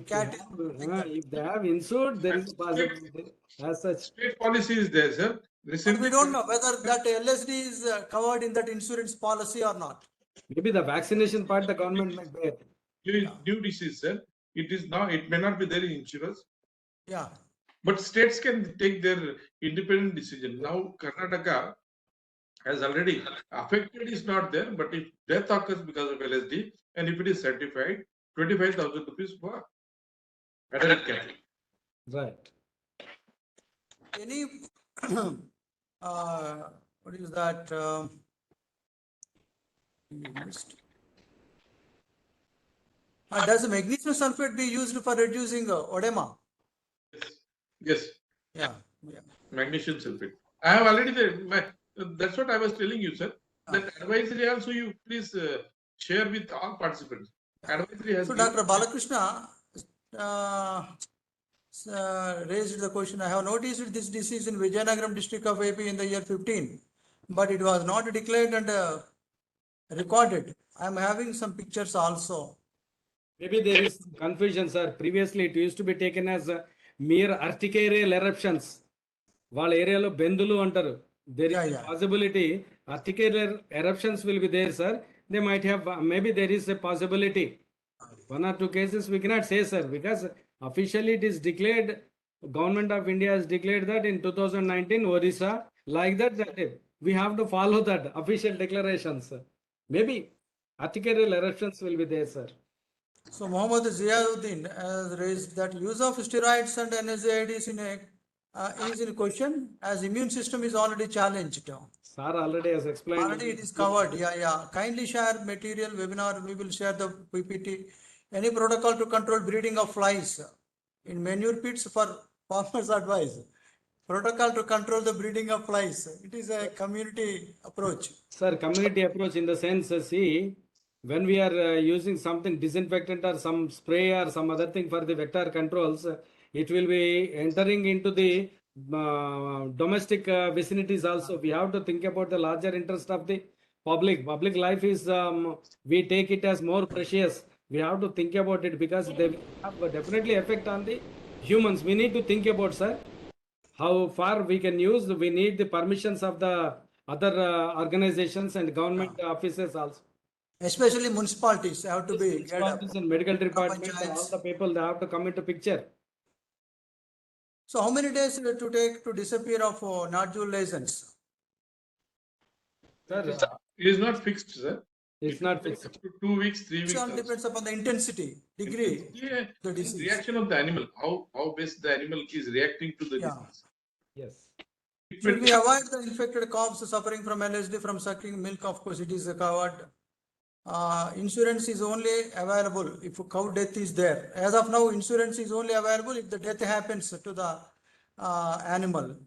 cattle. if they have insured, there is a possibility. As such, State policy is there, sir. But Recently, we don't know whether that LSD is covered in that insurance policy or not. maybe the vaccination part the government might bear. new disease, sir. It is not. It may not be there in insurance. Yeah. But states can take their independent decision. Now, Karnataka has already affected is not there, but if death occurs because of LSD and if it is certified, 25,000 rupees for adult cattle. Right. Any what is that? Does magnesium sulfate be used for reducing edema? Yes. Yeah. Magnesium sulfate. I have already said. That's what I was telling you, sir. That advisory also you please share with all participants. Advisory has. So Dr. Balakrishna raised the question. I have noticed this disease in Vijayanagaram district of AP in the year 15, but it was not declared and recorded. I am having some pictures also. Maybe there is some confusion, sir. Previously, it used to be taken as mere urticarial eruptions. వాళ్ళ ఏరియాలో బెందులు అంటారు. There is a possibility urticarial eruptions will be there, sir. They might have, maybe there is a possibility. One or two cases we cannot say, sir, because officially it is declared, Government of India has declared that in 2019, Odisha, like that we have to follow that official declarations. Maybe urticarial eruptions will be there, sir. So Mohammed Ziauddin has raised that use of steroids and NSAIDs is in question as immune system is already challenged. Sir already has explained. Already it is covered. Yeah. Kindly share material webinar. We will share the PPT. Any protocol to control breeding of flies in manure pits for farmers' advice. Protocol to control the breeding of flies. It is a community approach. Sir, community approach in the sense, see, when we are using something disinfectant or some spray or some other thing for the vector controls, it will be entering into the domestic vicinities also. We have to think about the larger interest of the public. Public life is, we take it as more precious. We have to think about it because they will have definitely effect on the humans. We need to think about, sir, how far we can use. We need the permissions of the other organizations and government offices also. Especially municipalities have to be municipalities and medical department, all the people, they have to come into picture. So how many days to take to disappear of nodule lesions? Sir, it is not fixed, sir. It's It not will take fixed. up to 2 weeks, 3 It weeks. all also. depends upon the intensity, degree, Yeah, the disease. reaction of the animal, how best the animal is reacting to the Yeah. disease. Yes. Should we avoid the infected calves suffering from LSD from sucking milk? Of course, it is covered. Insurance is only available if cow death is there. As of now, insurance is only available if the death happens to the animal.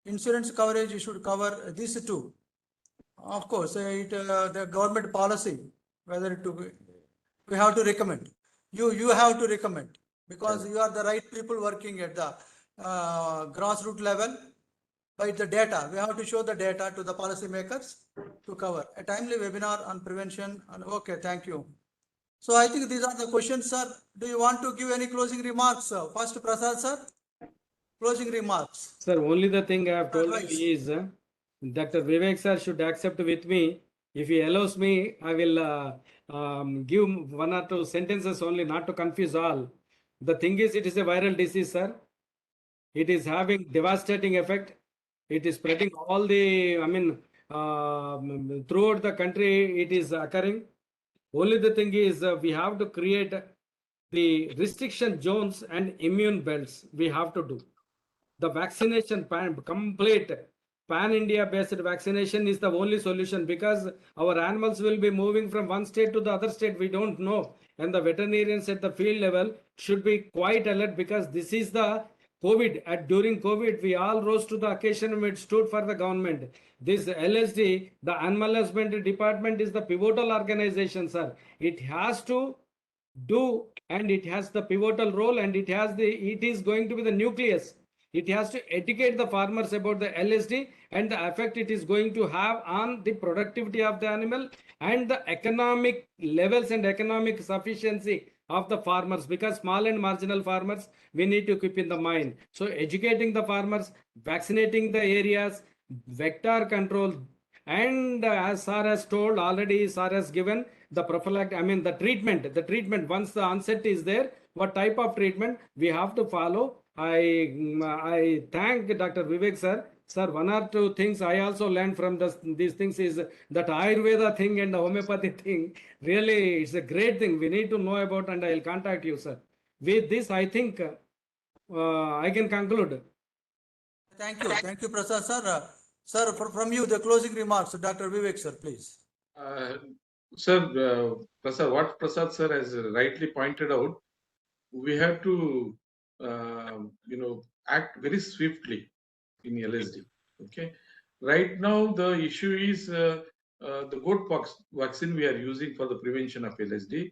Insurance coverage should cover this too. Of course, the government policy, whether to we have to recommend. You have to recommend because you are the right people working at the grassroots level. By the data, we have to show the data to the policymakers to cover a timely webinar on prevention. And okay, thank you. So I think these are the questions, sir. Do you want to give any closing remarks, sir? First, Prasad, sir. Closing remarks. Sir, only the thing I have told Advice. you is Dr. Vivek sir should accept with me. If he allows me, I will give one or two sentences only, not to confuse all. The thing is, it is a viral disease, sir. It is having devastating effect. It is spreading all the, throughout the country, it is occurring. Only the thing is, we have to create the restriction zones and immune belts. We have to do. The vaccination complete pan-India based vaccination is the only solution because our animals will be moving from one state to the other state. We don't know. And the veterinarians at the field level should be quite alert because this is the COVID. During COVID, we all rose to the occasion and we stood for the government. This LSD, the Animal Husbandry Department is the pivotal organization, sir. It has to do and it has the pivotal role and it is going to be the nucleus. It has to educate the farmers about the LSD and the effect it is going to have on the productivity of the animal and the economic levels and economic sufficiency of the farmers, because small and marginal farmers we need to keep in the mind. So educating the farmers, vaccinating the areas, vector control, and as sir has told already, sir has given the prophylactic, the treatment once the onset is there, what type of treatment we have to follow. I thank Dr. Vivek sir. Sir, one or two things I also learned from these things is that Ayurveda thing and the homeopathy thing. Really, it's a great thing we need to know about, and I'll contact you, sir. With this, I think I can conclude. Thank you, Prasad, sir. Sir, from you, the closing remarks, Dr. Vivek, sir, please. Sir, Prasad, what Prasad sir has rightly pointed out, we have to, act very swiftly in LSD. Okay. Right now, the issue is the goatpox vaccine we are using for the prevention of LSD.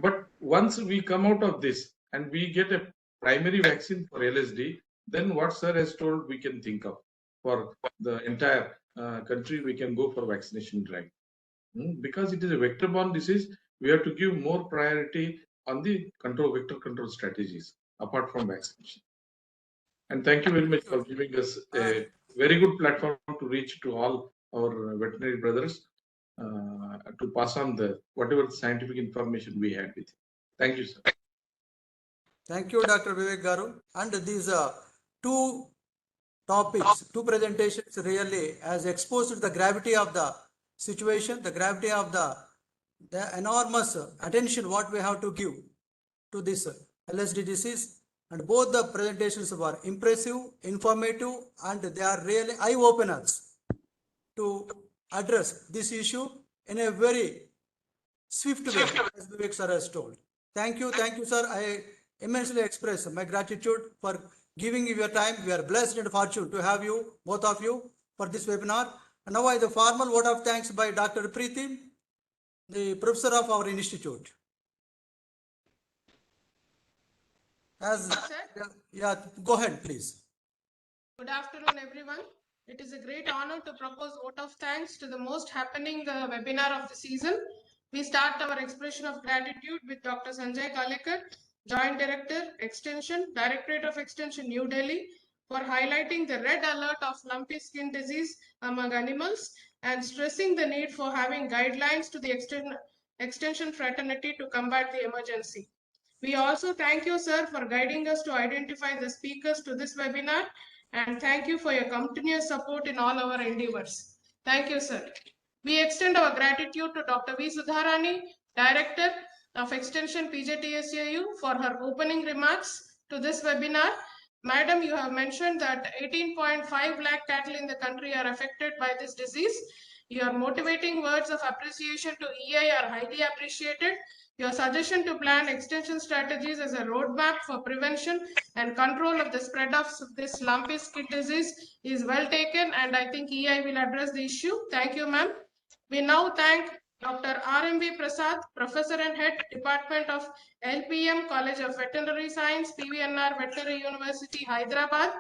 But once we come out of this and we get a primary vaccine for LSD, then what sir has told we can think of for the entire country, we can go for vaccination drive. Because it is a vector-borne disease, we have to give more priority on the vector control strategies apart from vaccination. And thank you very much for giving us a very good platform to reach to all our veterinary brothers to pass on whatever scientific information we had with you. Thank you, sir. Thank you, Dr. Vivek Garu. And these two topics, two presentations really has exposed the gravity of the situation, the gravity of the enormous attention what we have to give to this LSD disease. And both the presentations were impressive, informative, and they are really eye-openers to address this issue in a very swift way, as Vivek sir has told. Thank you, sir. I immensely express my gratitude for giving your time. We are blessed and fortunate to have you, both of you, for this webinar. And now I the formal vote of thanks by Dr. Preeti, the professor of our institute. Yeah, go ahead, please. Good afternoon, everyone. It is a great honor to propose vote of thanks to the most happening webinar of the season. We start our expression of gratitude with Dr. Sanjay Kalekar, Joint Director, Extension, Directorate of Extension, New Delhi, for highlighting the red alert of lumpy skin disease among animals and stressing the need for having guidelines to the extension fraternity to combat the emergency. We also thank you, sir, for guiding us to identify the speakers to this webinar, and thank you for your continuous support in all our endeavors. Thank you, sir. We extend our gratitude to Dr. V. Sudharani, Director of Extension PJTSAU, for her opening remarks to this webinar. Madam, you have mentioned that 18.5 lakh cattle in the country are affected by this disease. Your motivating words of appreciation to EI are highly appreciated. Your suggestion to plan extension strategies as a roadmap for prevention and control of the spread of this lumpy skin disease is well taken, and I think EI will address the issue. Thank you, ma'am. We now thank Dr. R.M.V. Prasad, Professor and Head, Department of LPM, College of Veterinary Science, PVNR Veterinary University, Hyderabad,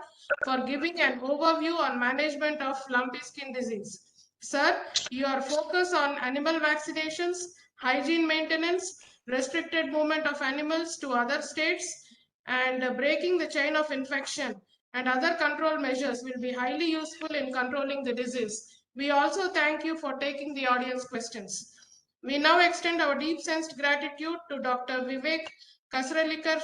for giving an overview on management of lumpy skin disease. Sir, your focus on animal vaccinations, hygiene maintenance, restricted movement of animals to other states, and breaking the chain of infection and other control measures will be highly useful in controlling the disease. We also thank you for taking the audience questions. We now extend our deep-sensed gratitude to Dr. Vivek Kasralikar,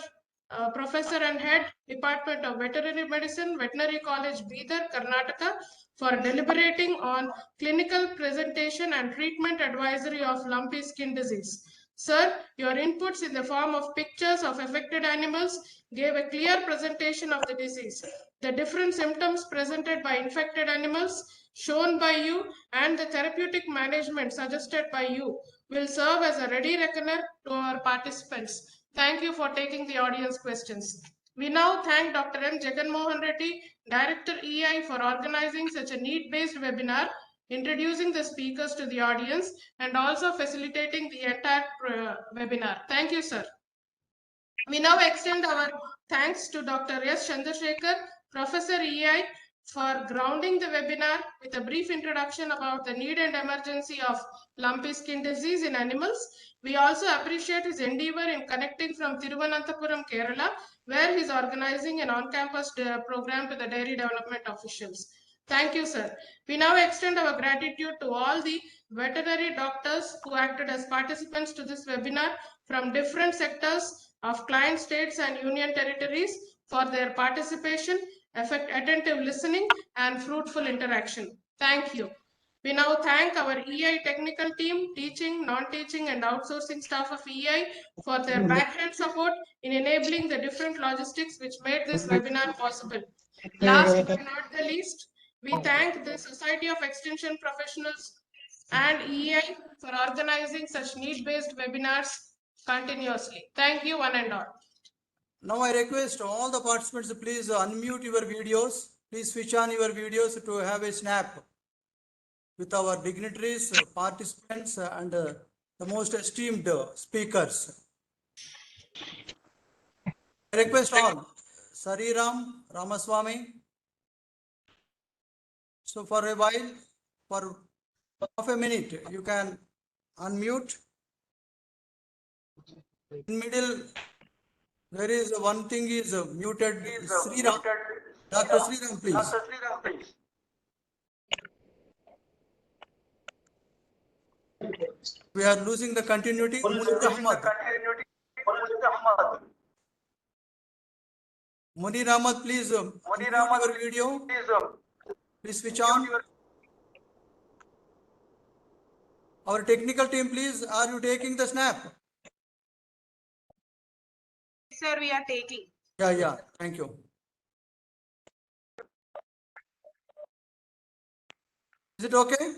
Professor and Head, Department of Veterinary Medicine, Veterinary College, Bidar, Karnataka, for deliberating on clinical presentation and treatment advisory of lumpy skin disease. Sir, your inputs in the form of pictures of affected animals gave a clear presentation of the disease. The different symptoms presented by infected animals shown by you and the therapeutic management suggested by you will serve as a ready reckoner to our participants. Thank you for taking the audience questions. We now thank Dr. M. Jagan Mohan Reddy, Director EI, for organizing such a need-based webinar, introducing the speakers to the audience, and also facilitating the entire webinar. Thank you, sir. We now extend our thanks to Dr. S. Chandrasekhar, Professor EI, for grounding the webinar with a brief introduction about the need and emergency of lumpy skin disease in animals. We also appreciate his endeavor in connecting from Thiruvananthapuram, Kerala, where he is organizing an on-campus program to the dairy development officials. Thank you, sir. We now extend our gratitude to all the veterinary doctors who acted as participants to this webinar from different sectors of client states and union territories for their participation, attentive listening, and fruitful interaction. Thank you. We now thank our EI technical team, teaching, non-teaching, and outsourcing staff of EI for their backhand support in enabling the different logistics which made this webinar possible. Last but not the least, we thank the Society of Extension Professionals and EI for organizing such need-based webinars continuously. Thank you, one and all. Now I request all the participants to please unmute your videos. Please switch on your videos to have a snap with our dignitaries, participants, and the most esteemed speakers. I request all, Sariram, Ramaswamy. So for a while, for half a minute, you can unmute. In middle, there is one thing is muted. Sriram. Dr. Sriram, please. We are losing the continuity. Munir Ahmad, please unmute your video. Please switch on. Our technical team, please, are you taking the snap? Sir, we are taking. Yeah, thank you. Is it okay?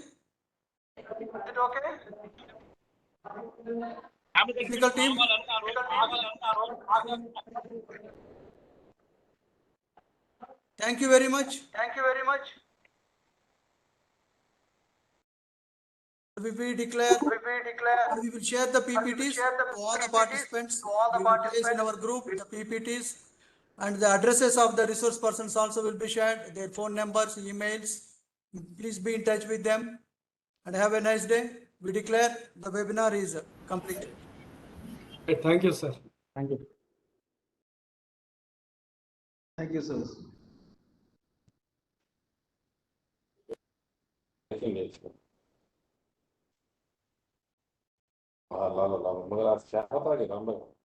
Technical team? Thank you very much. We will declare, we will share the PPTs to all the participants. We will place in our group the PPTs, and the addresses of the resource persons also will be shared, their phone numbers, emails. Please be in touch with them and have a nice day. We declare the webinar is completed. Thank you, sir. Thank you. Thank you, sir. لا لا لا،